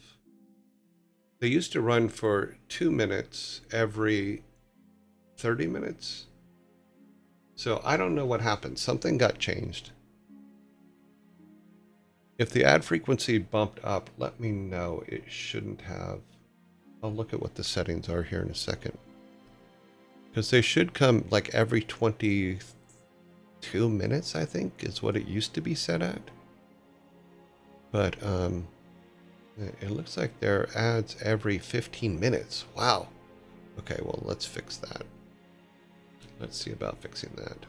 They used to run for 2 minutes every 30 minutes. So I don't know what happened. Something got changed. If the ad frequency bumped up, let me know. It shouldn't have. I'll look at what the settings are here in a second. Because they should come like every 22 minutes, I think, is what it used to be set at. But it looks like there are ads every 15 minutes. Wow. Okay, well, let's fix that. Let's see about fixing that.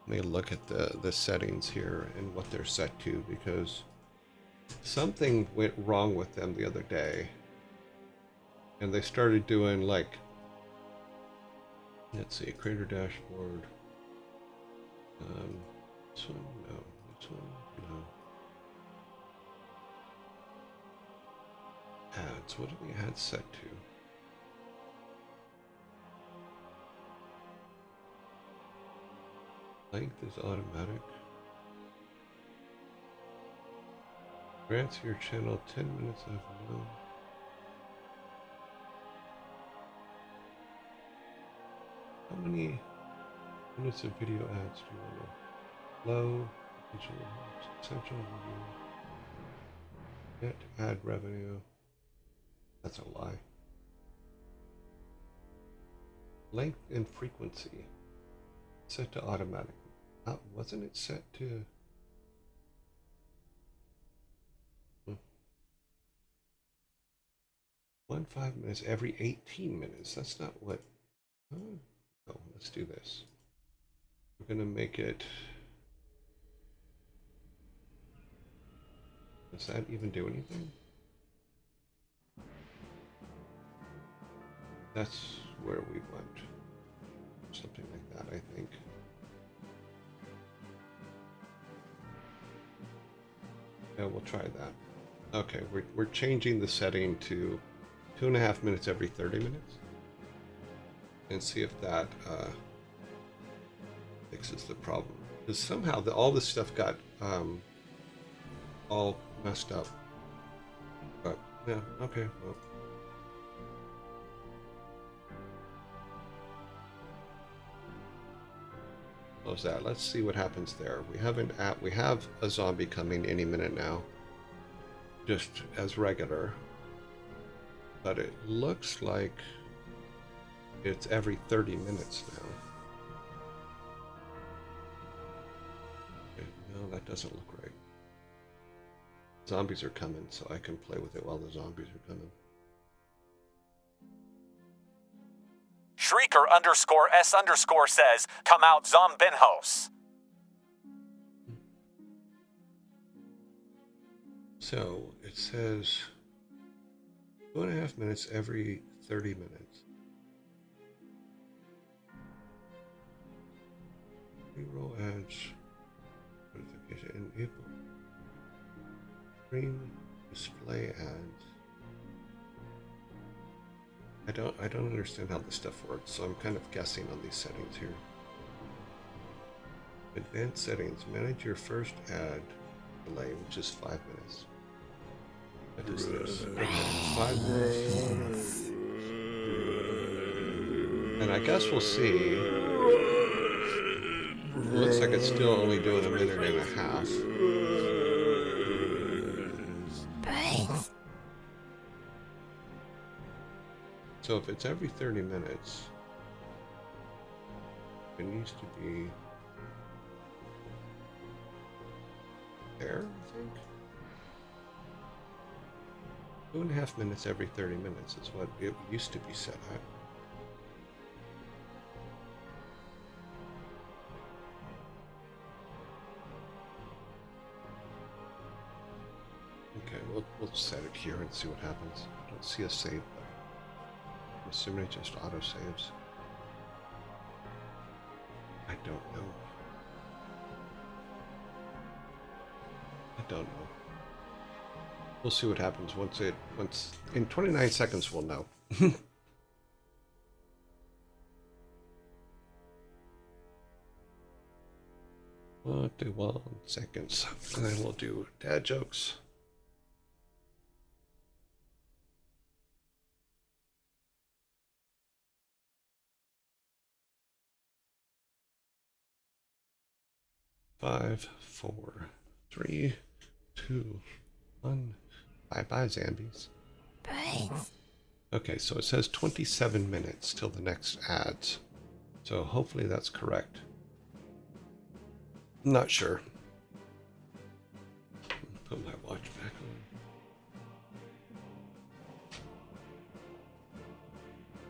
Let me look at the settings here and what they're set to, because something went wrong with them the other day. And they started doing like, let's see, creator dashboard. This one, no. This one, no. Ads, what do the ads set to? Length is automatic. Grants your channel 10 minutes of no. How many minutes of video ads do you want to? Low, digital, essential review, net ad revenue. That's a lie. Length and frequency. Set to automatic. Wasn't it set to? 5 minutes every 18 minutes. That's not what. Oh, no, let's do this. We're gonna make it. Does that even do anything? That's where we went. Something like that, I think. Yeah, we'll try that. Okay, we're changing the setting to 2.5 minutes every 30 minutes. And see if that fixes the problem. Because somehow all this stuff got all messed up. But yeah, okay, well. Close that. Let's see what happens there. We have a zombie coming any minute now. Just as regular. But it looks like it's every 30 minutes now. Okay, no, that doesn't look right. Zombies are coming, so I can play with it while the zombies are coming. Shrieker_S_ says, come out Zombinhos. So it says 2.5 minutes every 30 minutes. Reroll ads. Notification enable. Screen display ads. I don't understand how this stuff works, so I'm kind of guessing on these settings here. Advanced settings. Manage your first ad delay, which is 5 minutes. What is this? Okay, 5 minutes. And I guess we'll see. It looks like it's still only doing a minute and a half. So if it's every 30 minutes, it needs to be there, I think. 2.5 minutes every 30 minutes is what it used to be set at. Okay, we'll set it here and see what happens. I don't see a save button. I'm assuming it just auto saves. I don't know. I don't know. We'll see what happens once in 29 seconds we'll know. 21 seconds. And then we'll do dad jokes. Five, four, three, two, one. Bye-bye, zombies. Brains. Okay, so it says 27 minutes till the next ads. So hopefully that's correct. Not sure. Put my watch back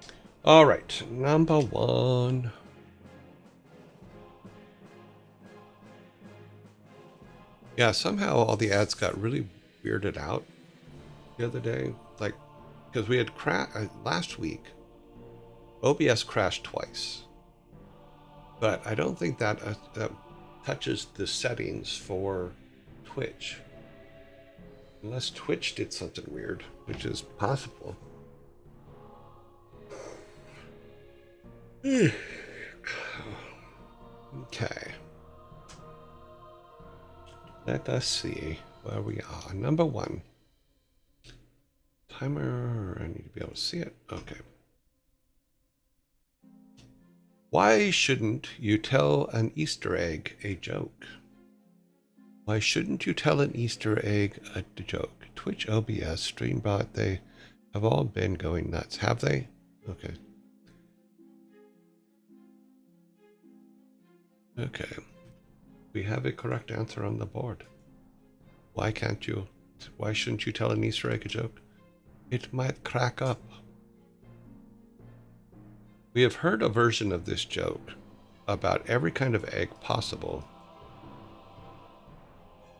on. All right, number one. Yeah, somehow all the ads got really weirded out the other day. Like, because we had last week, OBS crashed twice. But I don't think that touches the settings for Twitch. Unless Twitch did something weird, which is possible. Okay. Let us see where we are. Number one. Timer. I need to be able to see it. Okay. Why shouldn't you tell an Easter egg a joke? Why shouldn't you tell an Easter egg a joke? Twitch, OBS, Streambot, they have all been going nuts. Have they? Okay. Okay. We have a correct answer on the board. Why shouldn't you tell an Easter egg a joke? It might crack up. We have heard a version of this joke about every kind of egg possible.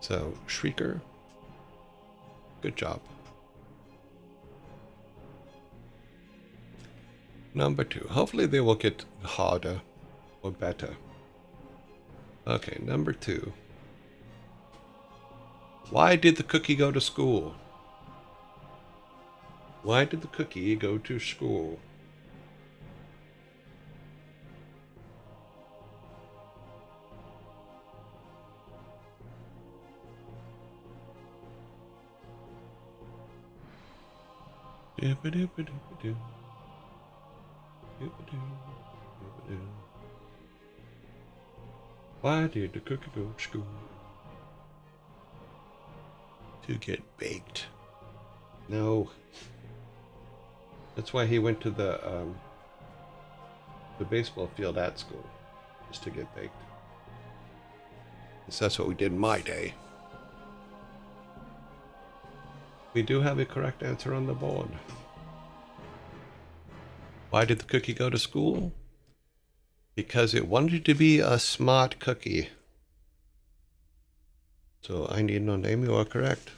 So, Shrieker, good job. Number two. Hopefully they will get harder or better. Okay, number two. Why did the cookie go to school? Why did the cookie go to school? Why did the cookie go to school? To get baked. No. That's why he went to the baseball field at school, just to get baked. That's what we did in my day. We do have a correct answer on the board. Why did the cookie go to school? Because it wanted to be a smart cookie. So I need no name, you are correct.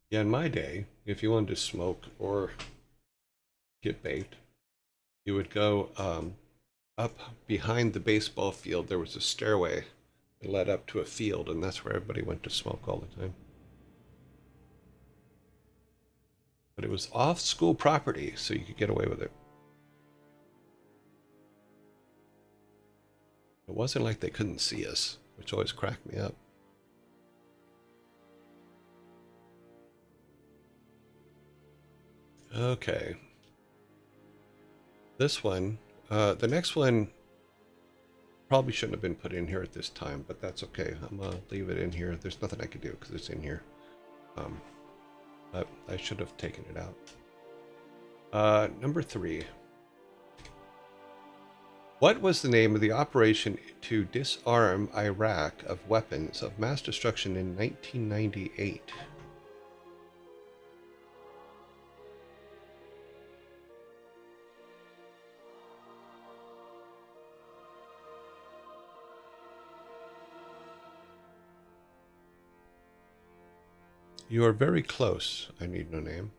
Yeah, in my day, if you wanted to smoke or get baked, you would go up behind the baseball field. There was a stairway that led up to a field, and that's where everybody went to smoke all the time. But it was off school property, so you could get away with it. It wasn't like they couldn't see us, which always cracked me up. Okay. This one, the next one probably shouldn't have been put in here at this time, but that's okay. I'm gonna leave it in here. There's nothing I can do because it's in here. But I should have taken it out. Number three. What was the name of the operation to disarm Iraq of weapons of mass destruction in 1998? You are very close. I need no name.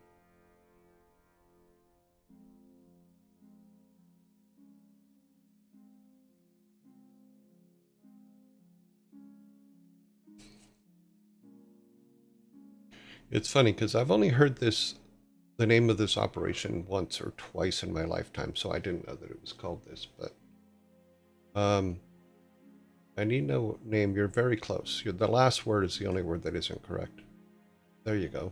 It's funny because I've only heard the name of this operation once or twice in my lifetime, so I didn't know that it was called this, but I need no name. You're very close. The last word is the only word that isn't correct. There you go.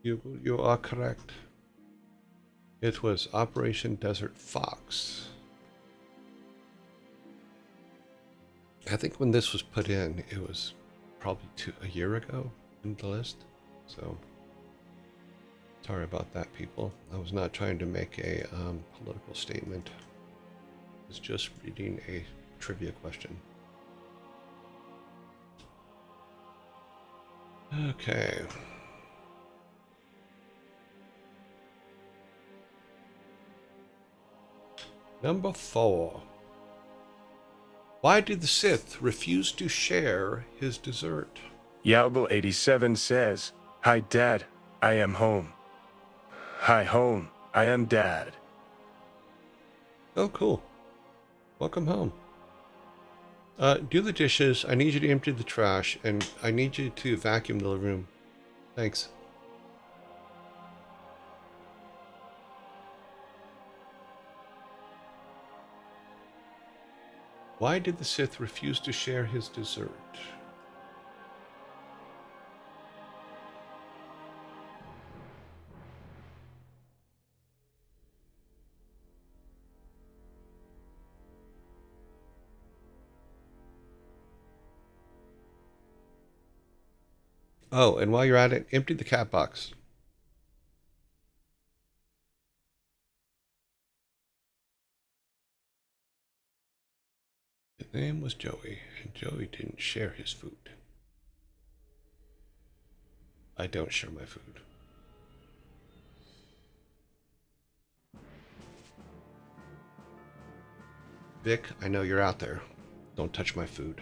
You are correct. It was Operation Desert Fox. I think when this was put in, it was probably a year ago in the list. So sorry about that, people. I was not trying to make a political statement. I was just reading a trivia question. Okay. Number 4. Why did the Sith refuse to share his dessert? Diablo 87 says, "Hi, Dad. I am home. Hi, home. I am Dad." Oh, cool. Welcome home. Do the dishes. I need you to empty the trash, and I need you to vacuum the living room. Thanks. Why did the Sith refuse to share his dessert? Oh, and while you're at it, empty the cat box. His name was Joey, and Joey didn't share his food. I don't share my food. Vic, I know you're out there. Don't touch my food.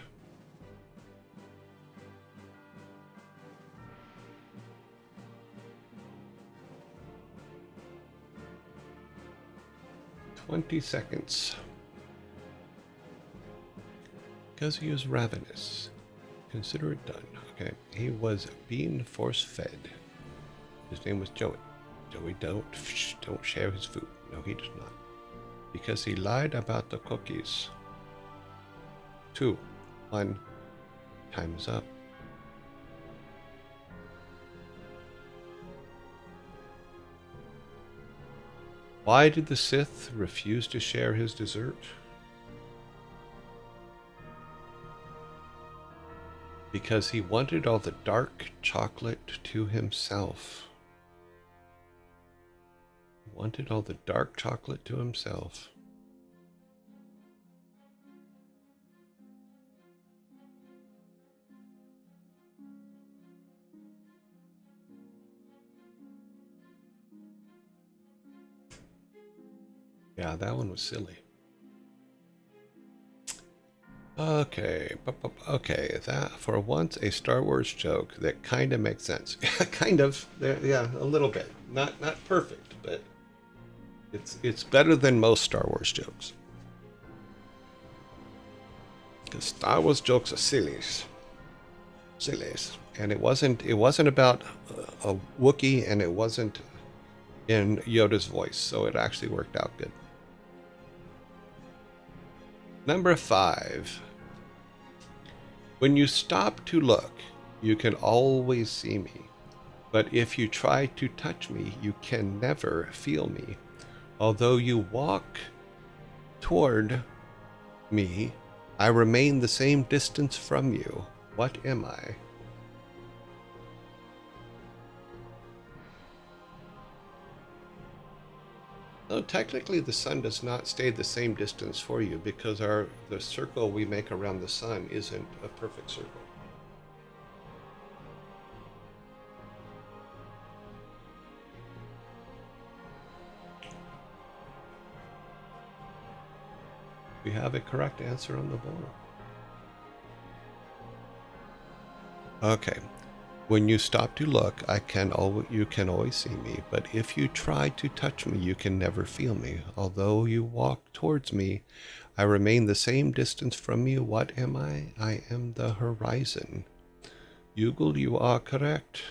"20 seconds. Because he is ravenous. Consider it done." Okay. He was being force-fed. His name was Joey. Joey don't share his food. No, he does not. Because he lied about the cookies. 2, 1, time is up. Why did the Sith refuse to share his dessert? Because he wanted all the dark chocolate to himself. He wanted all the dark chocolate to himself. Yeah, that one was silly. Okay, that for once a Star Wars joke that kind of makes sense. Kind of, yeah, a little bit. Not perfect, but it's better than most Star Wars jokes. Because Star Wars jokes are sillies, and it wasn't about a Wookiee, and it wasn't in Yoda's voice, so it actually worked out good. Number 5. When you stop to look, you can always see me. But if you try to touch me, you can never feel me. Although you walk toward me, I remain the same distance from you. What am I? No, technically the sun does not stay the same distance for you because the circle we make around the sun isn't a perfect circle. We have a correct answer on the board. Okay. When you stop to look, you can always see me, but if you try to touch me, you can never feel me. Although you walk towards me, I remain the same distance from you. What am I? I am the horizon. Yugal, you are correct.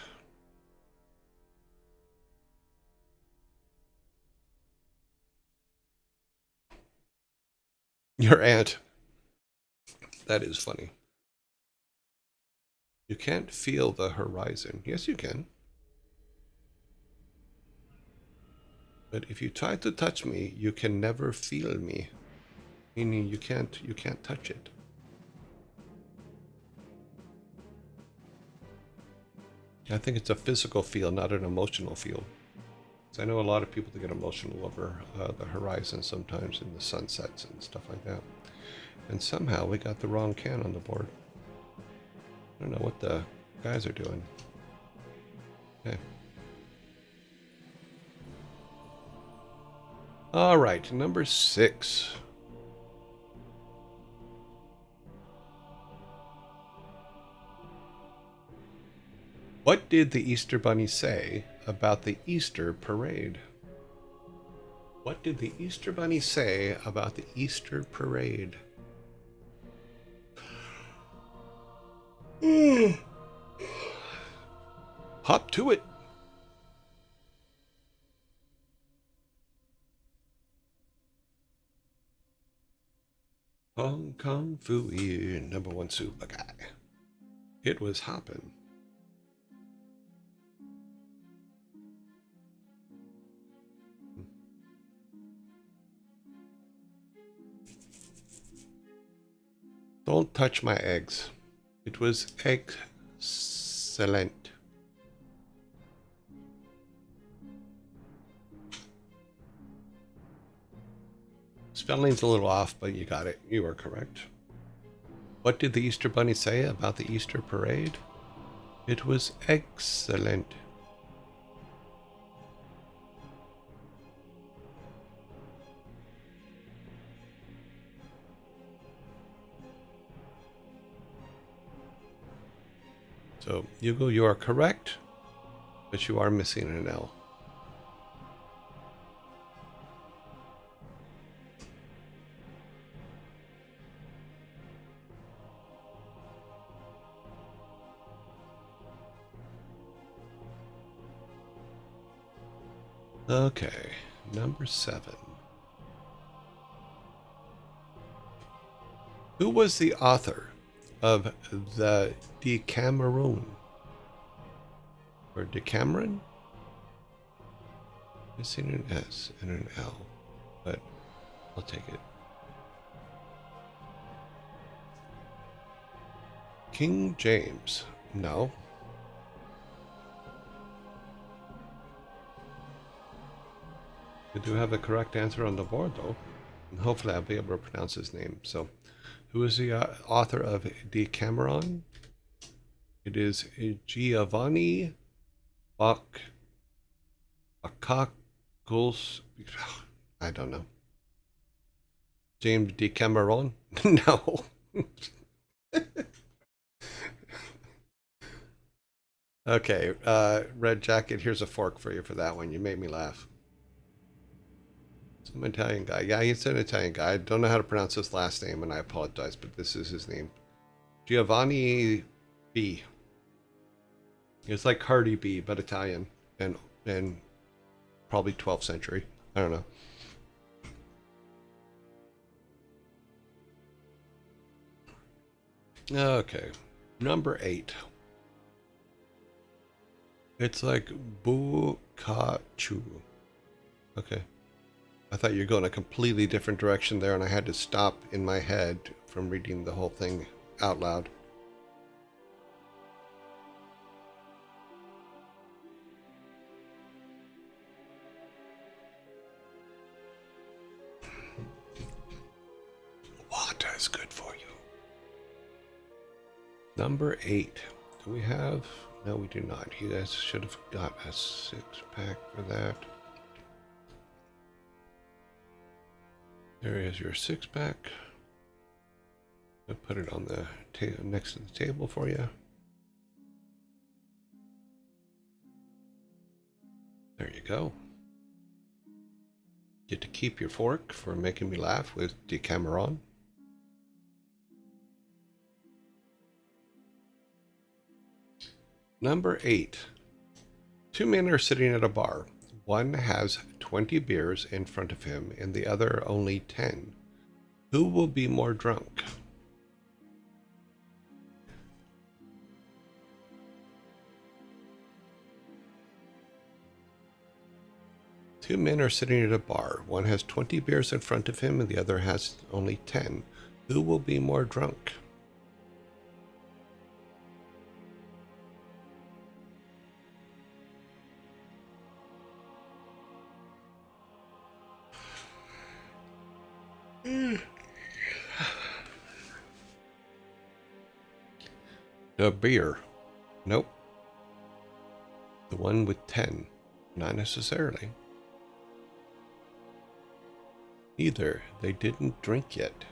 Your aunt. That is funny. You can't feel the horizon. Yes, you can. But if you try to touch me, you can never feel me. Meaning you can't touch it. I think it's a physical feel, not an emotional feel. So I know a lot of people that get emotional over the horizon sometimes in the sunsets and stuff like that. And somehow we got the wrong can on the board. I don't know what the guys are doing. Okay. All right, number 6. What did the Easter Bunny say about the Easter parade? What did the Easter Bunny say about the Easter parade? Hop to it. Hong Kong Fooey, #1 super guy. It was hoppin'. Don't touch my eggs. It was excellent. Spelling's a little off, but you got it. You are correct. What did the Easter Bunny say about the Easter parade? It was excellent. So, Hugo, you are correct, but you are missing an L. Okay, number 7. Who was the author of the Decameron? Or Decameron? Missing an S and an L, but I'll take it. King James. No. We do have a correct answer on the board, though. And hopefully I'll be able to pronounce his name. So, who is the author of Decameron? It is Giovanni Boccaccios. I don't know. James Decameron? No. Okay, Red Jacket, here's a fork for you for that one. You made me laugh. Some Italian guy. Yeah, he's an Italian guy. I don't know how to pronounce his last name, and I apologize, but this is his name. Giovanni B. It's like Cardi B, but Italian, and probably 12th century. I don't know. Okay, number 8. It's like Bukachu. Okay. I thought you were going a completely different direction there, and I had to stop in my head from reading the whole thing out loud. is good for you. Number 8. Do we have? No, we do not. You guys should have got a 6-pack for that. There is your 6-pack. I'll put it on the next to the table for you. There you go. Get to keep your fork for making me laugh with Decameron. Number 8. 2 men are sitting at a bar. One has 20 beers in front of him and the other only 10. Who will be more drunk? Two men are sitting at a bar. One has 20 beers in front of him and the other has only 10. Who will be more drunk? The beer. Nope. The one with 10. Not necessarily. Either. They didn't drink yet.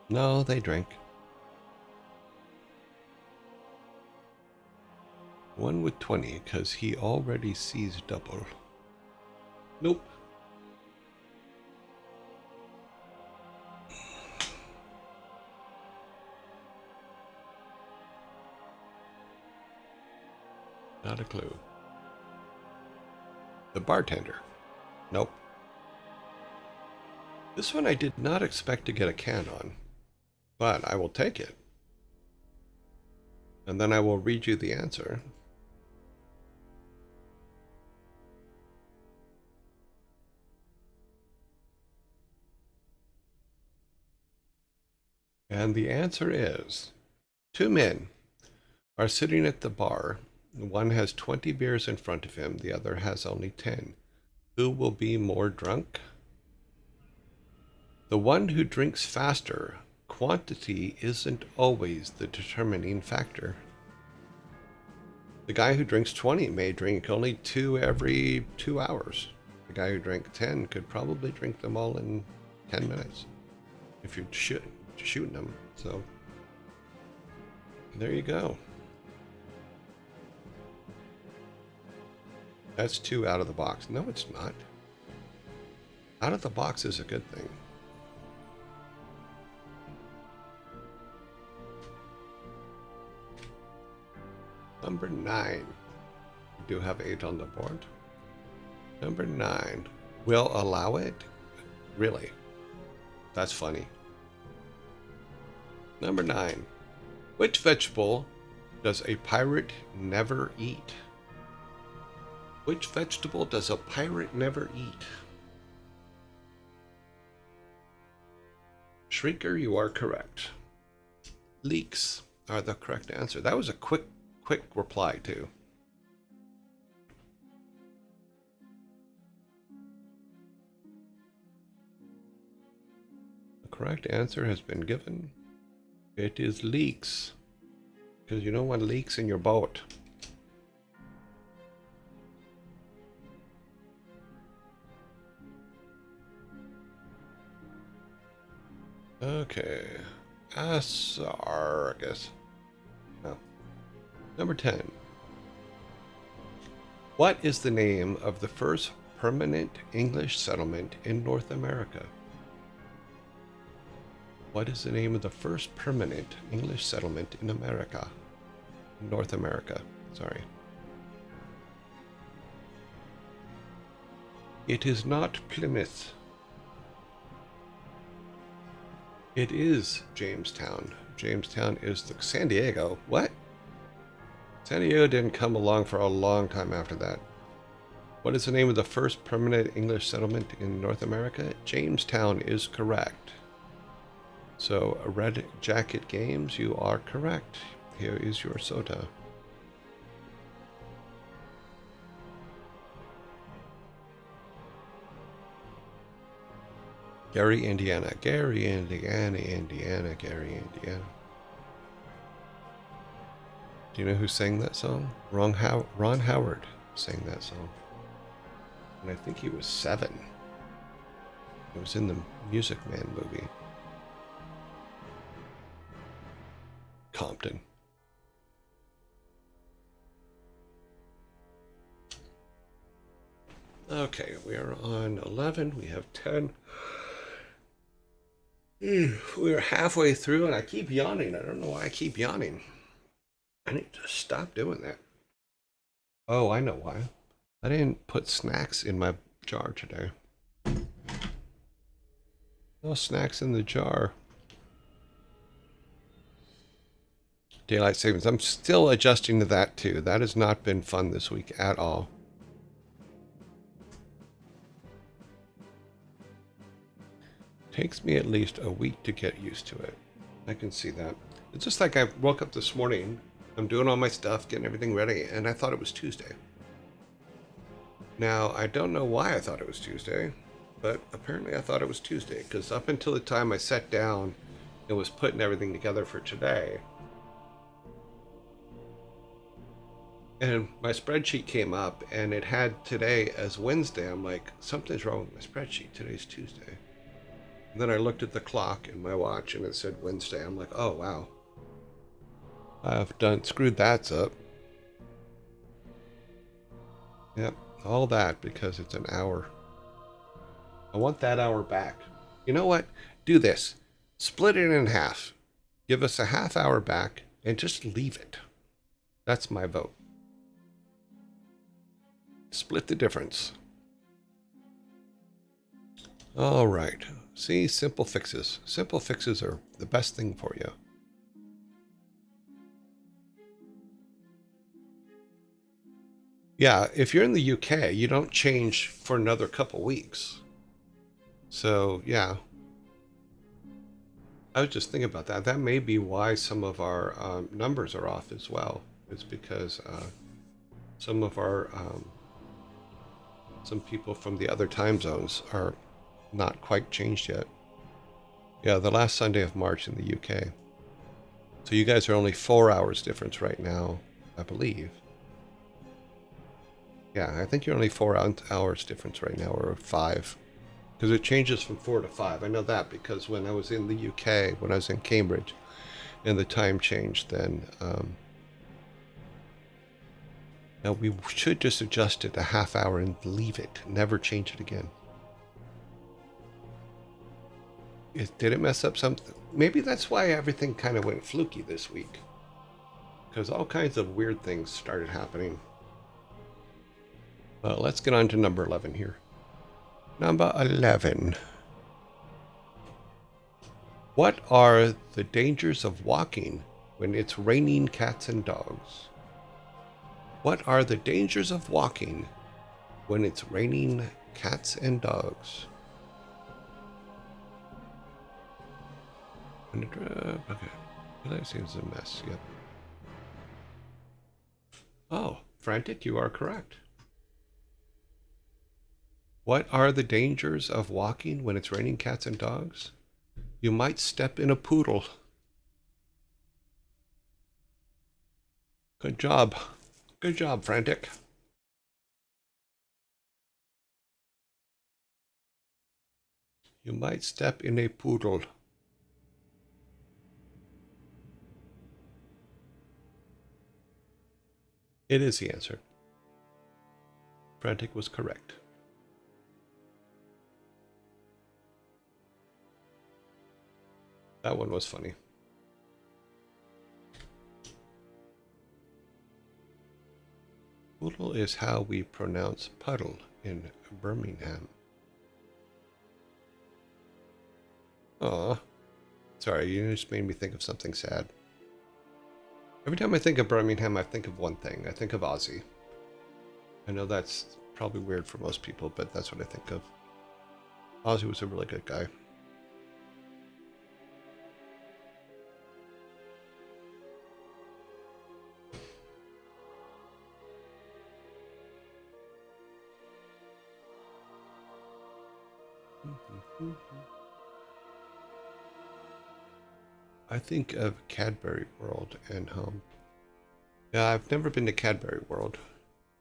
No, they drank. One with 20, because he already sees double. Nope. Not a clue. The bartender. Nope. This one I did not expect to get a can on, but I will take it. And then I will read you the answer. And the answer is, 2 men are sitting at the bar. One has 20 beers in front of him. The other has only 10. Who will be more drunk? The one who drinks faster. Quantity isn't always the determining factor. The guy who drinks 20 may drink only 2 every 2 hours. The guy who drank 10 could probably drink them all in 10 minutes if you're shooting them. So there you go. That's 2 out of the box. No, it's not. Out of the box is a good thing. Number 9. We do have 8 on the board. Number 9. Will allow it? Really? That's funny. Number 9. Which vegetable does a pirate never eat? Which vegetable does a pirate never eat? Shrinker, you are correct. Leeks are the correct answer. That was a quick reply too. The correct answer has been given. It is leeks. Because you don't want leaks in your boat. Okay. Asparagus. No. Number 10. What is the name of the first permanent English settlement in North America? What is the name of the first permanent English settlement in America? North America, sorry. It is not Plymouth. It is Jamestown. Jamestown is the San Diego. What? San Diego didn't come along for a long time after that. What is the name of the first permanent English settlement in North America? Jamestown is correct. So, Red Jacket Games, you are correct. Here is your soda. Gary, Indiana. Gary, Indiana, Indiana, Gary, Indiana. Do you know who sang that song? Ron Howard sang that song. And I think he was 7. It was in the Music Man movie. Compton. Okay, we are on 11. We have 10. We're halfway through and I keep yawning. I don't know why I keep yawning. I need to stop doing that. Oh, I know why. I didn't put snacks in my jar today. No snacks in the jar. Daylight savings. I'm still adjusting to that too. That has not been fun this week at all. Takes me at least a week to get used to it. I can see that. It's just like I woke up this morning. I'm doing all my stuff, getting everything ready, and I thought it was Tuesday. Now, I don't know why I thought it was Tuesday, but apparently I thought it was Tuesday, because up until the time I sat down and was putting everything together for today, and my spreadsheet came up, and it had today as Wednesday. I'm like, something's wrong with my spreadsheet. Today's Tuesday. And then I looked at the clock in my watch, and it said Wednesday. I'm like, oh, wow. I've screwed that up. Yep, all that because it's an hour. I want that hour back. You know what? Do this. Split it in half. Give us a half hour back and just leave it. That's my vote. Split the difference. All right. See, simple fixes. Simple fixes are the best thing for you. Yeah, if you're in the UK, you don't change for another couple weeks. So, yeah. I was just thinking about that. That may be why some of our numbers are off as well. It's because some of our some people from the other time zones are not quite changed yet. Yeah, the last Sunday of March in the UK. So you guys are only 4 hours difference right now, I believe. Yeah, I think you're only 4 hours difference right now, or 5. Because it changes from 4 to 5. I know that because when I was in the UK, when I was in Cambridge, and the time changed then. Now we should just adjust it a half hour and leave it. Never change it again. Did it mess up something? Maybe that's why everything kind of went fluky this week. Because all kinds of weird things started happening. Let's get on to number 11 here. Number 11. What are the dangers of walking when it's raining cats and dogs? What are the dangers of walking when it's raining cats and dogs? Okay. That seems a mess. Yep. Oh, Frantic, you are correct. What are the dangers of walking when it's raining cats and dogs? You might step in a poodle. Good job. Good job, Frantic. You might step in a poodle. It is the answer. Frantic was correct. That one was funny. Poodle is how we pronounce puddle in Birmingham. Aw. Sorry, you just made me think of something sad. Every time I think of Birmingham, I think of one thing. I think of Ozzy. I know that's probably weird for most people, but that's what I think of. Ozzy was a really good guy. I think of Cadbury World and home. Yeah, I've never been to Cadbury World.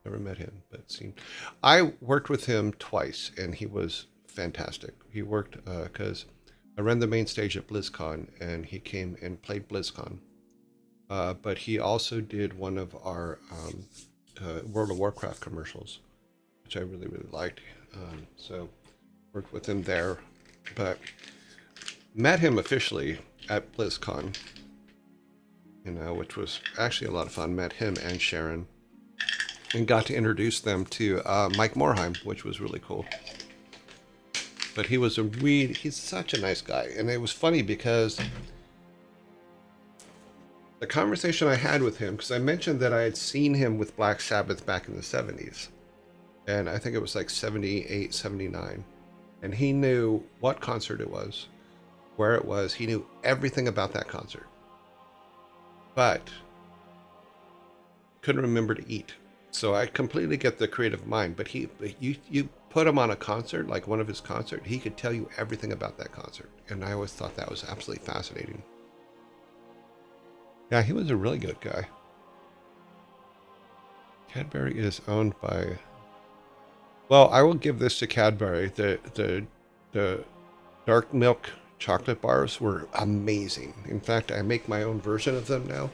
Never met him, but seen. I worked with him twice, and he was fantastic. He worked because I ran the main stage at BlizzCon, and he came and played BlizzCon. But he also did one of our World of Warcraft commercials, which I really, really liked. So worked with him there, but met him officially at BlizzCon, which was actually a lot of fun. Met him and Sharon, and got to introduce them to Mike Morheim, which was really cool. But he's such a nice guy. And it was funny because the conversation I had with him, because I mentioned that I had seen him with Black Sabbath back in the 70s. And I think it was like 78, 79. And he knew what concert it was, where it was. He knew everything about that concert. But couldn't remember to eat. So I completely get the creative mind. But you put him on a concert, like one of his concerts, he could tell you everything about that concert. And I always thought that was absolutely fascinating. Yeah, he was a really good guy. Cadbury is owned by... Well, I will give this to Cadbury. The dark milk chocolate bars were amazing. In fact, I make my own version of them now.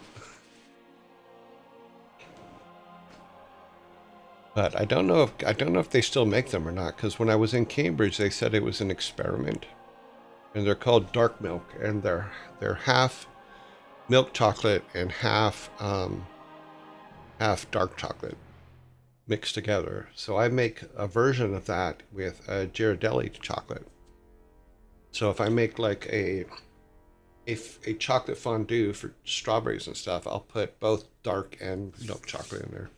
But I don't know if they still make them or not, because when I was in Cambridge, they said it was an experiment. And they're called dark milk, and they're half milk chocolate and half dark chocolate mixed together. So I make a version of that with a Ghirardelli chocolate. So if I make like a chocolate fondue for strawberries and stuff, I'll put both dark and milk chocolate in there.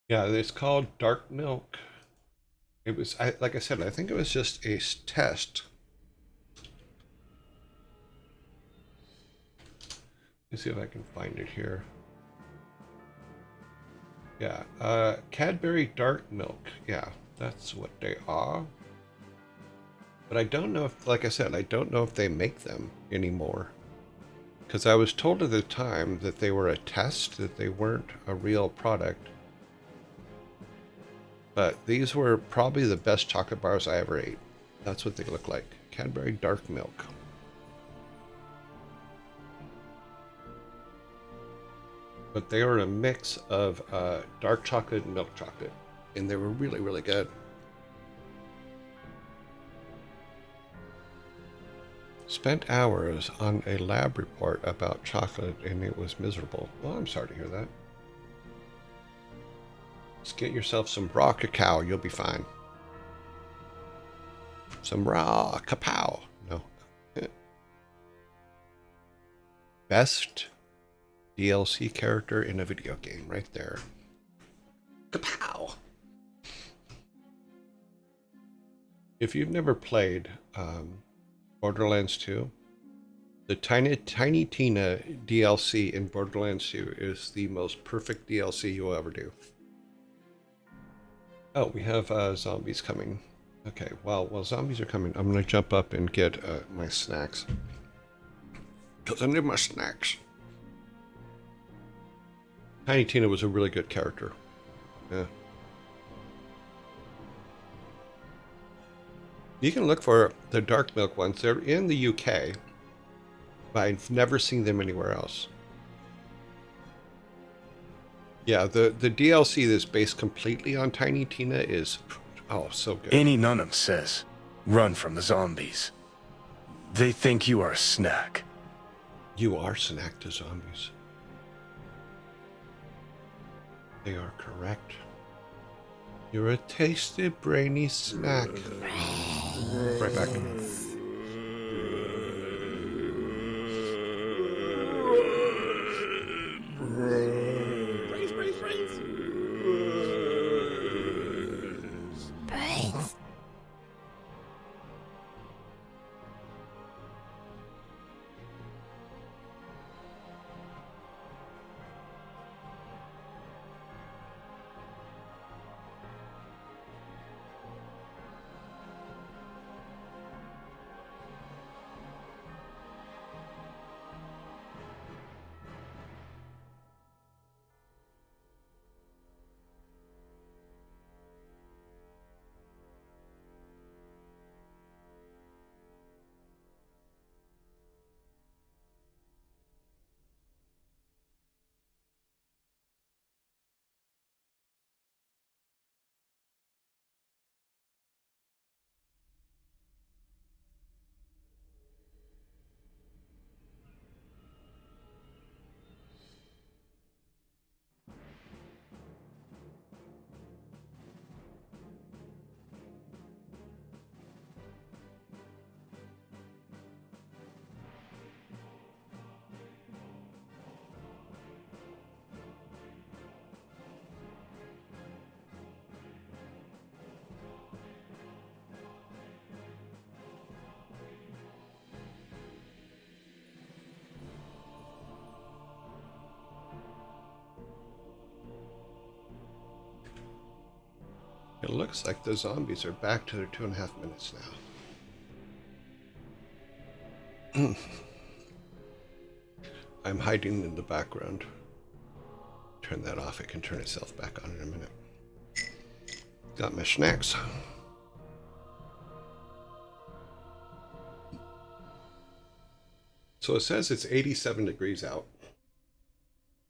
Yeah, it's called dark milk. It was, like I said, I think it was just a test. Let's see if I can find it here. Yeah, Cadbury dark milk. Yeah, that's what they are. But I don't know if, like I said, I don't know if they make them anymore. Because I was told at the time that they were a test, that they weren't a real product. But these were probably the best chocolate bars I ever ate. That's what they look like. Cadbury dark milk. But they were a mix of dark chocolate and milk chocolate. And they were really, really good. Spent hours on a lab report about chocolate and it was miserable. Well, I'm sorry to hear that. Just get yourself some raw cacao. You'll be fine. Some raw cacao. No. Best DLC character in a video game right there. Kapow! If you've never played Borderlands 2, the Tiny Tina DLC in Borderlands 2 is the most perfect DLC you'll ever do. Oh, we have zombies coming. Okay, well, while zombies are coming, I'm going to jump up and get my snacks. Because I need my snacks. Tiny Tina was a really good character. Yeah. You can look for the dark milk ones. They're in the UK, but I've never seen them anywhere else. Yeah, the DLC that's based completely on Tiny Tina is, oh, so good. Any Nunham says, run from the zombies. They think you are a snack. You are snack to zombies. They are correct. You're a tasty, brainy snack. Right back. It looks like the zombies are back to their 2.5 minutes now. I'm hiding in the background. Turn that off. It can turn itself back on in a minute. Got my snacks. So it says it's 87 degrees out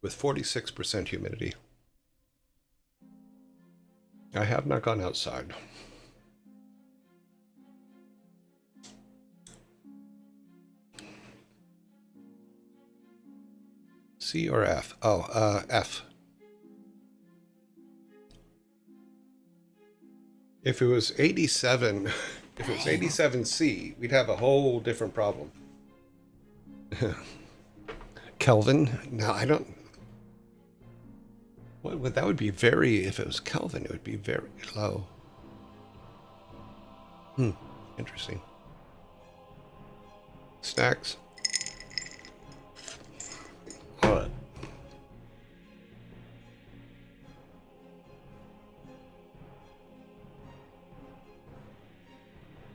with 46% humidity. I have not gone outside. C or F? Oh, F. If it was 87, if it was 87C, we'd have a whole different problem. Kelvin? No, I don't. What would that would be very, if it was Kelvin, it would be very low. Interesting. Snacks. All right.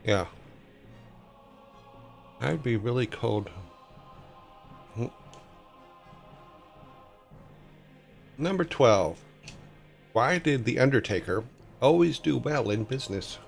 Yeah. I'd be really cold. Number 12. Why did the Undertaker always do well in business?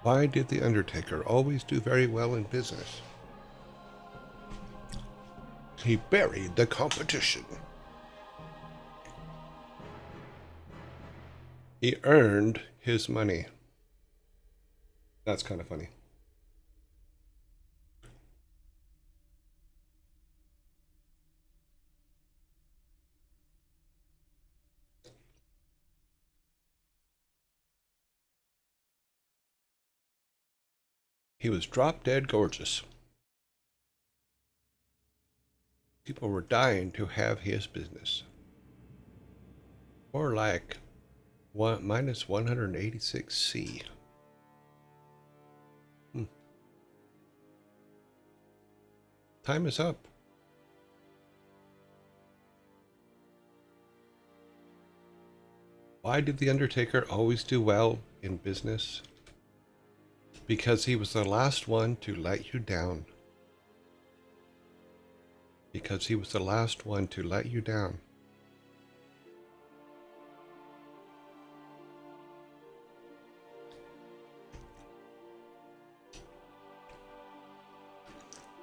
Why did the Undertaker always do very well in business? He buried the competition. He earned his money. That's kind of funny. He was drop dead gorgeous. People were dying to have his business. Or like minus 186C. Time is up. Why did the Undertaker always do well in business? Because he was the last one to let you down. Because he was the last one to let you down.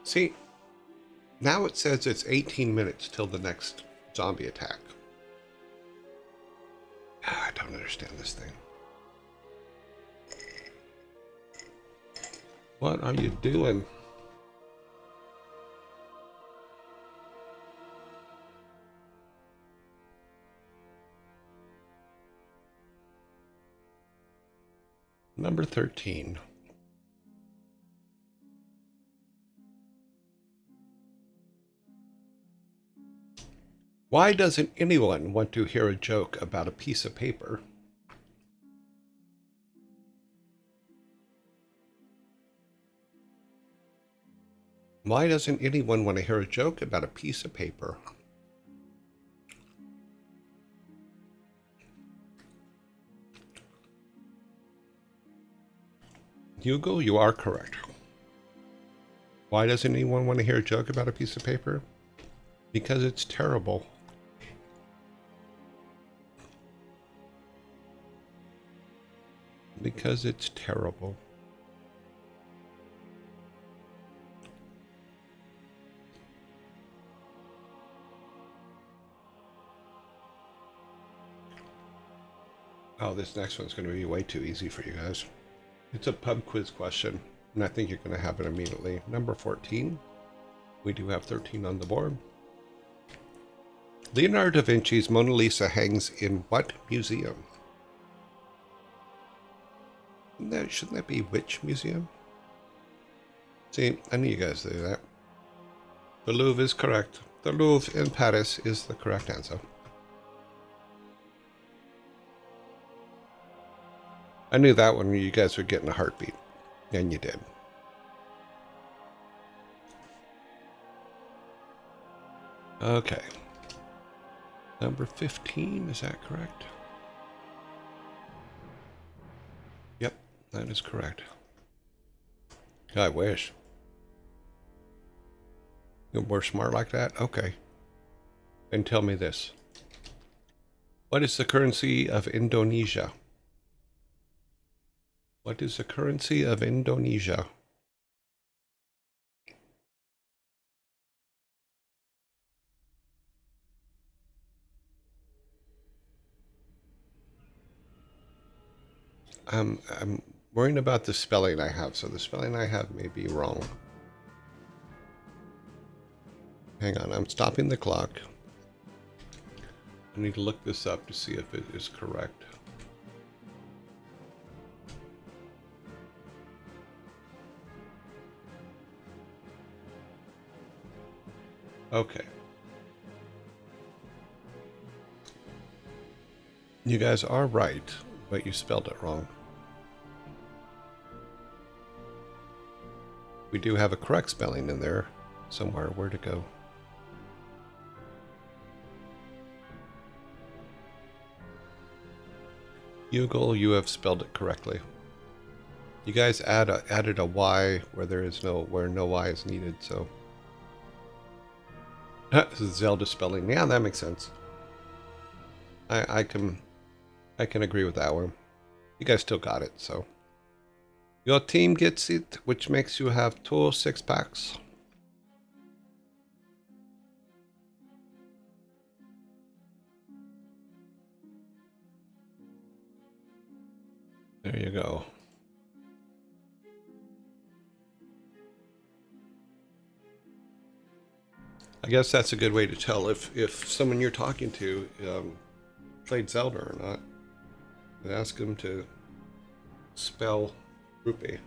See, now it says it's 18 minutes till the next zombie attack. I don't understand this thing. What are you doing? Number 13. Why doesn't anyone want to hear a joke about a piece of paper? Why doesn't anyone want to hear a joke about a piece of paper? Hugo, you are correct. Why doesn't anyone want to hear a joke about a piece of paper? Because it's terrible. Because it's terrible. Oh, this next one's going to be way too easy for you guys. It's a pub quiz question, and I think you're going to have it immediately. Number 14. We do have 13 on the board. Leonardo da Vinci's Mona Lisa hangs in what museum? Shouldn't that be Witch Museum? See, I knew you guys would do that. The Louvre is correct. The Louvre in Paris is the correct answer. I knew that one you guys were getting a heartbeat. And you did. Okay. Number 15, is that correct? Yep, that is correct. I wish. You're more smart like that? Okay. And tell me this. What is the currency of Indonesia? What is the currency of Indonesia? I'm worrying about the spelling I have, so the spelling I have may be wrong. Hang on, I'm stopping the clock. I need to look this up to see if it is correct. Okay. You guys are right, but you spelled it wrong. We do have a correct spelling in there somewhere. Where to go? Ugal, you have spelled it correctly. You guys added a Y where no Y is needed, so this is Zelda spelling. Yeah, that makes sense. I can agree with that one. You guys still got it, so your team gets it, which makes you have 2 6-packs. There you go. I guess that's a good way to tell if someone you're talking to played Zelda or not. And ask them to spell rupee.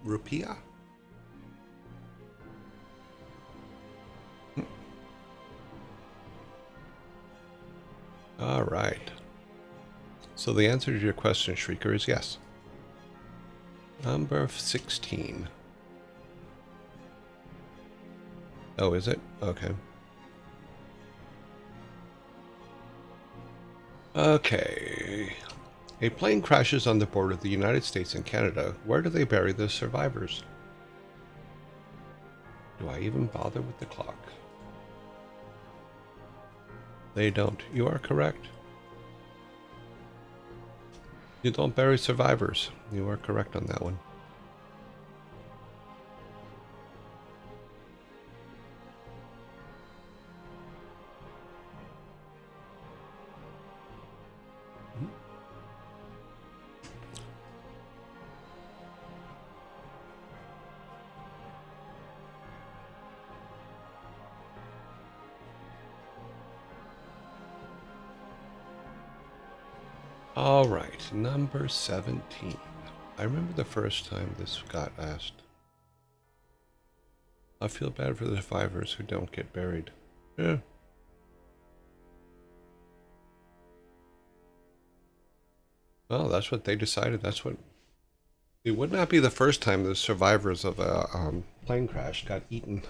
Rupiah? All right. So the answer to your question, Shrieker, is yes. Number 16. Oh, is it? Okay. Okay. A plane crashes on the border of the United States and Canada. Where do they bury the survivors? Do I even bother with the clock? They don't. You are correct. You don't bury survivors. You are correct on that one. All right, number 17. I remember the first time this got asked. I feel bad for the survivors who don't get buried. Yeah. Well, that's what they decided. That's what... It would not be the first time the survivors of a plane crash got eaten.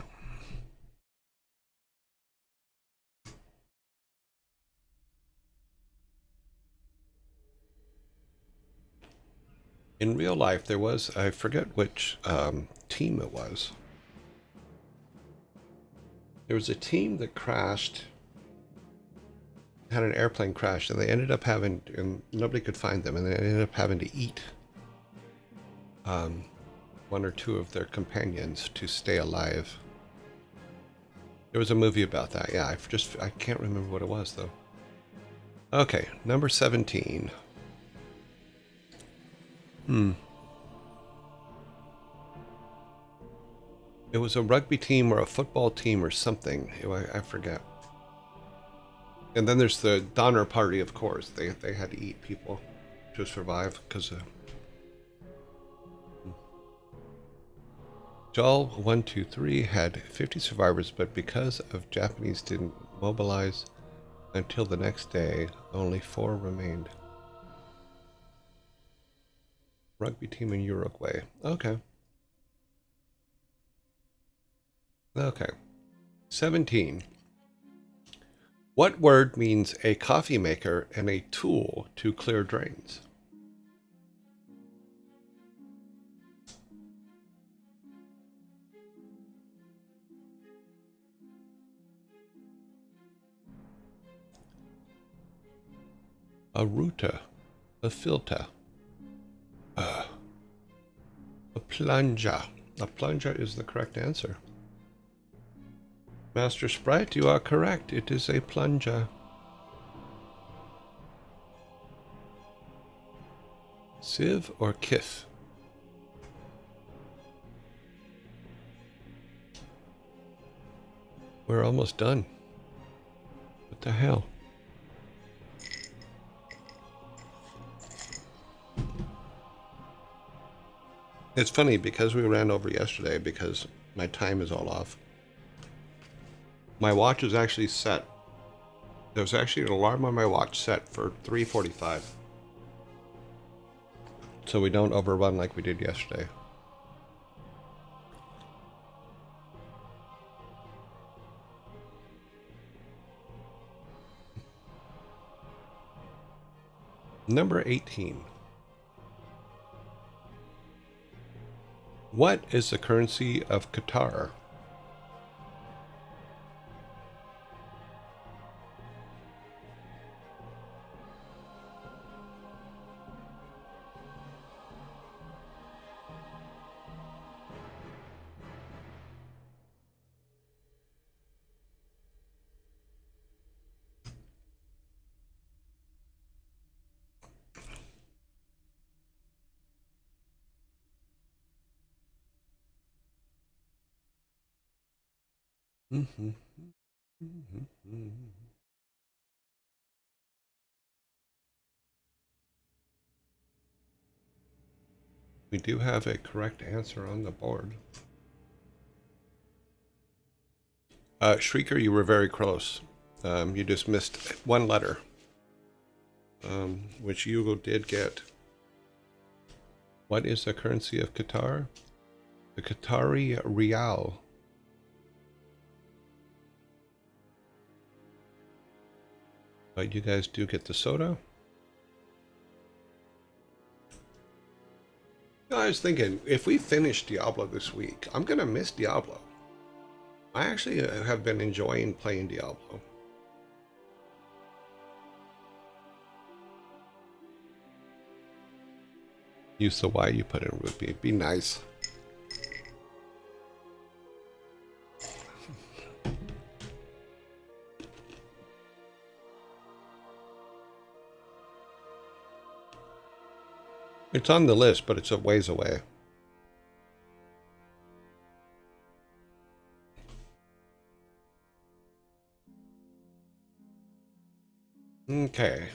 In real life, there was, I forget which team it was. There was a team that crashed, had an airplane crash, and they ended up having, and nobody could find them, and they ended up having to eat one or two of their companions to stay alive. There was a movie about that. Yeah, I can't remember what it was, though. Okay, number 17. It was a rugby team or a football team or something. I forget. And then there's the Donner Party, of course. They had to eat people to survive because Jal 123 had 50 survivors, but because of Japanese didn't mobilize until the next day, only 4 remained. Rugby team in Uruguay. Okay. Okay. 17. What word means a coffee maker and a tool to clear drains? A ruta, a filter, a plunger. A plunger is the correct answer. Master Sprite, you are correct. It is a plunger. Sieve or kith? We're almost done. What the hell? It's funny because we ran over yesterday because my time is all off. My watch is actually set. There's actually an alarm on my watch set for 3:45. So we don't overrun like we did yesterday. Number 18. What is the currency of Qatar? We do have a correct answer on the board. Shrieker, you were very close. You just missed one letter, which you did get. What is the currency of Qatar? The Qatari Rial. But you guys do get the soda. I was thinking, if we finish Diablo this week, I'm going to miss Diablo. I actually have been enjoying playing Diablo. Use the Y you put in Ruby. Be nice. It's on the list, but it's a ways away. Okay.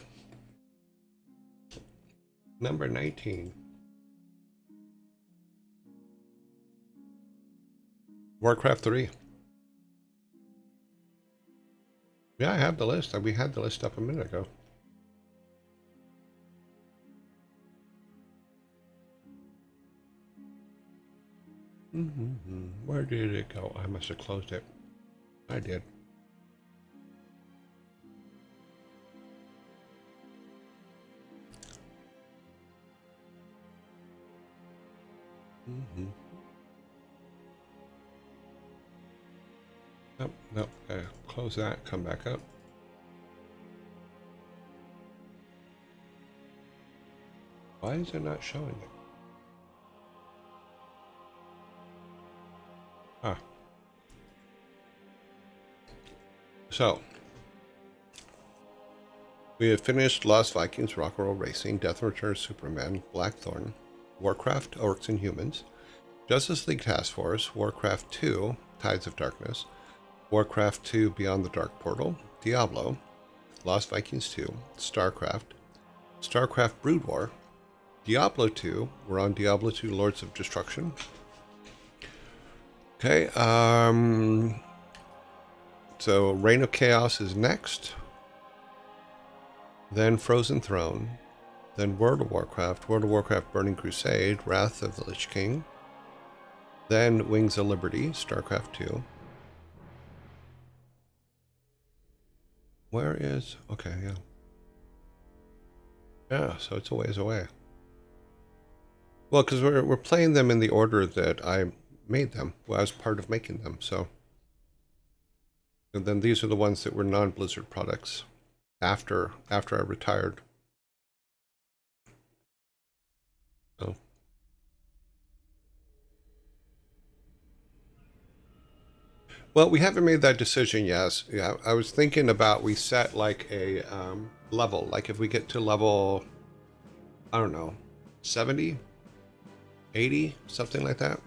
Number 19. Warcraft 3. Yeah, I have the list. We had the list up a minute ago. Where did it go? I must have closed it. I did. Nope, nope. Close that. Come back up. Why is it not showing it? Ah. So, we have finished Lost Vikings, Rock and Roll Racing, Death and Return of Superman, Blackthorn, Warcraft, Orcs and Humans, Justice League Task Force, Warcraft 2, Tides of Darkness, Warcraft 2, Beyond the Dark Portal, Diablo, Lost Vikings 2, StarCraft, StarCraft Brood War, Diablo 2, we're on Diablo 2 Lords of Destruction, Okay, so Reign of Chaos is next. Then Frozen Throne. Then World of Warcraft Burning Crusade, Wrath of the Lich King. Then Wings of Liberty, StarCraft 2. Where is... Okay, yeah. Yeah, so it's a ways away. Well, because we're playing them in the order that I made them. Well, I was part of making them, so... And then these are the ones that were non-Blizzard products after I retired. So... Well, we haven't made that decision yet. Yeah, I was thinking about we set like a level. Like if we get to level, I don't know, 70, 80, something like that.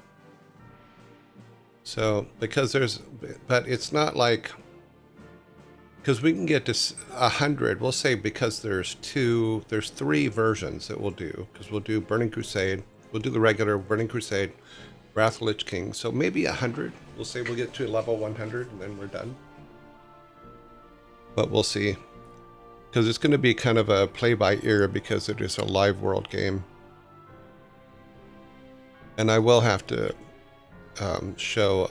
So because but it's not like, because we can get to 100. We'll say because there's 3 versions that we'll do. Because we'll do Burning Crusade, we'll do the regular Burning Crusade, Wrath of Lich King. So maybe 100. We'll say we'll get to level 100 and then we're done. But we'll see. Because it's going to be kind of a play by ear because it is a live world game. And I will have to show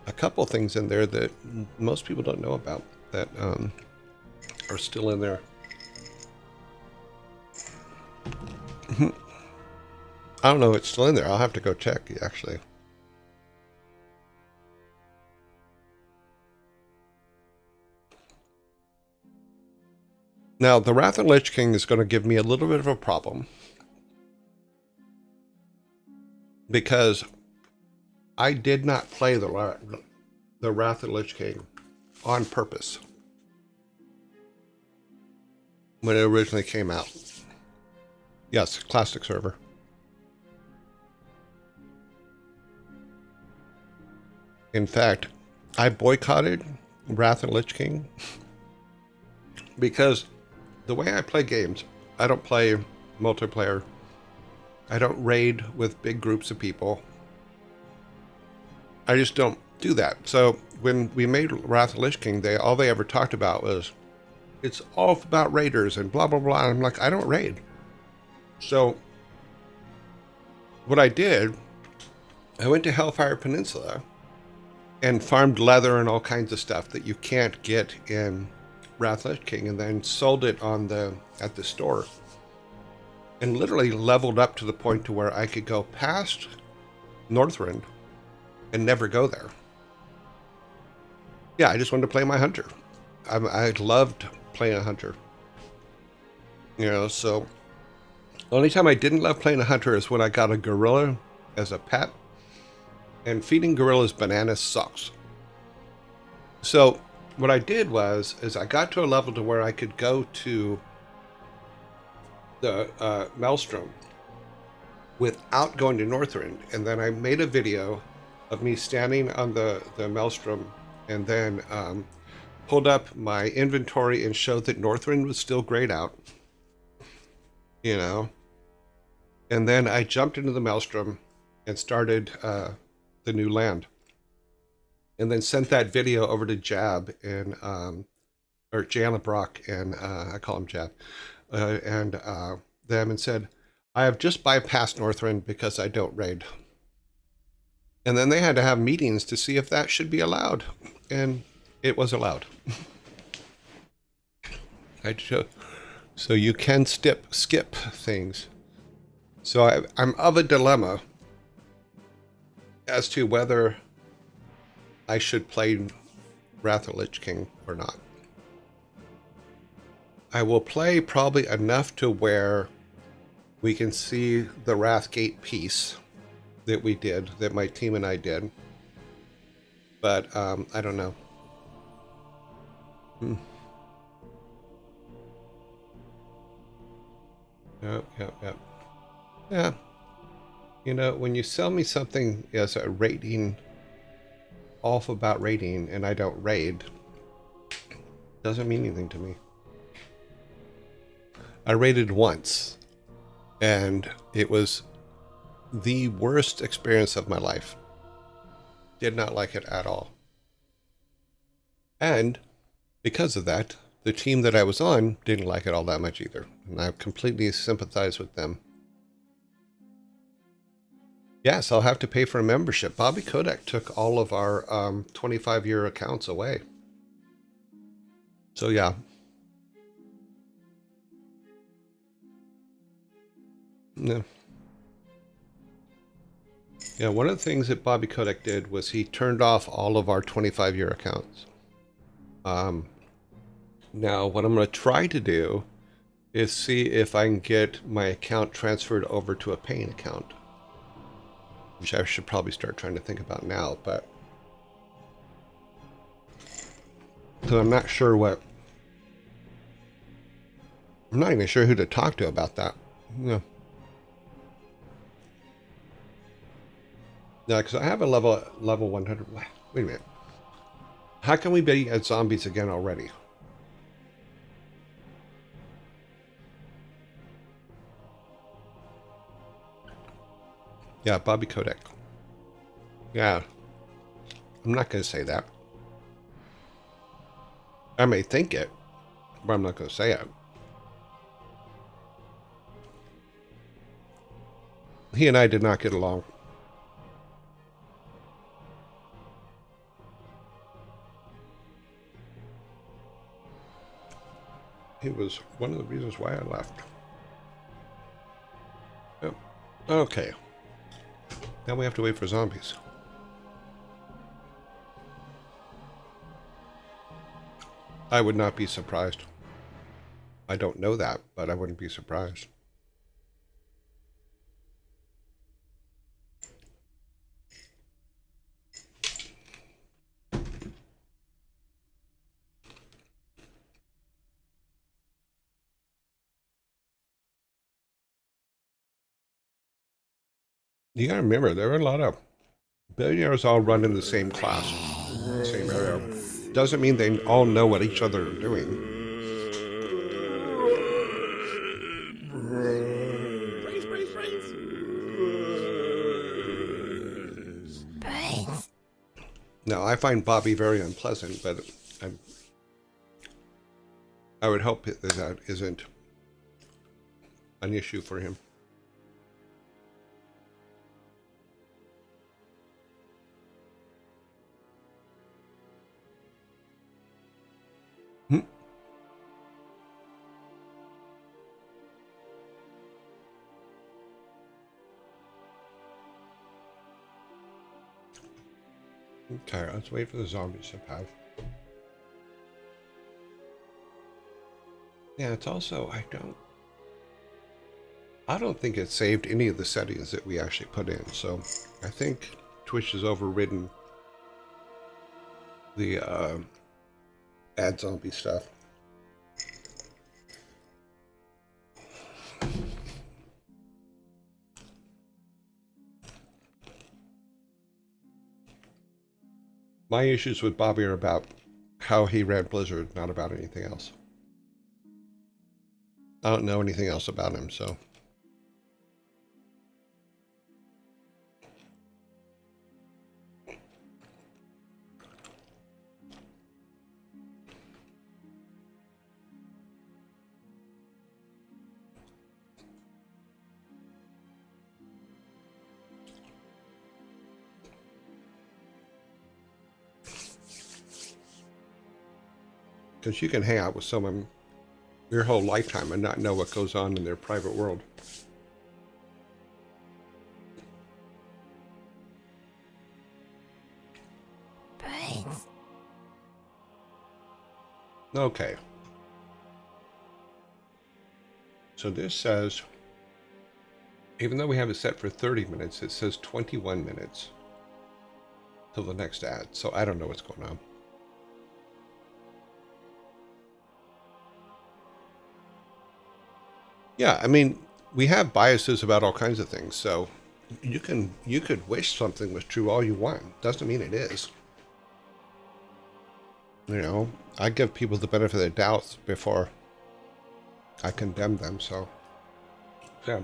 a couple things in there that most people don't know about that are still in there. I don't know if it's still in there. I'll have to go check, actually. Now, the Wrath of Lich King is going to give me a little bit of a problem. Because I did not play the Wrath of Lich King on purpose when it originally came out. Yes, classic server. In fact, I boycotted Wrath of Lich King because the way I play games, I don't play multiplayer. I don't raid with big groups of people. I just don't do that. So when we made Wrath of Lich King, all they ever talked about was, it's all about raiders and blah, blah, blah. And I'm like, I don't raid. So what I did, I went to Hellfire Peninsula and farmed leather and all kinds of stuff that you can't get in Wrath of Lich King, and then sold it at the store, and literally leveled up to the point to where I could go past Northrend and never go there. Yeah, I just wanted to play my hunter. I loved playing a hunter. You know, so the only time I didn't love playing a hunter is when I got a gorilla as a pet, and feeding gorillas bananas sucks. So what I did is I got to a level to where I could go to the Maelstrom without going to Northrend, and then I made a video of me standing on the Maelstrom, and then pulled up my inventory and showed that Northrend was still grayed out, you know, and then I jumped into the Maelstrom and started the new land. And then sent that video over to Jab and or Jana Brock, and I call him Jab, and them, and said, I have just bypassed Northrend because I don't raid. And then they had to have meetings to see if that should be allowed, and it was allowed. So you can skip things. So I'm of a dilemma as to whether I should play Wrath of Lich King or not. I will play probably enough to where we can see the Wrathgate piece that we did, that my team and I did. But I don't know. Yep. Yeah. You know, when you sell me something as a rating, off about raiding, and I don't raid, doesn't mean anything to me. I raided once, and it was the worst experience of my life. Did not like it at all. And because of that, the team that I was on didn't like it all that much either. And I completely sympathize with them. Yes, I'll have to pay for a membership. Bobby Kotick took all of our 25-year accounts away. So yeah. No. Yeah, one of the things that Bobby Kotick did was he turned off all of our 25-year accounts. Now, what I'm going to try to do is see if I can get my account transferred over to a paying account. Which I should probably start trying to think about now, but... So I'm not sure what... I'm not even sure who to talk to about that. Yeah. Yeah, because I have a level 100... Wait a minute. How can we be at zombies again already? Yeah, Bobby Kotick. Yeah. I'm not going to say that. I may think it, but I'm not going to say it. He and I did not get along. It was one of the reasons why I left. Yep. Okay. Now we have to wait for zombies. I would not be surprised. I don't know that, but I wouldn't be surprised. You gotta remember, there are a lot of billionaires all run in the same class, same area. Doesn't mean they all know what each other are doing. Now, I find Bobby very unpleasant, but I would hope that isn't an issue for him. Okay, let's wait for the zombies to pass. Yeah, it's also, I don't think it saved any of the settings that we actually put in, so I think Twitch has overridden the add zombie stuff. My issues with Bobby are about how he ran Blizzard, not about anything else. I don't know anything else about him, so. Because you can hang out with someone your whole lifetime and not know what goes on in their private world. Brains. Okay. So this says, even though we have it set for 30 minutes, it says 21 minutes till the next ad. So I don't know what's going on. Yeah, I mean, we have biases about all kinds of things, so you could wish something was true all you want. Doesn't mean it is. You know, I give people the benefit of the doubt before I condemn them, so yeah.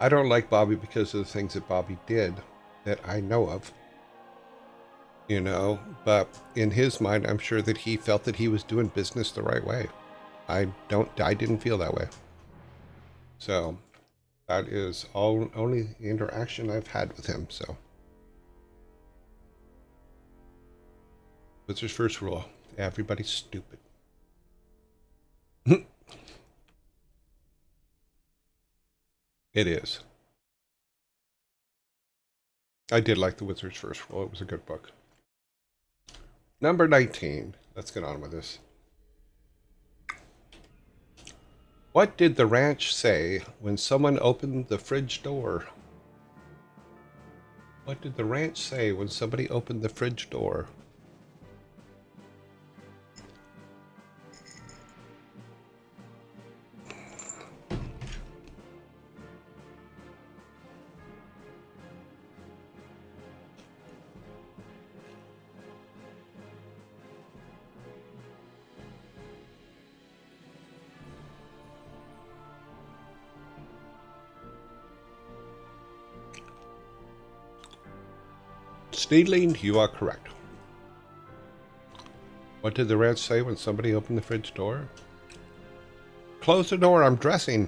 I don't like Bobby because of the things that Bobby did that I know of. you know, but in his mind, I'm sure that he felt that he was doing business the right way. I didn't feel that way. So that is only the interaction I've had with him. So what's his first rule? Everybody's stupid. It is. I did like The Wizard's First Rule. It was a good book. Number 19. Let's get on with this. What did the ranch say when someone opened the fridge door? What did the ranch say when somebody opened the fridge door? Sneedling, you are correct. What did the ranch say when somebody opened the fridge door? Close the door, I'm dressing.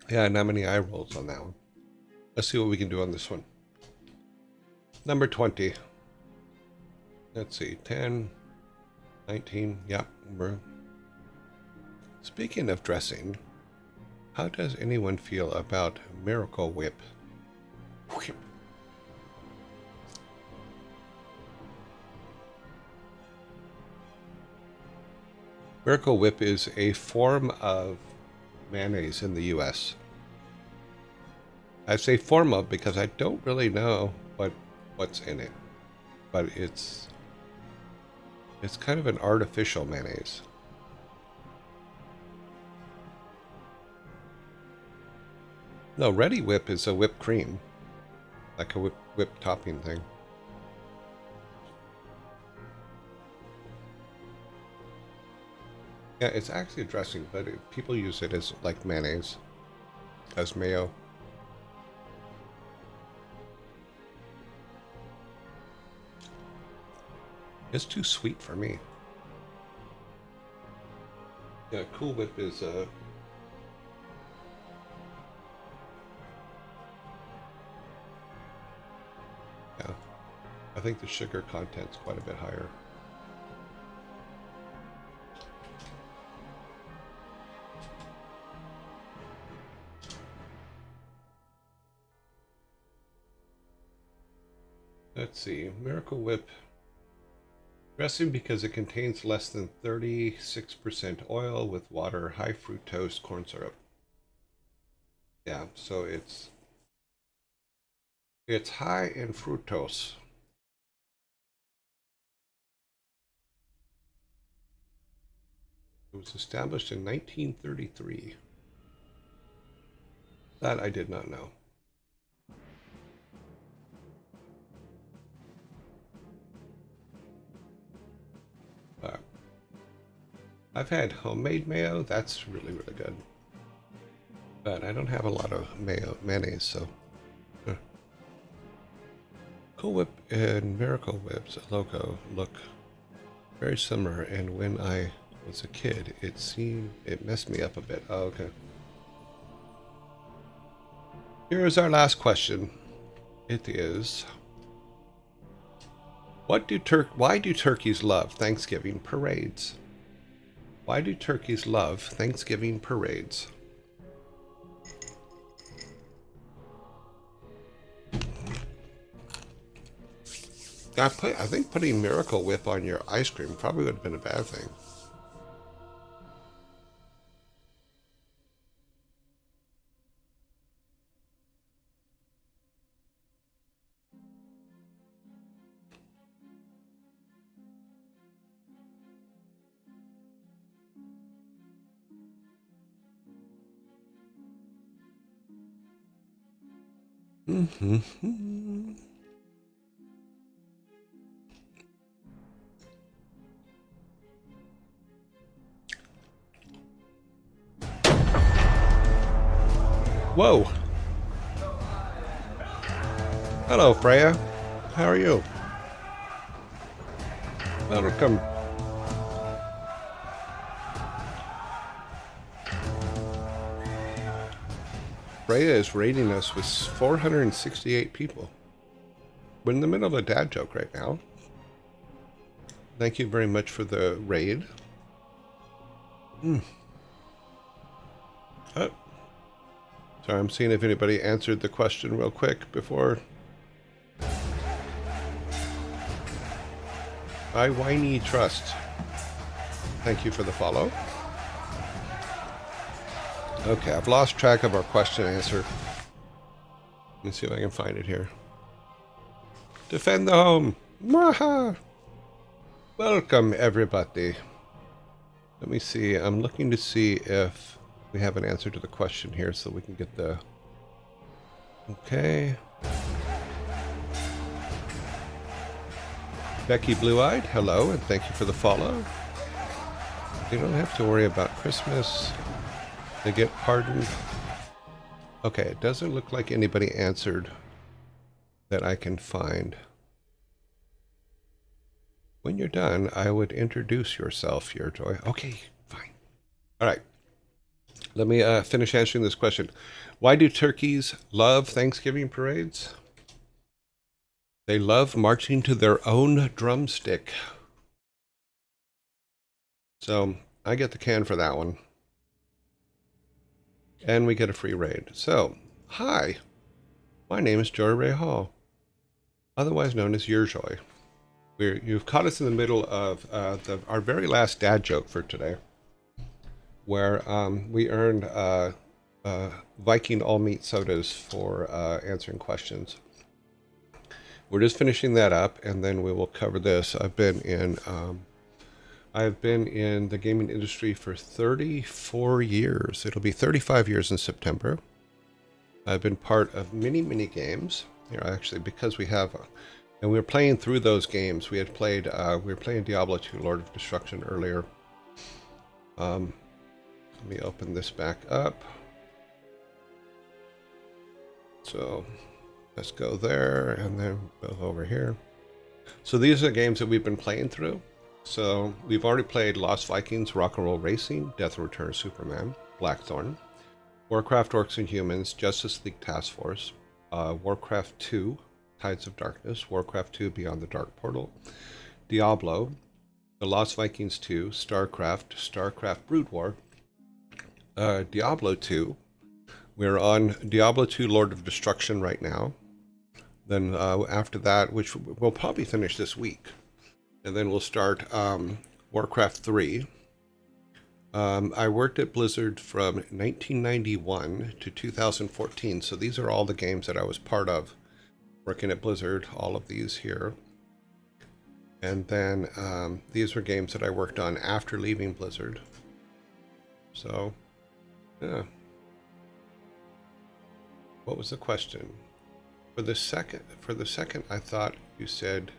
Yeah, not many eye rolls on that one. Let's see what we can do on this one. Number 20. Let's see, 10, 19. Yep. Speaking of dressing, how does anyone feel about Miracle Whip? Miracle Whip is a form of mayonnaise in the US. I say form of because I don't really know what's in it, but it's kind of an artificial mayonnaise. No, Ready Whip is a whipped cream, like a whip topping thing. Yeah, it's actually a dressing, but people use it as like mayonnaise, as mayo. It's too sweet for me. Yeah, Cool Whip is yeah, I think the sugar content's quite a bit higher. Let's see, Miracle Whip. Dressing because it contains less than 36% oil with water, high fructose corn syrup. Yeah, so it's high in fructose. It was established in 1933. That I did not know. I've had homemade mayo. That's really, really good. But I don't have a lot of mayonnaise, so. Cool Whip and Miracle Whip's logo look very similar, and when I was a kid, it messed me up a bit. Oh, okay. Here is our last question. It is, why do turkeys love Thanksgiving parades? Why do turkeys love Thanksgiving parades? I think putting Miracle Whip on your ice cream probably would have been a bad thing. Mm-hmm. Whoa. Hello, Freya. How are you? Welcome. Freya is raiding us with 468 people. We're in the middle of a dad joke right now. Thank you very much for the raid. Oh. Sorry, I'm seeing if anybody answered the question real quick before. I Whiny Trust. Thank you for the follow. Okay, I've lost track of our question and answer. Let me see if I can find it here. Defend the home. Mwaha! Welcome, everybody. Let me see. I'm looking to see if we have an answer to the question here so we can get the... Okay. Becky Blue-Eyed, hello, and thank you for the follow. You don't have to worry about Christmas. They get pardoned. Okay, it doesn't look like anybody answered that I can find. When you're done, I would introduce yourself, your joy. Okay, fine. All right. Let me finish answering this question. Why do turkeys love Thanksgiving parades? They love marching to their own drumstick. So I get the can for that one. And we get a free raid. So, hi. My name is Joy Ray Hall, otherwise known as Your Joy. You've caught us in the middle of our very last dad joke for today, where we earned Viking all-meat sodas for answering questions. We're just finishing that up, and then we will cover this. I've been in the gaming industry for 34 years. It'll be 35 years in September. I've been part of many, many games. Here, actually, because we have, and we were playing through those games. We were playing Diablo II, Lord of Destruction earlier. Let me open this back up. So let's go there, and then go over here. So these are the games that we've been playing through. So we've already played Lost Vikings, Rock and Roll Racing, Death and Return of Superman, Blackthorn, Warcraft Orcs and Humans, Justice League Task Force, Warcraft 2, Tides of Darkness, Warcraft 2, Beyond the Dark Portal, Diablo, The Lost Vikings 2, StarCraft Brood War, Diablo 2. We're on Diablo 2, Lord of Destruction right now. Then after that, which we'll probably finish this week, and then we'll start Warcraft 3. I worked at Blizzard from 1991 to 2014, so these are all the games that I was part of working at Blizzard, all of these here. And then these were games that I worked on after leaving Blizzard. So, yeah. What was the question? For the second, I thought you said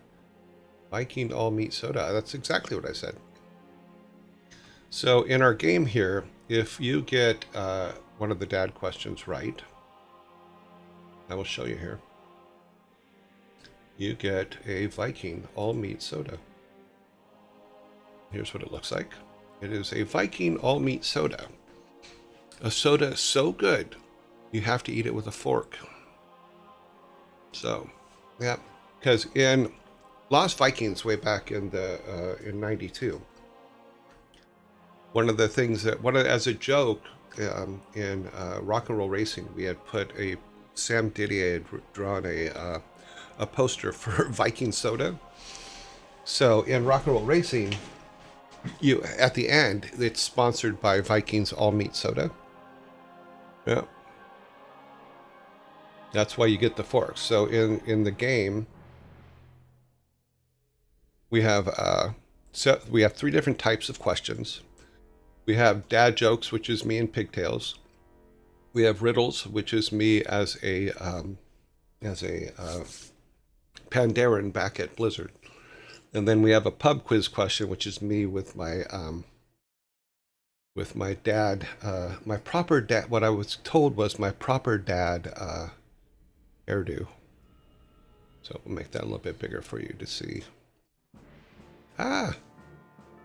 Viking all-meat soda. That's exactly what I said. So in our game here, if you get one of the dad questions right, I will show you here. You get a Viking all-meat soda. Here's what it looks like. It is a Viking all-meat soda. A soda so good, you have to eat it with a fork. So, yeah, because in Lost Vikings way back in in '92, one of the things that as a joke in Rock and Roll Racing, we had put Sam Didier had drawn a poster for Viking soda. So in Rock and Roll Racing, at the end, it's sponsored by Vikings all-meat soda. Yeah. That's why you get the forks. So in the game, we have three different types of questions. We have dad jokes, which is me in pigtails. We have riddles, which is me as a as a Pandaren back at Blizzard. And then we have a pub quiz question, which is me with my dad, my proper dad. What I was told was my proper dad hairdo. So we'll make that a little bit bigger for you to see.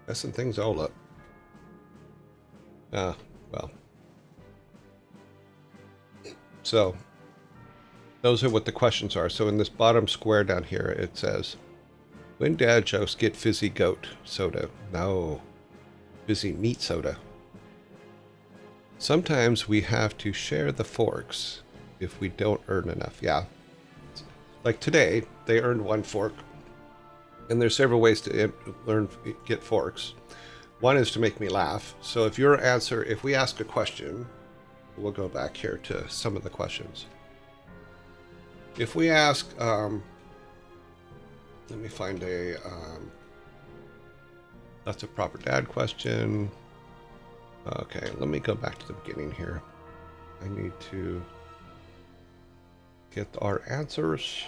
Messing things all up. Well. So those are what the questions are. So in this bottom square down here, it says, when dad jokes get fizzy goat soda? No, fizzy meat soda. Sometimes we have to share the forks if we don't earn enough. Yeah. Like today, they earned 1 fork. And there's several ways to get forks. One is to make me laugh. So if we ask a question, we'll go back here to some of the questions. If we ask, let me find that's a proper dad question. Okay, let me go back to the beginning here. I need to get our answers,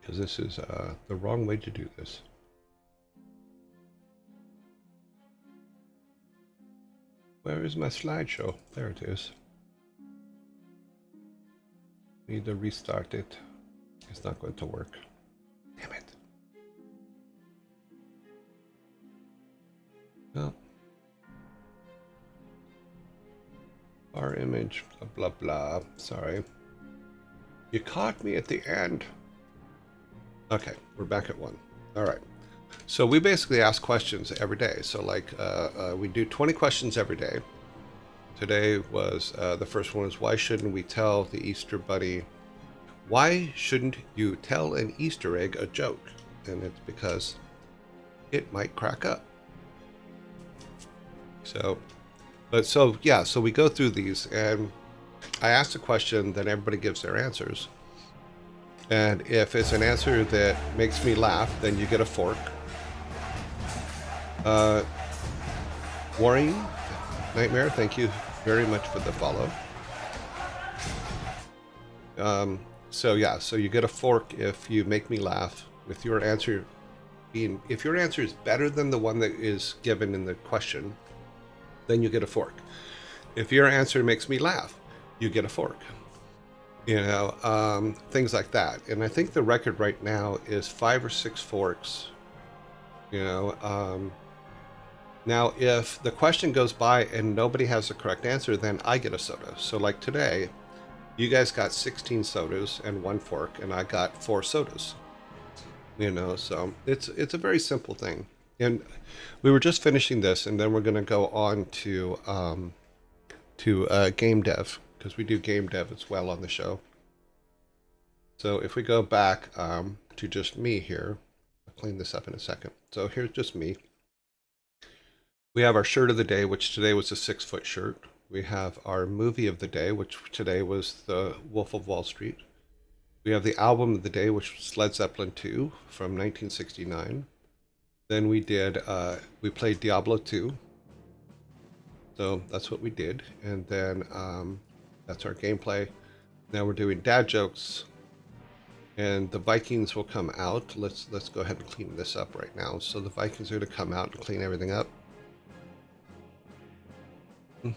because this is the wrong way to do this. Where is my slideshow? There it is. Need to restart it. It's not going to work. Damn it. Well. Our image, blah, blah, blah. Sorry. You caught me at the end. Okay, we're back at 1. All right. So we basically ask questions every day. So like we do 20 questions every day. Today was, the first one is, why shouldn't we tell the Easter Bunny, why shouldn't you tell an Easter egg a joke? And it's because it might crack up. So we go through these, and I ask a question, then everybody gives their answers. And if it's an answer that makes me laugh, then you get a fork. Warring Nightmare, thank you very much for the follow. So you get a fork if you make me laugh with your answer being, if your answer is better than the one that is given in the question, then you get a fork. If your answer makes me laugh, you get a fork. You know, things like that. And I think the record right now is 5 or 6 forks. You know, now if the question goes by and nobody has the correct answer, then I get a soda. So like today, you guys got 16 sodas and 1 fork, and I got 4 sodas. You know, so it's a very simple thing. And we were just finishing this, and then we're going to go on to game dev, because we do game dev as well on the show. So if we go back to just me here, I'll clean this up in a second. So here's just me. We have our shirt of the day, which today was a 6-foot shirt. We have our movie of the day, which today was The Wolf of Wall Street. We have the album of the day, which was Led Zeppelin II from 1969. Then we played Diablo II. So that's what we did. And then that's our gameplay. Now we're doing dad jokes. And the Vikings will come out. Let's go ahead and clean this up right now. So the Vikings are going to come out and clean everything up.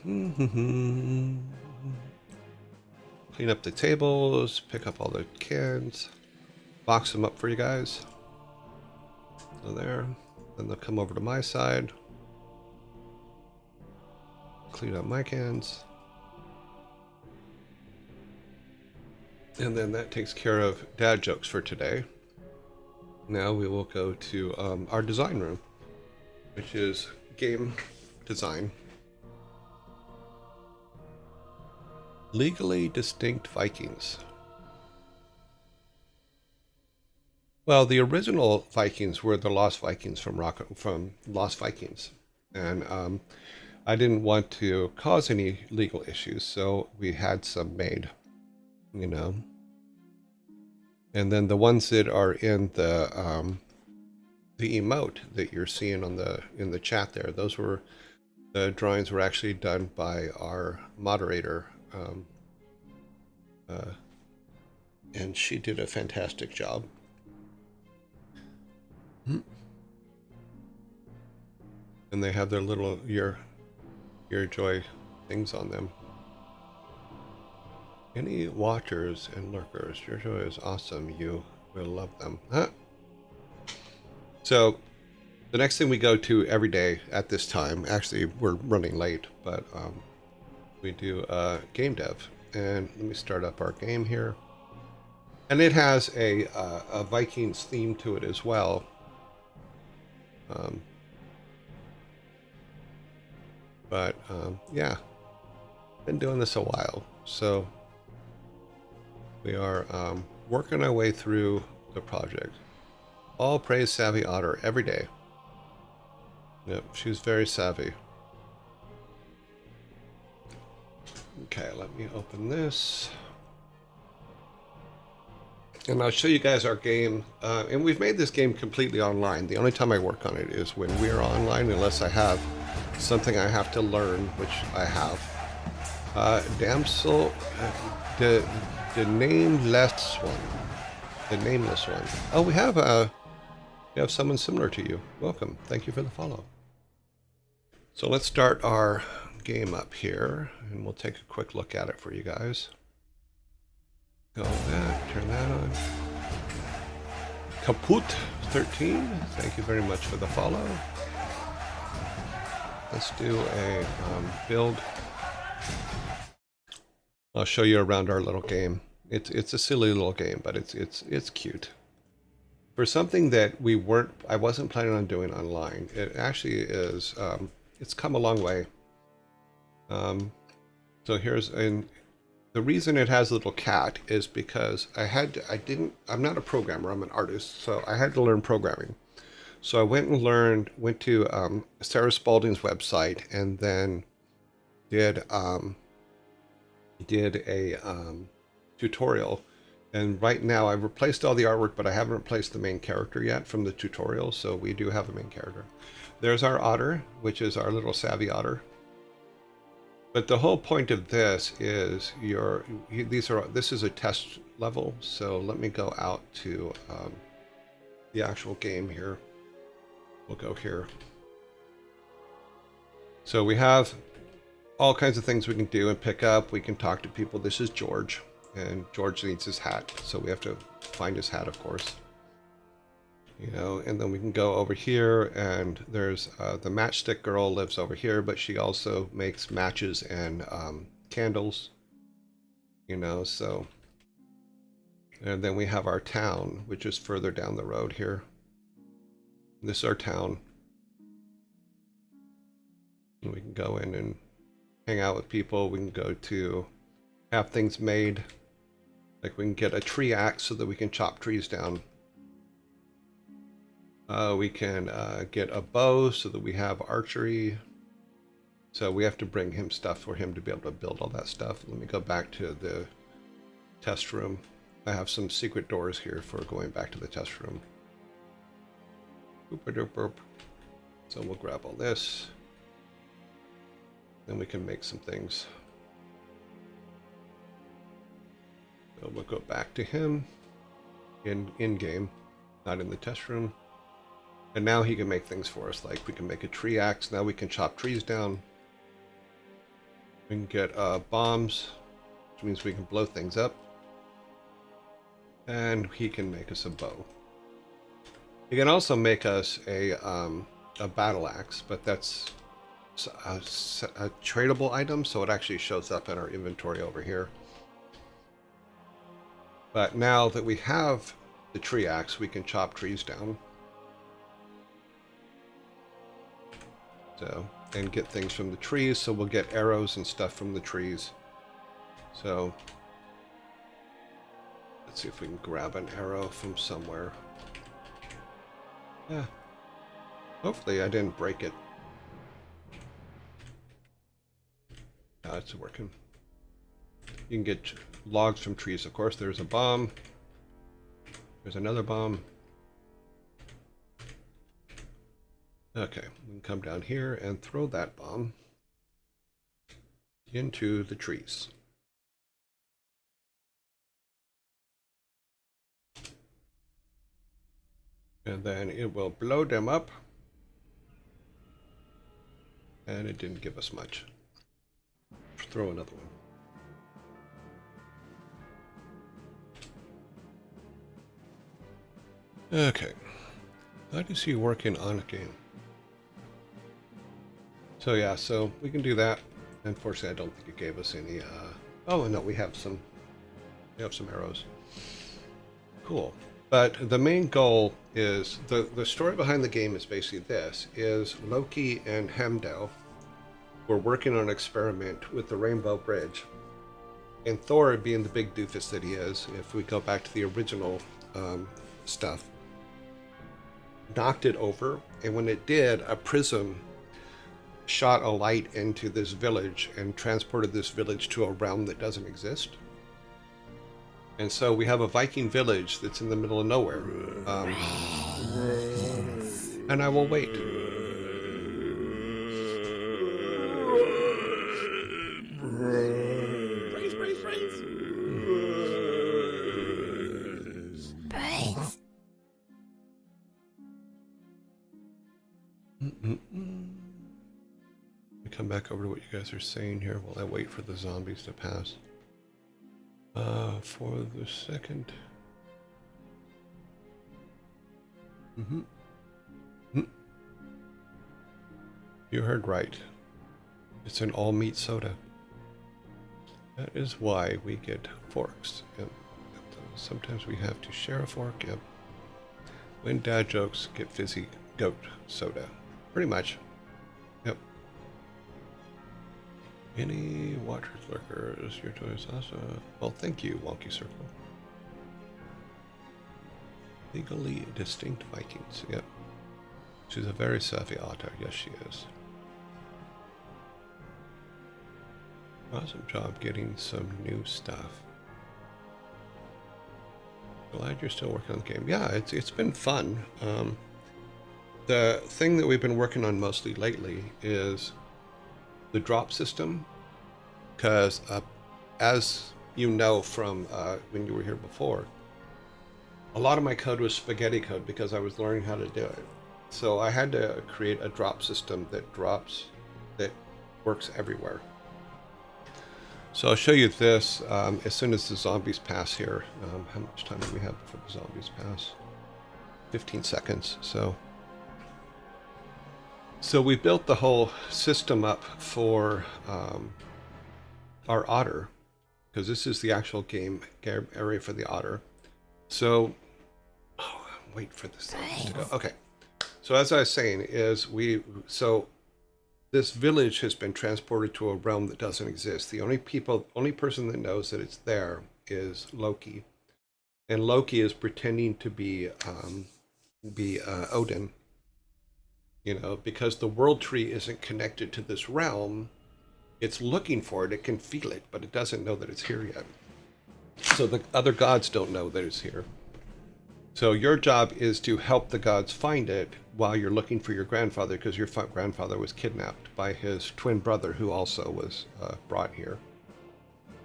Clean up the tables, pick up all the cans, box them up for you guys. So there. Then they'll come over to my side, clean up my cans. And then that takes care of dad jokes for today. Now we will go to our design room, which is game design. Legally distinct Vikings. Well, the original Vikings were the Lost Vikings from Lost Vikings. And I didn't want to cause any legal issues, so we had some made, you know. And then the ones that are in the emote that you're seeing on in the chat there, those were, the drawings were actually done by our moderator, and she did a fantastic job. And they have their little your joy things on them. Any watchers and lurkers, your joy is awesome. You will love them. Huh? So the next thing we go to every day at this time, actually we're running late, but we do game dev. And let me start up our game here. And it has a Vikings theme to it as well. Yeah, been doing this a while. So we are working our way through the project. All praise Savvy Otter every day. Yep, she's very savvy. Okay, let me open this. And I'll show you guys our game. And we've made this game completely online. The only time I work on it is when we're online, unless I have something I have to learn, which I have. Damsel, the nameless one. The nameless one. Oh, we have someone similar to you. Welcome. Thank you for the follow. So let's start our game up here, and we'll take a quick look at it for you guys. Go that, turn that on. Kaput 13, thank you very much for the follow. Let's do a build. I'll show you around our little game. It's a silly little game, but it's cute. For something that I wasn't planning on doing online, it actually is. It's come a long way. So the reason it has a little cat is because I'm not a programmer, I'm an artist, so I had to learn programming. So I went to Sarah Spalding's website, and then did a tutorial. And right now I've replaced all the artwork, but I haven't replaced the main character yet from the tutorial, so we do have a main character. There's our otter, which is our little savvy otter. But the whole point of this is this is a test level, so let me go out to the actual game here. We'll go here. So we have all kinds of things we can do and pick up. We can talk to people. This is George, and George needs his hat, so we have to find his hat, of course. You know, and then we can go over here, and there's the matchstick girl lives over here, but she also makes matches and candles, you know, so. And then we have our town, which is further down the road here. This is our town. And we can go in and hang out with people. We can go to have things made. Like we can get a tree axe so that we can chop trees down. We can get a bow so that we have archery. So we have to bring him stuff for him to be able to build all that stuff. Let me go back to the test room. I have some secret doors here for going back to the test room. Boop-a-doop-boop. So we'll grab all this. Then we can make some things. So we'll go back to him in-game, not in the test room. And now he can make things for us, like we can make a tree axe. Now we can chop trees down. We can get bombs, which means we can blow things up. And he can make us a bow. He can also make us a battle axe, but that's a tradable item, so it actually shows up in our inventory over here. But now that we have the tree axe, we can chop trees down. So, and get things from the trees, so we'll get arrows and stuff from the trees. So, let's see if we can grab an arrow from somewhere. Yeah. Hopefully I didn't break it. No, it's working. You can get logs from trees, of course. There's a bomb. There's another bomb. Okay, we can come down here and throw that bomb into the trees. And then it will blow them up. And it didn't give us much. Throw another one. Okay. Glad to see you working on a game. So yeah, so we can do that. Unfortunately, I don't think it gave us any. Oh no, we have some arrows. Cool. But the main goal is the story behind the game is basically this: is Loki and Heimdall were working on an experiment with the Rainbow Bridge, and Thor, being the big doofus that he is, if we go back to the original stuff, knocked it over, and when it did, a prism shot a light into this village and transported this village to a realm that doesn't exist. And so we have a Viking village that's in the middle of nowhere. And I will wait. Brains. We come back over to what you guys are saying here while I wait for the zombies to pass. For the second. You heard right. It's an all-meat soda. That is why we get forks. Yep. Sometimes we have to share a fork. Yep. When dad jokes get fizzy goat soda. Pretty much. Yep. Any water lurkers? Your choice also. Well, thank you, Wonky Circle. Legally distinct Vikings. Yep. She's a very savvy otter. Yes, she is. Awesome job getting some new stuff. Glad you're still working on the game. Yeah, it's been fun. The thing that we've been working on mostly lately is the drop system, because as you know from when you were here before, a lot of my code was spaghetti code because I was learning how to do it. So I had to create a drop system that works everywhere. So I'll show you this as soon as the zombies pass here. How much time do we have before the zombies pass? 15 seconds. So we built the whole system up for our otter, because this is the actual game area for the otter. So, wait for this to go. Okay. So as I was saying, this village has been transported to a realm that doesn't exist. The only person that knows that it's there is Loki, and Loki is pretending to be Odin. You know, because the world tree isn't connected to this realm, it's looking for it. It can feel it, but it doesn't know that it's here yet. So the other gods don't know that it's here. So your job is to help the gods find it while you're looking for your grandfather, because your grandfather was kidnapped by his twin brother, who also was brought here.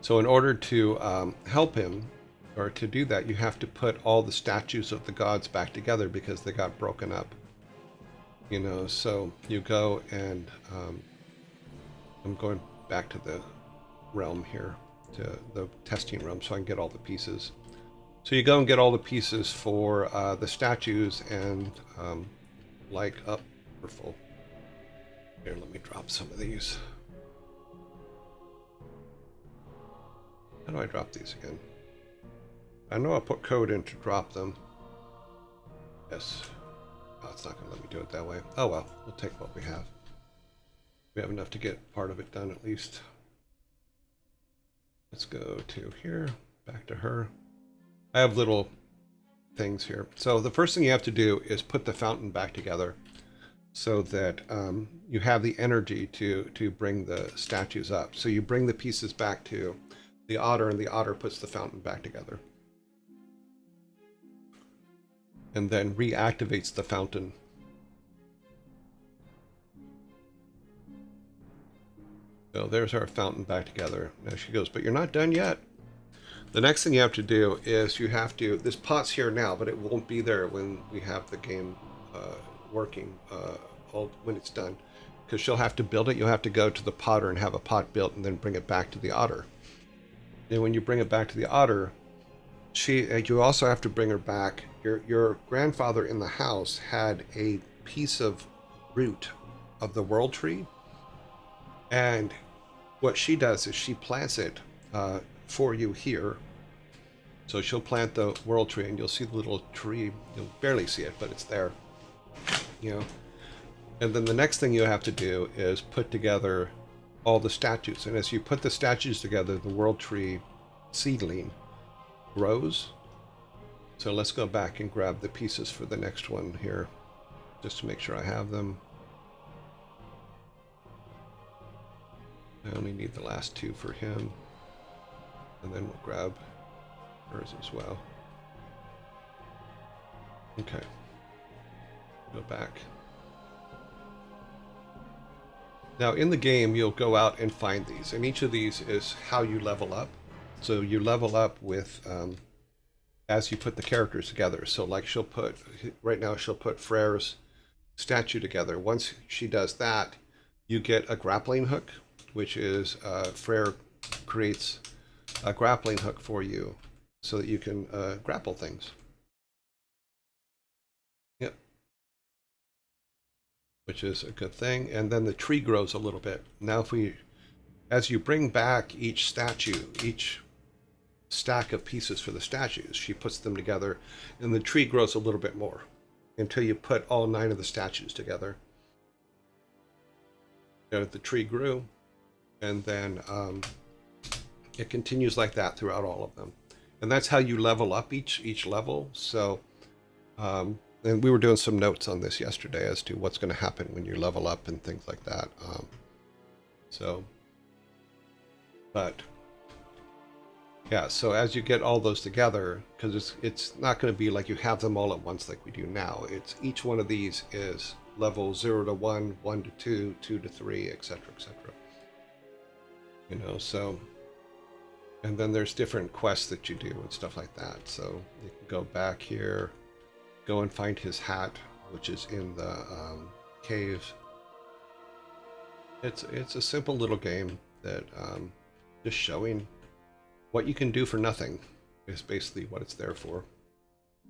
So in order to help him, or to do that, you have to put all the statues of the gods back together because they got broken up. You know, so you go and I'm going back to the realm here, to the testing realm, so I can get all the pieces. So you go and get all the pieces for the statues, and we're full. Here, let me drop some of these. How do I drop these again? I know I put code in to drop them. Yes. Oh, it's not going to let me do it that way. Oh well, we'll take what we have. We have enough to get part of it done at least. Let's go to here, back to her. I have little things here. So the first thing you have to do is put the fountain back together so that you have the energy to bring the statues up. So you bring the pieces back to the otter, and the otter puts the fountain back together. And then reactivates the fountain. So there's our fountain back together. Now she goes, but you're not done yet. The next thing you have to do is you have to, this pot's here now, but it won't be there when we have the game working, when it's done. Because she'll have to build it, you'll have to go to the potter and have a pot built and then bring it back to the otter. And when you bring it back to the otter, you also have to bring her back. Your grandfather in the house had a piece of root of the world tree. And what she does is she plants it for you here. So she'll plant the world tree and you'll see the little tree. You'll barely see it, but it's there. You know. And then the next thing you have to do is put together all the statues. And as you put the statues together, the world tree seedling grows. So let's go back and grab the pieces for the next one here, just to make sure I have them. I only need the last two for him. And then we'll grab hers as well. Okay. Go back. Now in the game, you'll go out and find these. And each of these is how you level up. So you level up with, as you put the characters together. So like she'll put, right now she'll put Frere's statue together. Once she does that, you get a grappling hook, which is Frere creates a grappling hook for you so that you can grapple things. Yep. Which is a good thing. And then the tree grows a little bit. Now as you bring back each statue, each stack of pieces for the statues, she puts them together and the tree grows a little bit more until you put all 9 of the statues together. And the tree grew, and then it continues like that throughout all of them. And that's how you level up each level. So and we were doing some notes on this yesterday as to what's going to happen when you level up and things like that. But yeah, so as you get all those together, because it's not going to be like you have them all at once like we do now. It's each one of these is level 0 to 1, 1 to 2, 2 to 3, etc., etc. You know, so, and then there's different quests that you do and stuff like that. So you can go back here, go and find his hat, which is in the cave. It's a simple little game that just showing what you can do for nothing is basically what it's there for.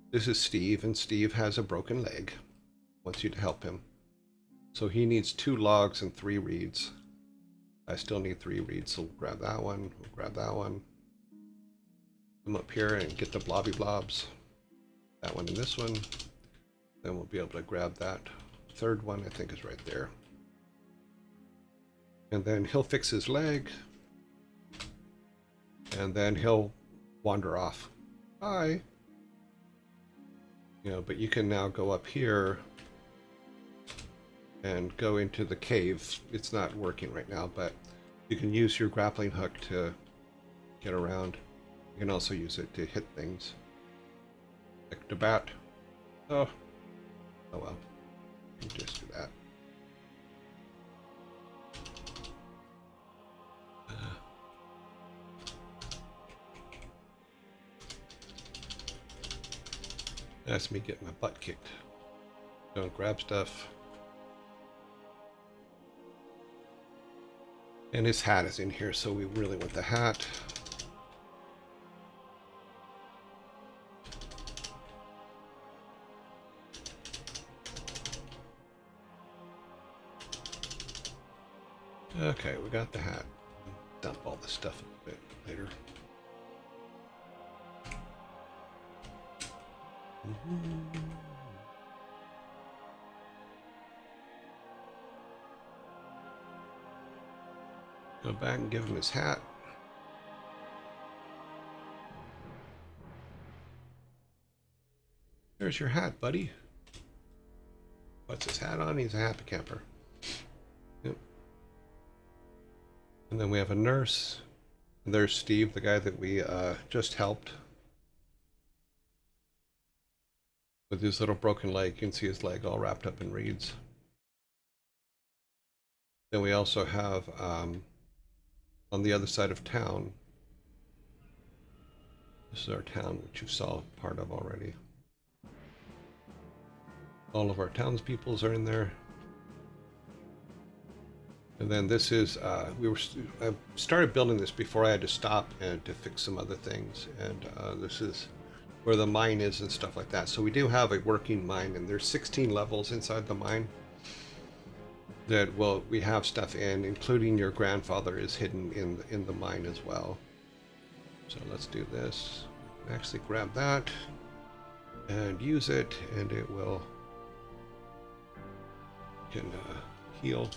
This is Steve, and Steve has a broken leg. Wants you to help him. So he needs 2 logs and 3 reeds. I still need 3 reeds, so we'll grab that one. We'll grab that one. Come up here and get the blobby blobs. That one and this one. Then we'll be able to grab that 3rd one, I think is right there. And then he'll fix his leg. And then he'll wander off. Bye. You know, but you can now go up here and go into the cave. It's not working right now, but you can use your grappling hook to get around. You can also use it to hit things. Like the bat. Oh well. You can just do that. That's me getting my butt kicked. Don't grab stuff. And his hat is in here, so we really want the hat. Okay, we got the hat. Dump all this stuff a bit later. Go back and give him his hat. There's your hat, buddy. Puts his hat on, he's a happy camper. Yep. And then we have a nurse. And there's Steve, the guy that we just helped. With his little broken leg, you can see his leg all wrapped up in reeds. Then we also have, on the other side of town, This is our town, which you saw part of already. All of our townspeoples are in there. And then this is, I started building this before I had to stop and to fix some other things. And this is where the mine is and stuff like that. So we do have a working mine, and there's 16 levels inside the mine that we have stuff in, including your grandfather is hidden in the mine as well. So let's do this. Actually grab that and use it, and it will can heal.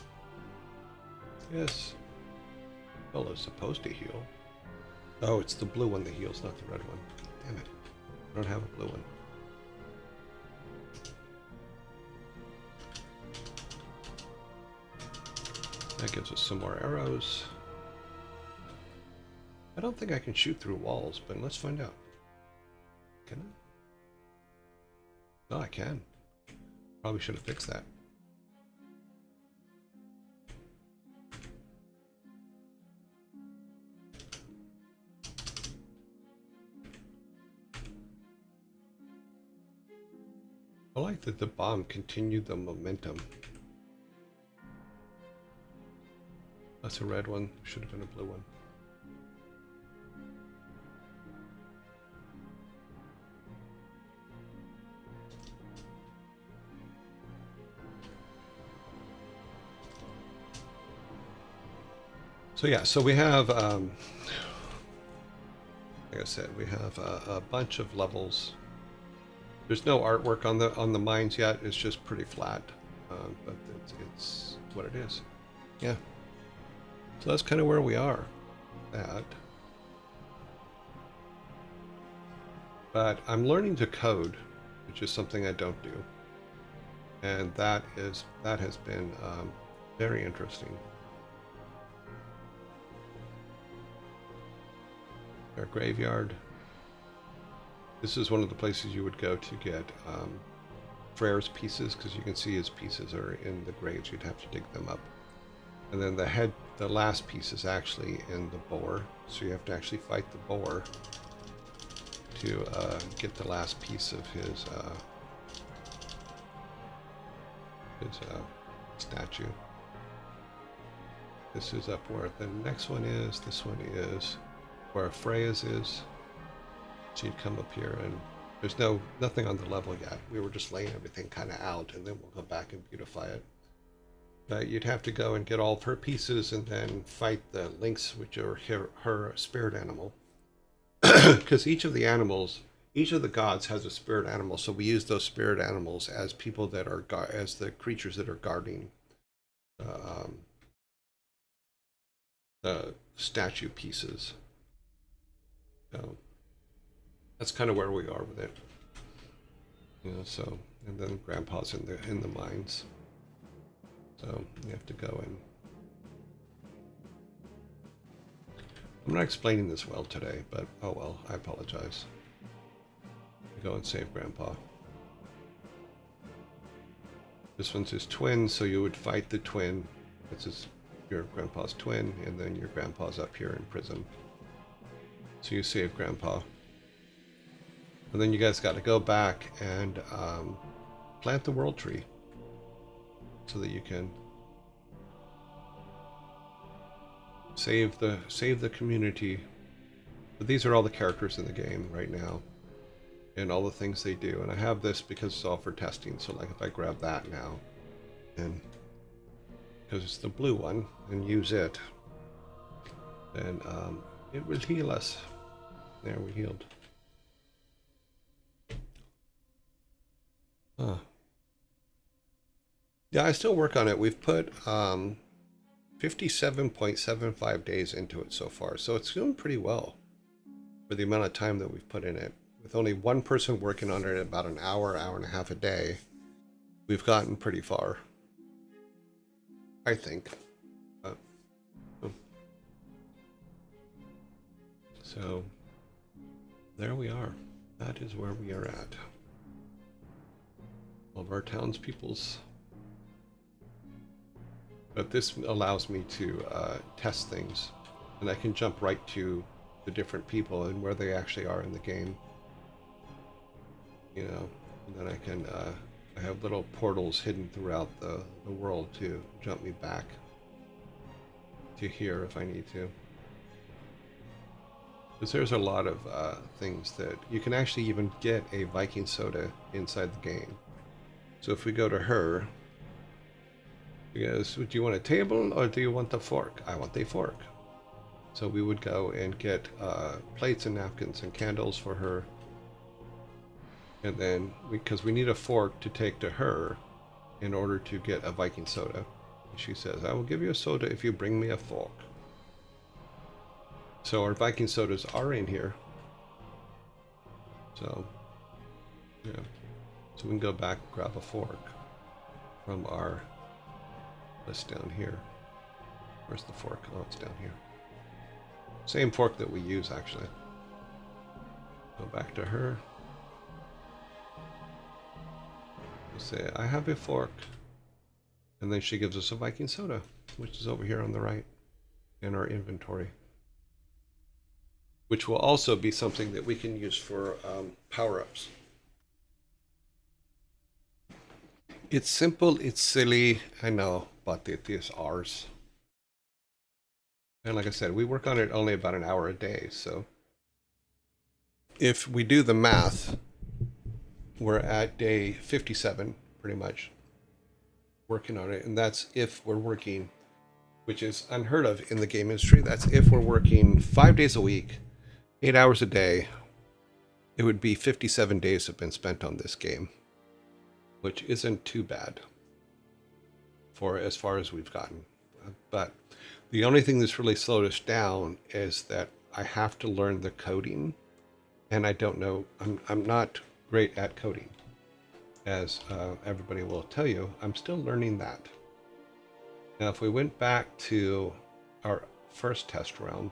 Yes. Well, it's supposed to heal. Oh, it's the blue one that heals, not the red one. Damn it. I don't have a blue one. That gives us some more arrows. I don't think I can shoot through walls, but let's find out. Can I? No, I can. Probably should have fixed that. I like that the bomb continued the momentum. That's a red one. Should have been a blue one. So yeah, so we have, like I said, we have a bunch of levels. There's no artwork on the mines yet. It's just pretty flat, but it's what it is. Yeah. So that's kind of where we are. But I'm learning to code, which is something I don't do, and that has been very interesting. Our graveyard. This is one of the places you would go to get Freyr's pieces, because you can see his pieces are in the graves. You'd have to dig them up. And then the last piece is actually in the boar, so you have to actually fight the boar to get the last piece of his statue. This is up where the next one is. This one is where Freya's is. So you'd come up here, and there's nothing on the level yet. We were just laying everything kind of out, and then we'll go back and beautify it. But you'd have to go and get all of her pieces and then fight the lynx, which are her spirit animal. Because each of the gods has a spirit animal, so we use those spirit animals as people that are as the creatures that are guarding the statue pieces. So that's kind of where we are with it. You know, so, and then Grandpa's in the mines. So you have to go in. I'm not explaining this well today, but oh well, I apologize. Go and save Grandpa. This one's his twin, so you would fight the twin. This is your Grandpa's twin, and then your Grandpa's up here in prison. So you save Grandpa. And then you guys got to go back and plant the world tree so that you can save the community. But these are all the characters in the game right now and all the things they do. And I have this because it's all for testing. So like if I grab that now, and because it's the blue one, and use it, then it will heal us. There, we healed. Huh. Yeah, I still work on it. We've put 57.75 days into it so far, so it's doing pretty well for the amount of time that we've put in it. With only one person working on it about an hour and a half a day, we've gotten pretty far, I think. So there we are. That is where we are at. All of our townspeople's. But this allows me to test things, and I can jump right to the different people and where they actually are in the game. You know, and then I can, I have little portals hidden throughout the world to jump me back to here if I need to. Because there's a lot of things that you can actually even get a Viking soda inside the game. So if we go to her, she goes, do you want a table or do you want the fork? I want the fork. So we would go and get plates and napkins and candles for her. And then, because we need a fork to take to her in order to get a Viking soda. And she says, I will give you a soda if you bring me a fork. So our Viking sodas are in here. So, yeah. So we can go back and grab a fork from our list down here. Where's the fork? Oh, it's down here. Same fork that we use, actually. Go back to her. We'll say, I have a fork. And then she gives us a Viking soda, which is over here on the right in our inventory. Which will also be something that we can use for power-ups. It's simple, it's silly, I know, but it is ours. And like I said, we work on it only about an hour a day, so if we do the math, we're at day 57, pretty much, working on it. And that's if we're working, which is unheard of in the game industry. That's if we're working 5 days a week, 8 hours a day. It would be 57 days have been spent on this game, which isn't too bad for as far as we've gotten. But the only thing that's really slowed us down is that I have to learn the coding, and I don't know, I'm not great at coding, as everybody will tell you. I'm still learning that. Now, if we went back to our first test round,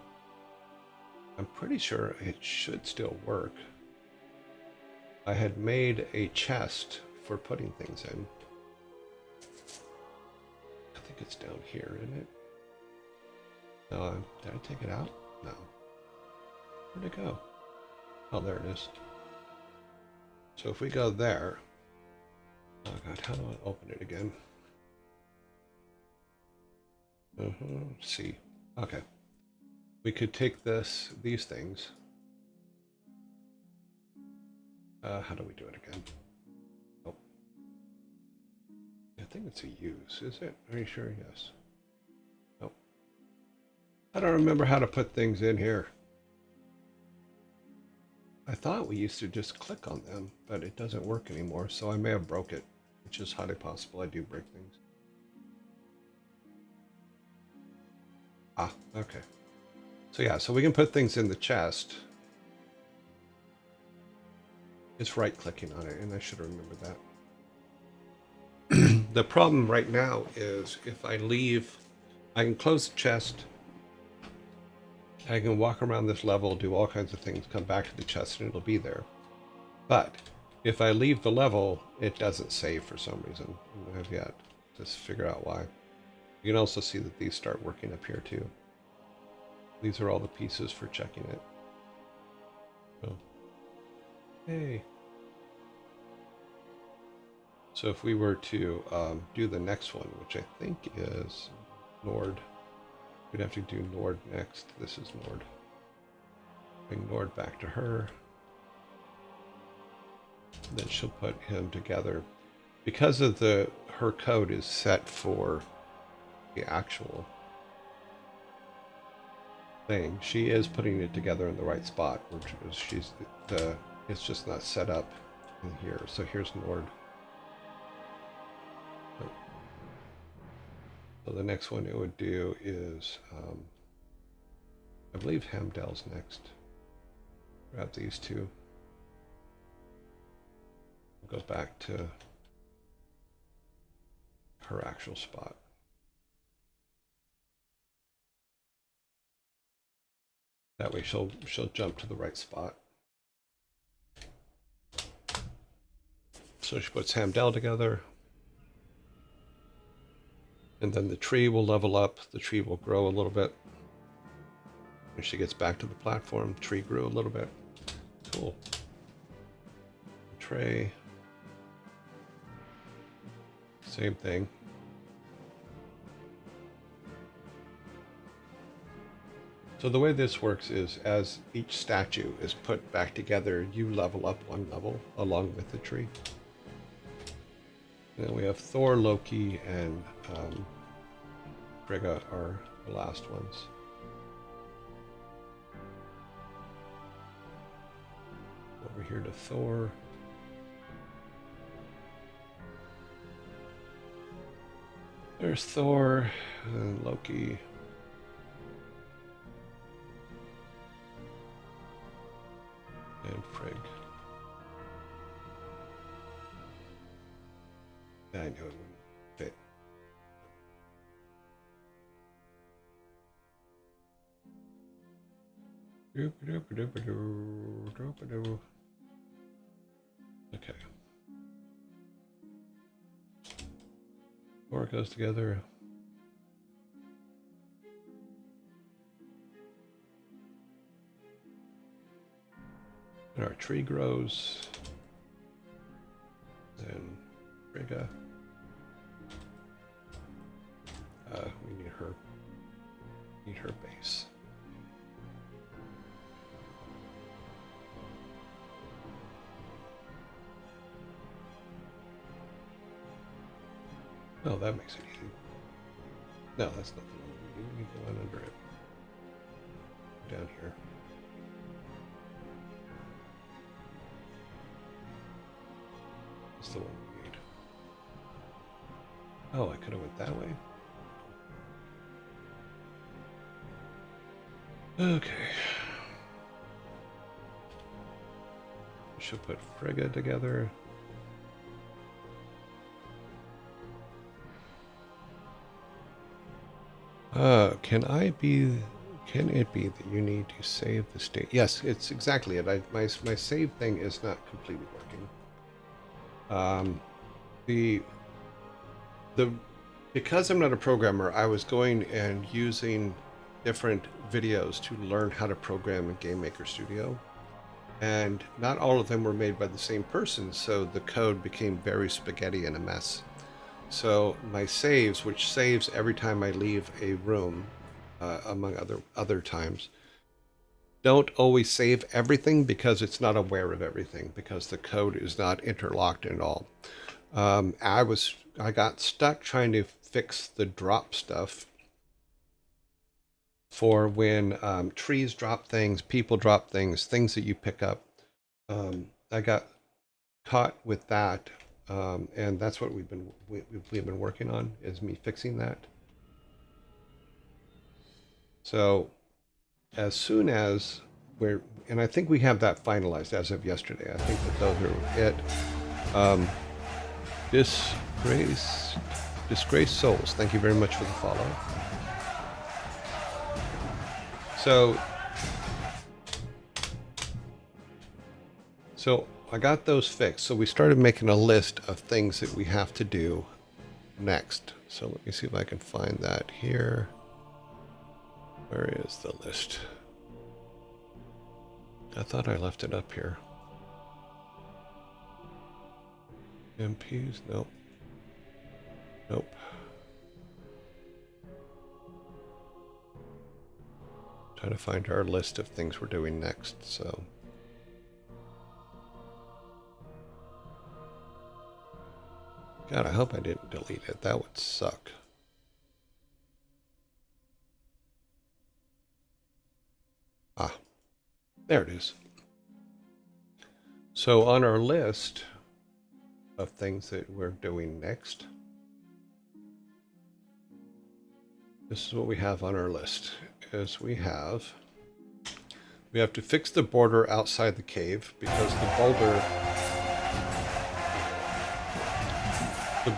I'm pretty sure it should still work. I had made a chest for putting things in. I think it's down here, isn't it? No, did I take it out? No. Where'd it go? Oh, there it is. So if we go there, oh God, how do I open it again? See. Okay. We could take these things. How do we do it again? Oh. I think it's a use, is it? Are you sure? Yes. Nope. I don't remember how to put things in here. I thought we used to just click on them, but it doesn't work anymore, so I may have broke it, which is highly possible. I do break things. Ah, okay. So yeah, so we can put things in the chest. It's right-clicking on it, and I should remember that. The problem right now is if I leave, I can close the chest, I can walk around this level, do all kinds of things, come back to the chest, and it'll be there. But if I leave the level, it doesn't save for some reason. I have yet to figure out why. You can also see that these start working up here too. These are all the pieces for checking it. So, hey. So if we were to do the next one, which I think is Nord, we'd have to do Nord next. This is Nord. Bring Nord back to her. Then she'll put him together. Because of her code is set for the actual thing, she is putting it together in the right spot. It's just not set up in here. So here's Nord. So the next one it would do is, I believe Hamdel's next. Grab these two. It goes back to her actual spot. That way she'll jump to the right spot. So she puts Hamdel together. And then the tree will level up. The tree will grow a little bit. When she gets back to the platform, tree grew a little bit. Cool. Tray. Same thing. So the way this works is as each statue is put back together, you level up one level along with the tree. And then we have Thor, Loki, and Frigga are the last ones. Over here to Thor. There's Thor and Loki. And Frigg. I knew it wouldn't fit. Okay. Four goes together. And our tree grows. Then Frigga. We need her. Need her base. Oh, that makes it easy. No, that's not the one we need. We need the one under it. Down here. That's the one we need. Oh, I could have went that way. Okay. We should put Frigga together. Can it be that you need to save the state? Yes, it's exactly it. My save thing is not completely working. Because I'm not a programmer, I was going and using different videos to learn how to program in Game Maker Studio. And not all of them were made by the same person, so the code became very spaghetti and a mess. So my saves, which saves every time I leave a room, among other times, don't always save everything because it's not aware of everything, because the code is not interlocked at all. I got stuck trying to fix the drop stuff for when trees drop things, people drop things, things that you pick up. I got caught with that. And that's what we've been working on, is me fixing that. So as soon as and I think we have that finalized as of yesterday. I think that those are it. Disgraced Souls, thank you very much for the follow. So I got those fixed. So we started making a list of things that we have to do next. So let me see if I can find that here. Where is the list? I thought I left it up here. MPs? Nope. Nope. Trying to find our list of things we're doing next, so. God, I hope I didn't delete it. That would suck. Ah, there it is. So on our list of things that we're doing next, this is what we have on our list. Is we have to fix the border outside the cave because the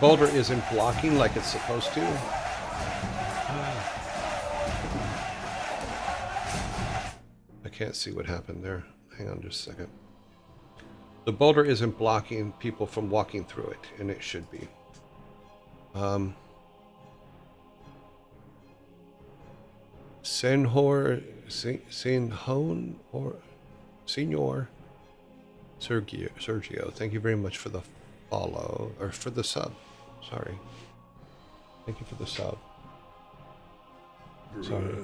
boulder isn't blocking like it's supposed to. I can't see what happened there. Hang on just a second. The boulder isn't blocking people from walking through it, and it should be. Senhor Hone or Senor Sergio, thank you very much for the follow, or for the sub. Sorry. Thank you for the sub. Sorry.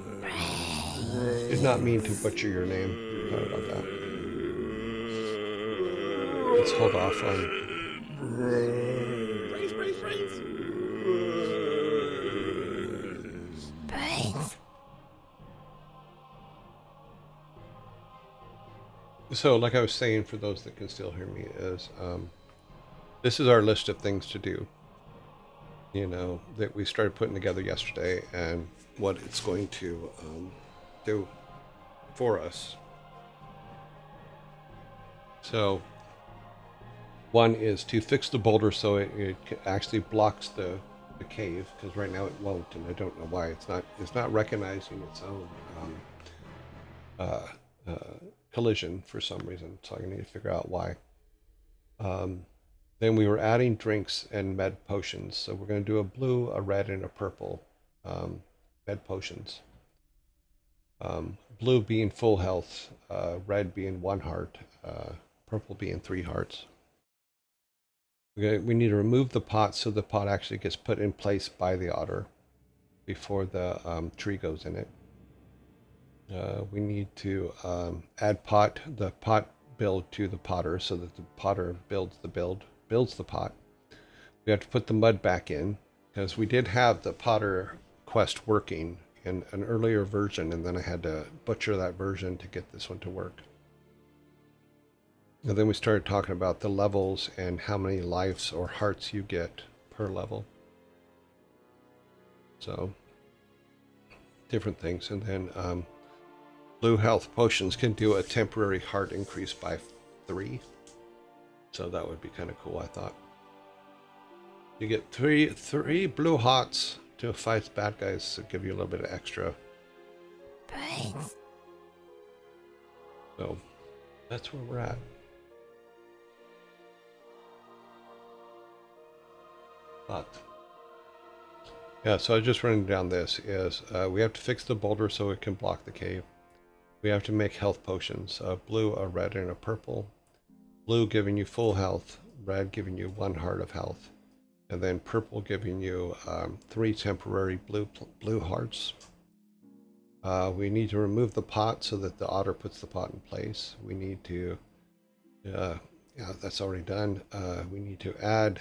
Did not mean to butcher your name. Sorry about that. Let's hold off on. Brains. So, like I was saying, for those that can still hear me, is this is our list of things to do. You know, that we started putting together yesterday, and what it's going to do for us. So, one is to fix the boulder so it actually blocks the cave, because right now it won't, and I don't know why. It's not recognizing its own collision for some reason, so I need to figure out why. Then we were adding drinks and med potions, so we're going to do a blue, a red, and a purple med potions. Blue being full health, red being 1 heart, purple being 3 hearts. We need to remove the pot so the pot actually gets put in place by the otter before the tree goes in it. We need to add the pot build to the potter so that the potter builds the pot. We have to put the mud back in because we did have the potter quest working in an earlier version, and then I had to butcher that version to get this one to work. And then we started talking about the levels and how many lives or hearts you get per level. So, different things. And then blue health potions can do a temporary heart increase by 3. So that would be kind of cool, I thought. You get three blue hearts to fight bad guys to give you a little bit of extra. Brains. So, that's where we're at. But yeah, so I just running down this is we have to fix the boulder so it can block the cave. We have to make health potions, a blue, a red, and a purple. Blue giving you full health, red giving you 1 heart of health, and then purple giving you 3 temporary blue hearts. We need to remove the pot so that the otter puts the pot in place. We need to, yeah, that's already done. We need to add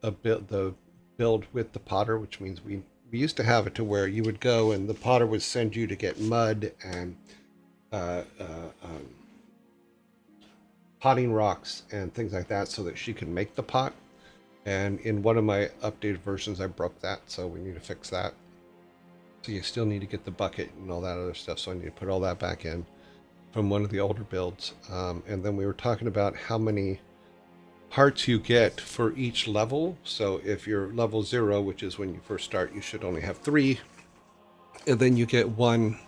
the build with the potter, which means we used to have it to where you would go and the potter would send you to get mud and potting rocks and things like that so that she could make the pot. And in one of my updated versions I broke that, so we need to fix that. So you still need to get the bucket and all that other stuff, so I need to put all that back in from one of the older builds. And then we were talking about how many hearts you get for each level. So if you're level 0, which is when you first start, you should only have 3, and then you get 1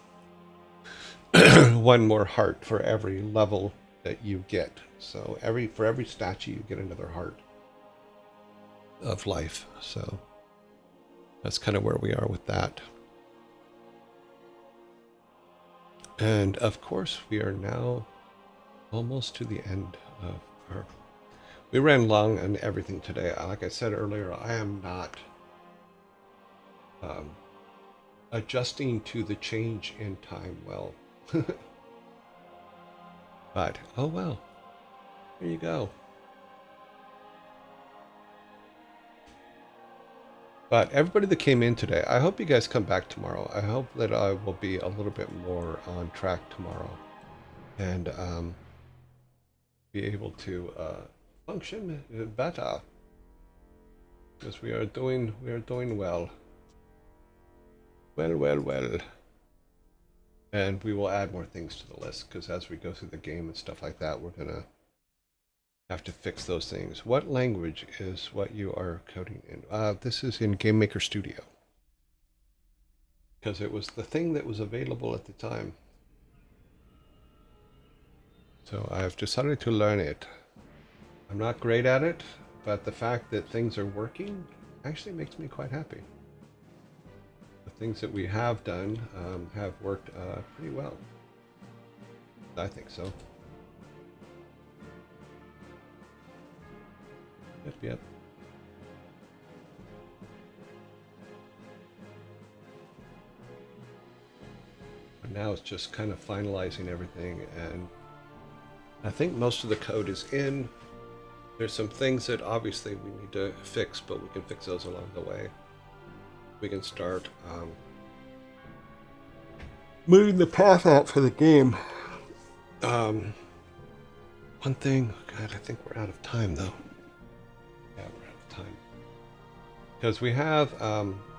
one more heart for every level that you get. So for every statue you get another heart of life. So that's kind of where we are with that. And of course we are now almost to the end of our... We ran long on everything today. Like I said earlier, I am not adjusting to the change in time well. But, oh well. There you go. But everybody that came in today, I hope you guys come back tomorrow. I hope that I will be a little bit more on track tomorrow. And be able to function better, because we are doing well. Well. And we will add more things to the list, because as we go through the game and stuff like that, we're gonna have to fix those things. What language is what you are coding in? This is in Game Maker Studio, because it was the thing that was available at the time. So I've decided to learn it. I'm not great at it, but the fact that things are working actually makes me quite happy. things that we have done have worked pretty well. I think so. Yep. But now it's just kind of finalizing everything, and I think most of the code is in. There's some things that obviously we need to fix, but we can fix those along the way. We can start moving the path out for the game. One thing, God, I think we're out of time though. Yeah, we're out of time. Because we have,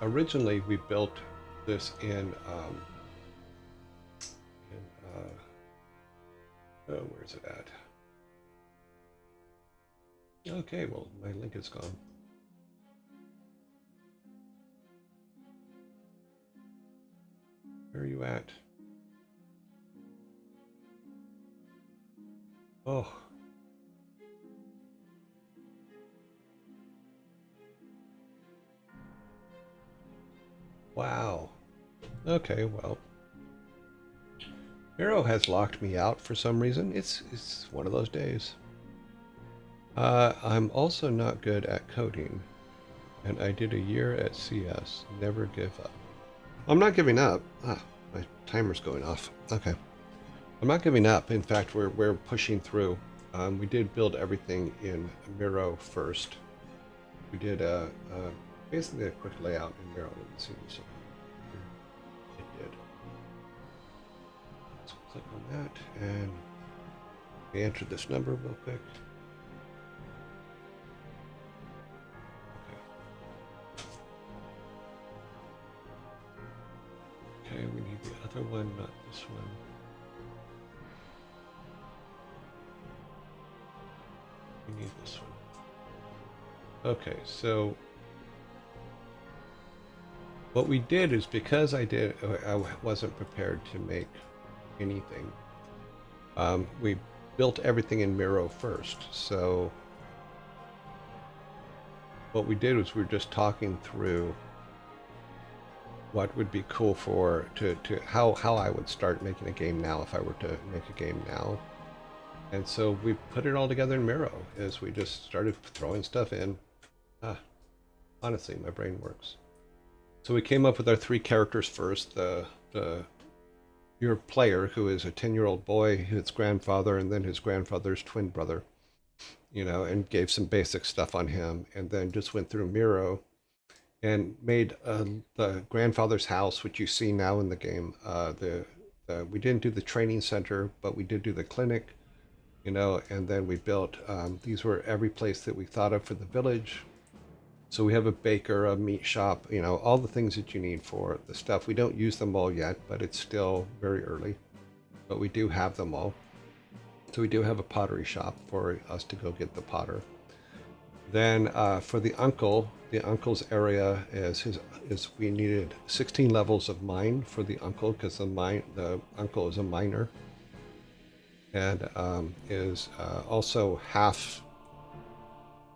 originally we built this in where's it at? Okay, well, my link is gone. Where are you at? Oh. Wow. Okay, well. Miro has locked me out for some reason. It's one of those days. I'm also not good at coding, and I did a year at CS. Never give up. I'm not giving up. Ah, my timer's going off. Okay. I'm not giving up. In fact, we're pushing through. We did build everything in Miro first. We did basically a quick layout in Miro. Let me see this. It did. Let's click on that, and we entered this number real quick. Okay, we need the other one, not this one. We need this one. Okay, so what we did is, because I wasn't prepared to make anything, we built everything in Miro first. So what we did was we were just talking through what would be cool for how I would start making a game now if I were to make a game now. And so we put it all together in Miro as we just started throwing stuff in. Honestly, my brain works. So we came up with our 3 characters first. Your player, who is a 10-year-old boy, his grandfather, and then his grandfather's twin brother, and gave some basic stuff on him, and then just went through Miro and made the grandfather's house, which you see now in the game. We didn't do the training center, but we did do the clinic, and then we built, these were every place that we thought of for the village. So we have a baker, a meat shop, all the things that you need for the stuff. We don't use them all yet, but it's still very early, but we do have them all. So we do have a pottery shop for us to go get the potter. Then for the uncle's area is we needed 16 levels of mine for the uncle, because the uncle is a miner, and is also half.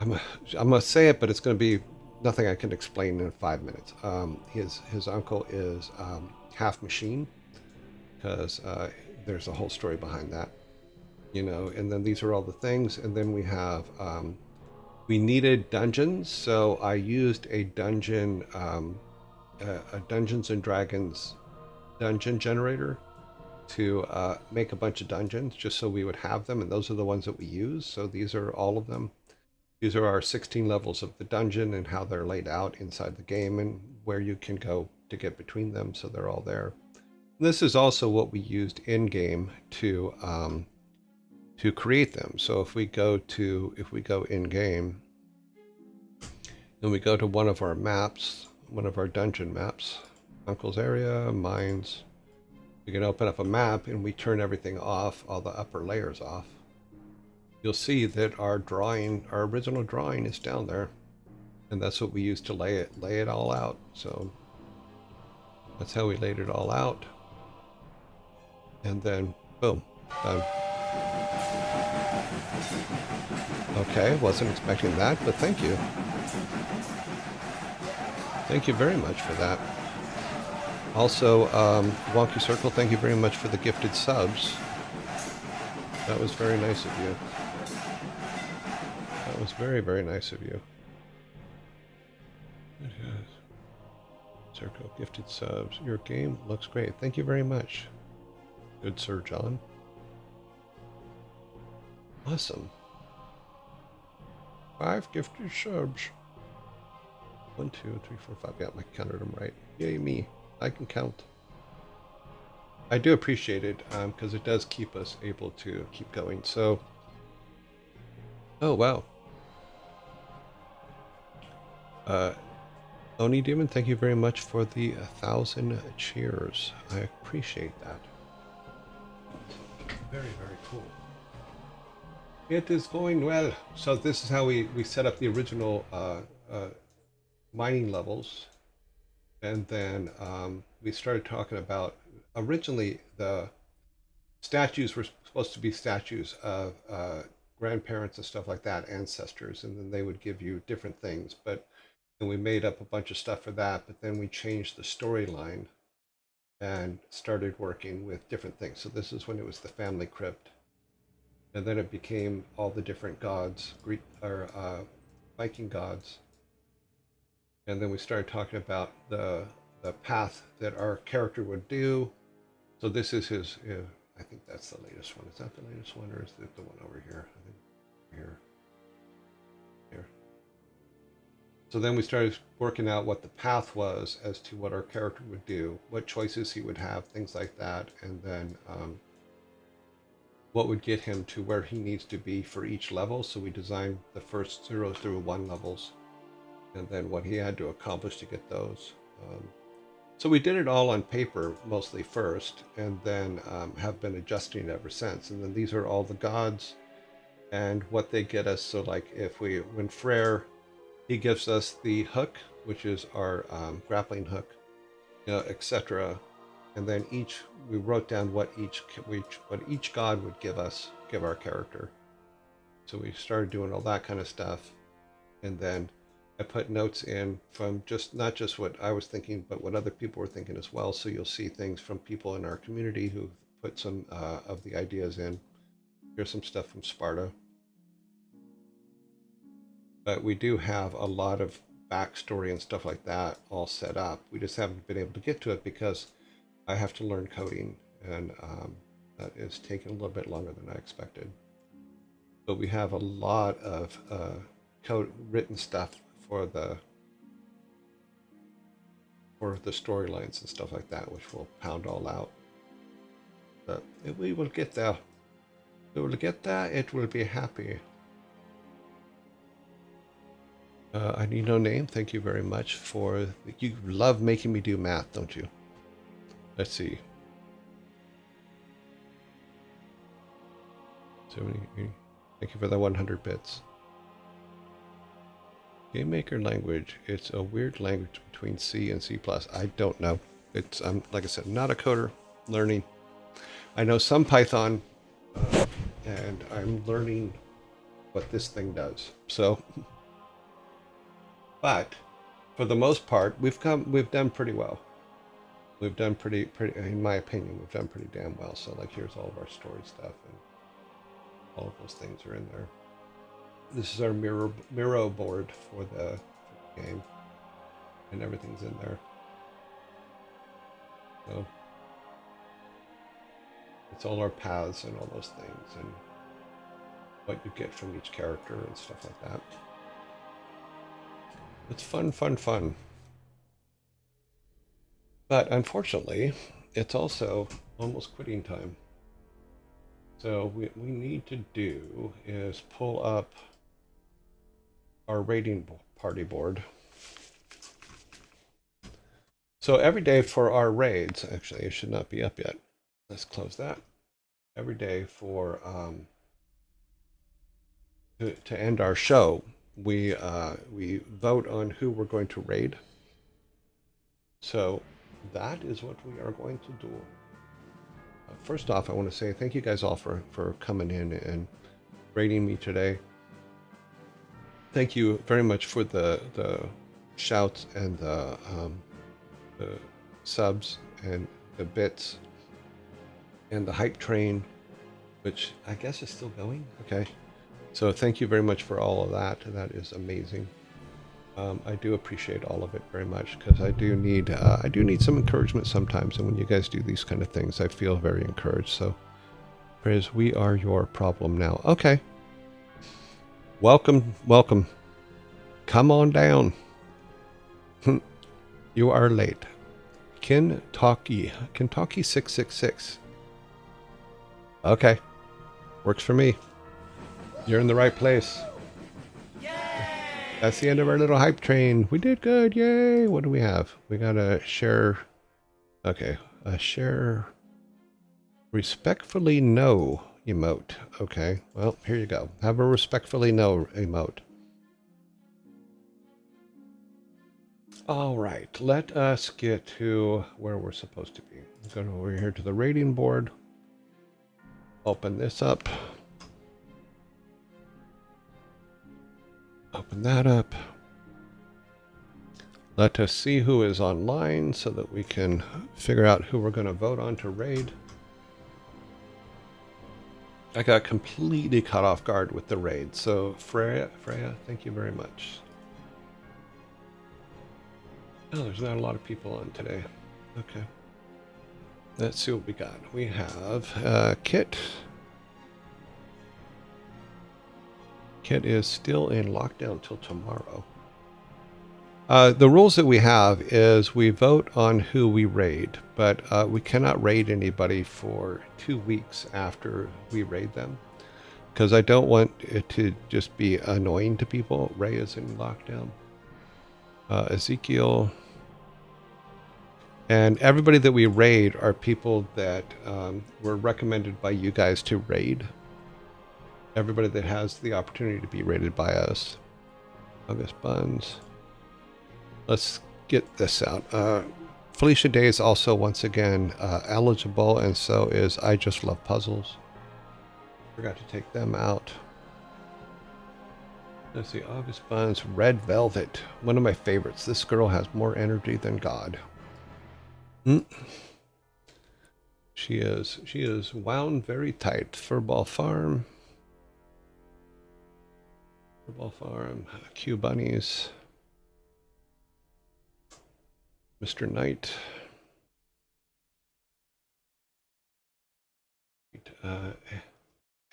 I'm gonna say it, but it's gonna be nothing I can explain in 5 minutes. His uncle is half machine, because there's a whole story behind that, And then these are all the things, and then we have. We needed dungeons, so I used a dungeon, a Dungeons and Dragons dungeon generator to make a bunch of dungeons, just so we would have them, and those are the ones that we use. So these are all of them. These are our 16 levels of the dungeon and how they're laid out inside the game and where you can go to get between them, so they're all there. This is also what we used in-game to create them. So if we go in-game and we go to one of our maps, one of our dungeon maps, Uncle's area, mines, we can open up a map and we turn everything off, all the upper layers off. You'll see that our original drawing is down there, and that's what we used to lay it all out. So that's how we laid it all out, and then boom, done. Okay, wasn't expecting that, but thank you. Thank you very much for that. Also, Wonky Circle, thank you very much for the gifted subs. That was very nice of you. That was very, very nice of you. Circle, gifted subs. Your game looks great. Thank you very much. Good Sir John. Awesome. 5 gifted subs. 1, 2, 3, 4, 5. Yeah, I counted them right. Yay me. I can count. I do appreciate it because it does keep us able to keep going. So, oh wow. Oni Demon, thank you very much for the 1,000 cheers. I appreciate that. Very, very cool. It is going well. So this is how we set up the original mining levels. And then we started talking about, originally the statues were supposed to be statues of grandparents and stuff like that, ancestors, and then they would give you different things. But then we made up a bunch of stuff for that, but then we changed the storyline and started working with different things. So this is when it was the family crypt. And then it became all the different gods, Greek or Viking gods. And then we started talking about the path that our character would do. So this is his, I think that's the latest one. Is that the latest one, or is it the one over here? I think here. So then we started working out what the path was as to what our character would do, what choices he would have, things like that, and then what would get him to where he needs to be for each level. So we designed the first 0 through 1 levels, and then what he had to accomplish to get those. So we did it all on paper mostly first, and then have been adjusting it ever since. And then these are all the gods and what they get us. So like when Freyr, he gives us the hook, which is our grappling hook, etc. And then we wrote down what each god would give our character. So we started doing all that kind of stuff, and then I put notes in from not just what I was thinking, but what other people were thinking as well. So you'll see things from people in our community who put some of the ideas in. Here's some stuff from Sparta. But we do have a lot of backstory and stuff like that all set up. We just haven't been able to get to it because I have to learn coding, and that is taking a little bit longer than I expected. But we have a lot of code written stuff for the storylines and stuff like that, which we'll pound all out. But we will get there. We will get there. It will be happy. I need no name. Thank you very much you love making me do math, don't you? Let's see. 70. Thank you for the 100 bits. Game Maker language. It's a weird language between C and C++. I don't know. I'm like I said, not a coder. Learning. I know some Python, and I'm learning what this thing does. So. But for the most part, we've done pretty well. We've done pretty, in my opinion, we've done pretty damn well. So like, here's all of our story stuff, and all of those things are in there. This is our Miro board for the game, and everything's in there. So it's all our paths and all those things, and what you get from each character and stuff like that. It's fun, fun, fun. But unfortunately, it's also almost quitting time. So what we need to do is pull up our raiding party board. So every day for our raids, actually it should not be up yet. Let's close that. Every day for to end our show, we vote on who we're going to raid. So that is what we are going to do. First off, I want to say thank you guys all for coming in and raiding me today. Thank you very much for the shouts and the subs and the bits and the hype train, which I guess is still going. Okay. So thank you very much for all of that. That is amazing. I do appreciate all of it very much because I do need some encouragement sometimes. And when you guys do these kind of things, I feel very encouraged. So praise, we are your problem now. Okay. Welcome, welcome. Come on down. You are late. Kentucky 666. Okay. Works for me. You're in the right place. That's the end of our little hype train. We did good. Yay. What do we have? We got a share. Okay. A share respectfully no emote. Okay. Well, here you go. Have a respectfully no emote. All right. Let us get to where we're supposed to be. Go over here to the rating board. Open this up. Open that up. Let us see who is online so that we can figure out who we're going to vote on to raid. I got completely caught off guard with the raid. So Freya, thank you very much. Oh, there's not a lot of people on today. Okay. Let's see what we got. We have Kit. Kit is still in lockdown till tomorrow. The rules that we have is we vote on who we raid, but we cannot raid anybody for 2 weeks after we raid them because I don't want it to just be annoying to people. Ray is in lockdown. Ezekiel. And everybody that we raid are people that were recommended by you guys to raid. Everybody that has the opportunity to be rated by us. August Buns. Let's get this out. Felicia Day is also once again eligible, and so is I Just Love Puzzles. Forgot to take them out. Let's see, August Buns, Red Velvet. One of my favorites. This girl has more energy than God. She is wound very tight. Furball Farm. Furball Farm. Q Bunnies. Mr. Knight.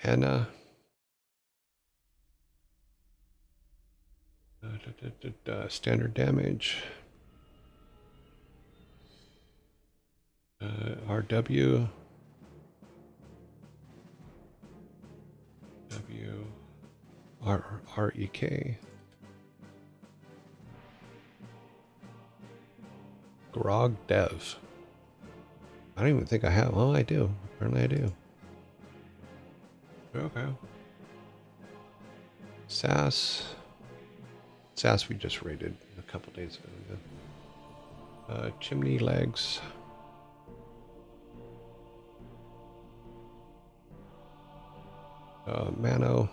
Anna. Standard damage. RW. REK. Grog Dev. I don't even think I have. Oh, I do. Apparently I do. Okay. Sass. Sass we just raided a couple days ago. Chimney Legs. Mano.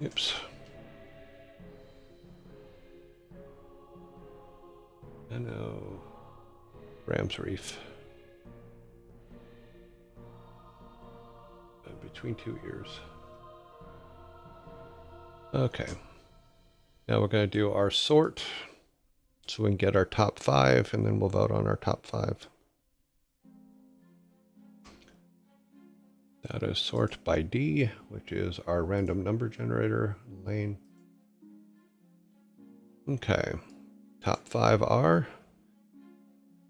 Oops. Mano. Rams Reef. Between two ears. Okay. Now we're going to do our sort so we can get our top 5 and then we'll vote on our top 5. That is sort by D, which is our random number generator lane. Okay. Top 5 are.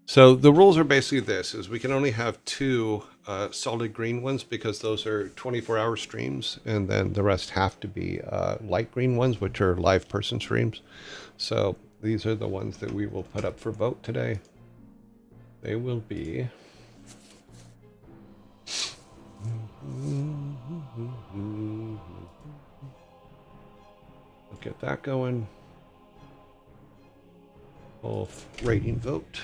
So the rules are basically this, is we can only have 2 solid green ones because those are 24-hour streams, and then the rest have to be light green ones, which are live person streams. So these are the ones that we will put up for vote today. They will be... We'll get that going. We'll rating vote.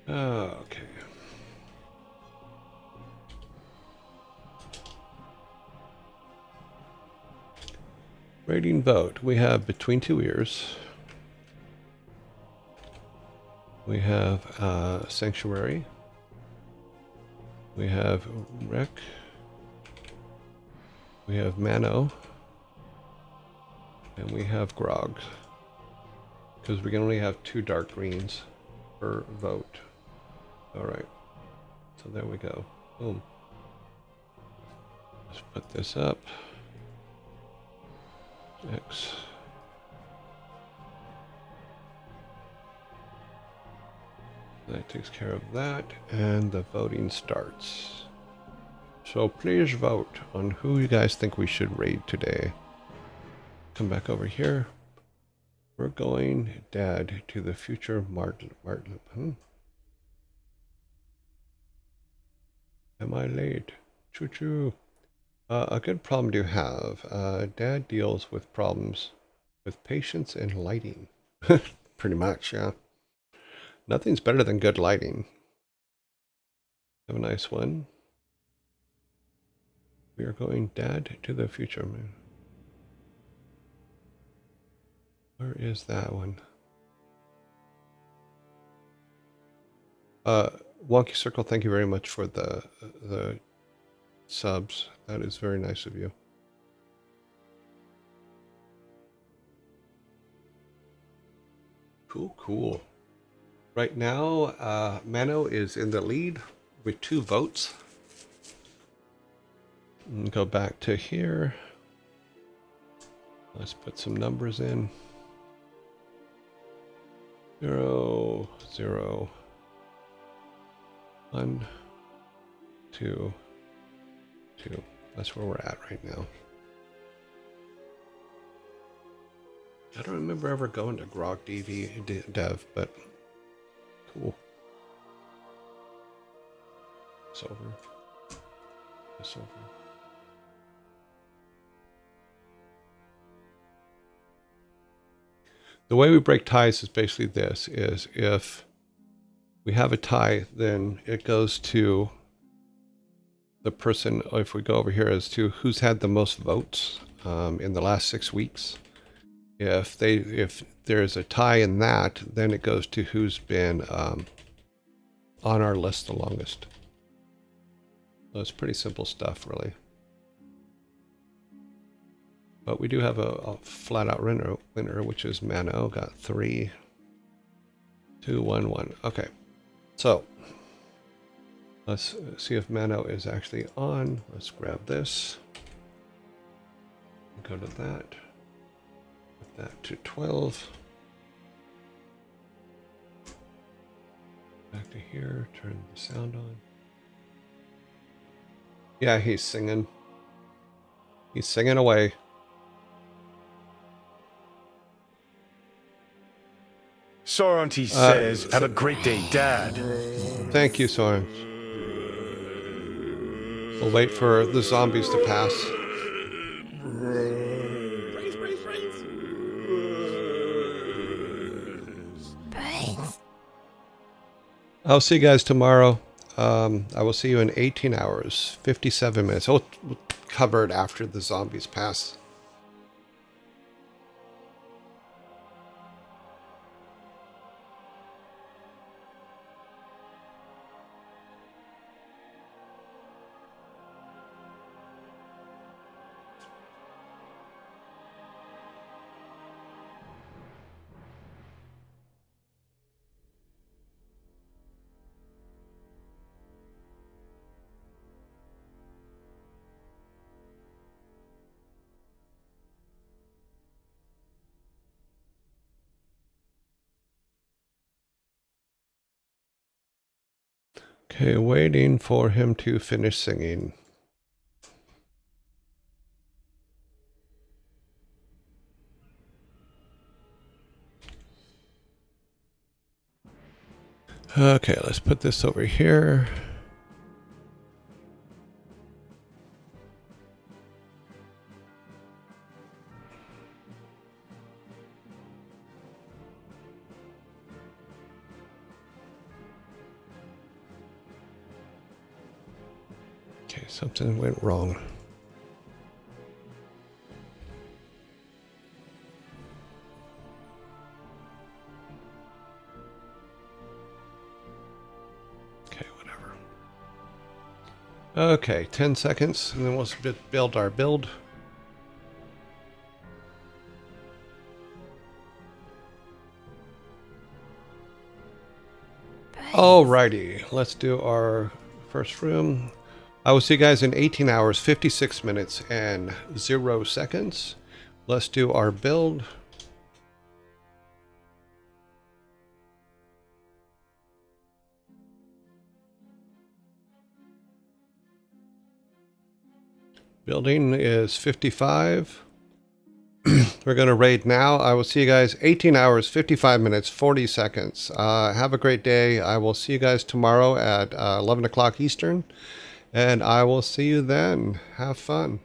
Okay. Rating vote. We have Between Two Ears. We have Sanctuary. We have Wreck. We have Mano. And we have Grog. Because we can only have 2 dark greens per vote. Alright. So there we go. Boom. Let's put this up. X. That takes care of that, and the voting starts. So please vote on who you guys think we should raid today. Come back over here. We're going Dad to the future Martin. Am I late? Choo-choo. A good problem to have. Dad deals with problems with patience and lighting. Pretty much, yeah. Nothing's better than good lighting. Have a nice one. We are going Dad to the future, man. Where is that one? Wonky Circle, thank you very much for the subs. That is very nice of you. Cool, cool. Right now, Mano is in the lead with 2 votes. And go back to here. Let's put some numbers in. 0, 0, 1, 2, 2. That's where we're at right now. I don't remember ever going to Grog Dev, but cool. It's over. It's over. The way we break ties is basically this, is if we have a tie, then it goes to the person, if we go over here, as to who's had the most votes in the last 6 weeks. If there's a tie in that, then it goes to who's been on our list the longest. So it's pretty simple stuff, really. But we do have a flat-out winner, which is Mano. Got 3, 2, 1, 1. Okay, so let's see if Mano is actually on. Let's grab this. Go to that. Put that to 12. Back to here. Turn the sound on. Yeah, he's singing. He's singing away. Soranti says, have a great day, Dad. Thank you, Soren. We'll wait for the zombies to pass. I'll see you guys tomorrow. I will see you in 18 hours, 57 minutes. We'll cover it after the zombies pass. Okay, waiting for him to finish singing. Okay, let's put this over here. Okay, something went wrong. Okay, 10 seconds, and then we'll build our build. Alrighty, let's do our first room. I will see you guys in 18 hours, 56 minutes, and 0 seconds. Let's do our build. Building is 55. We're going to raid now. I will see you guys 18 hours, 55 minutes, 40 seconds. Have a great day. I will see you guys tomorrow at 11 o'clock Eastern. And I will see you then. Have fun.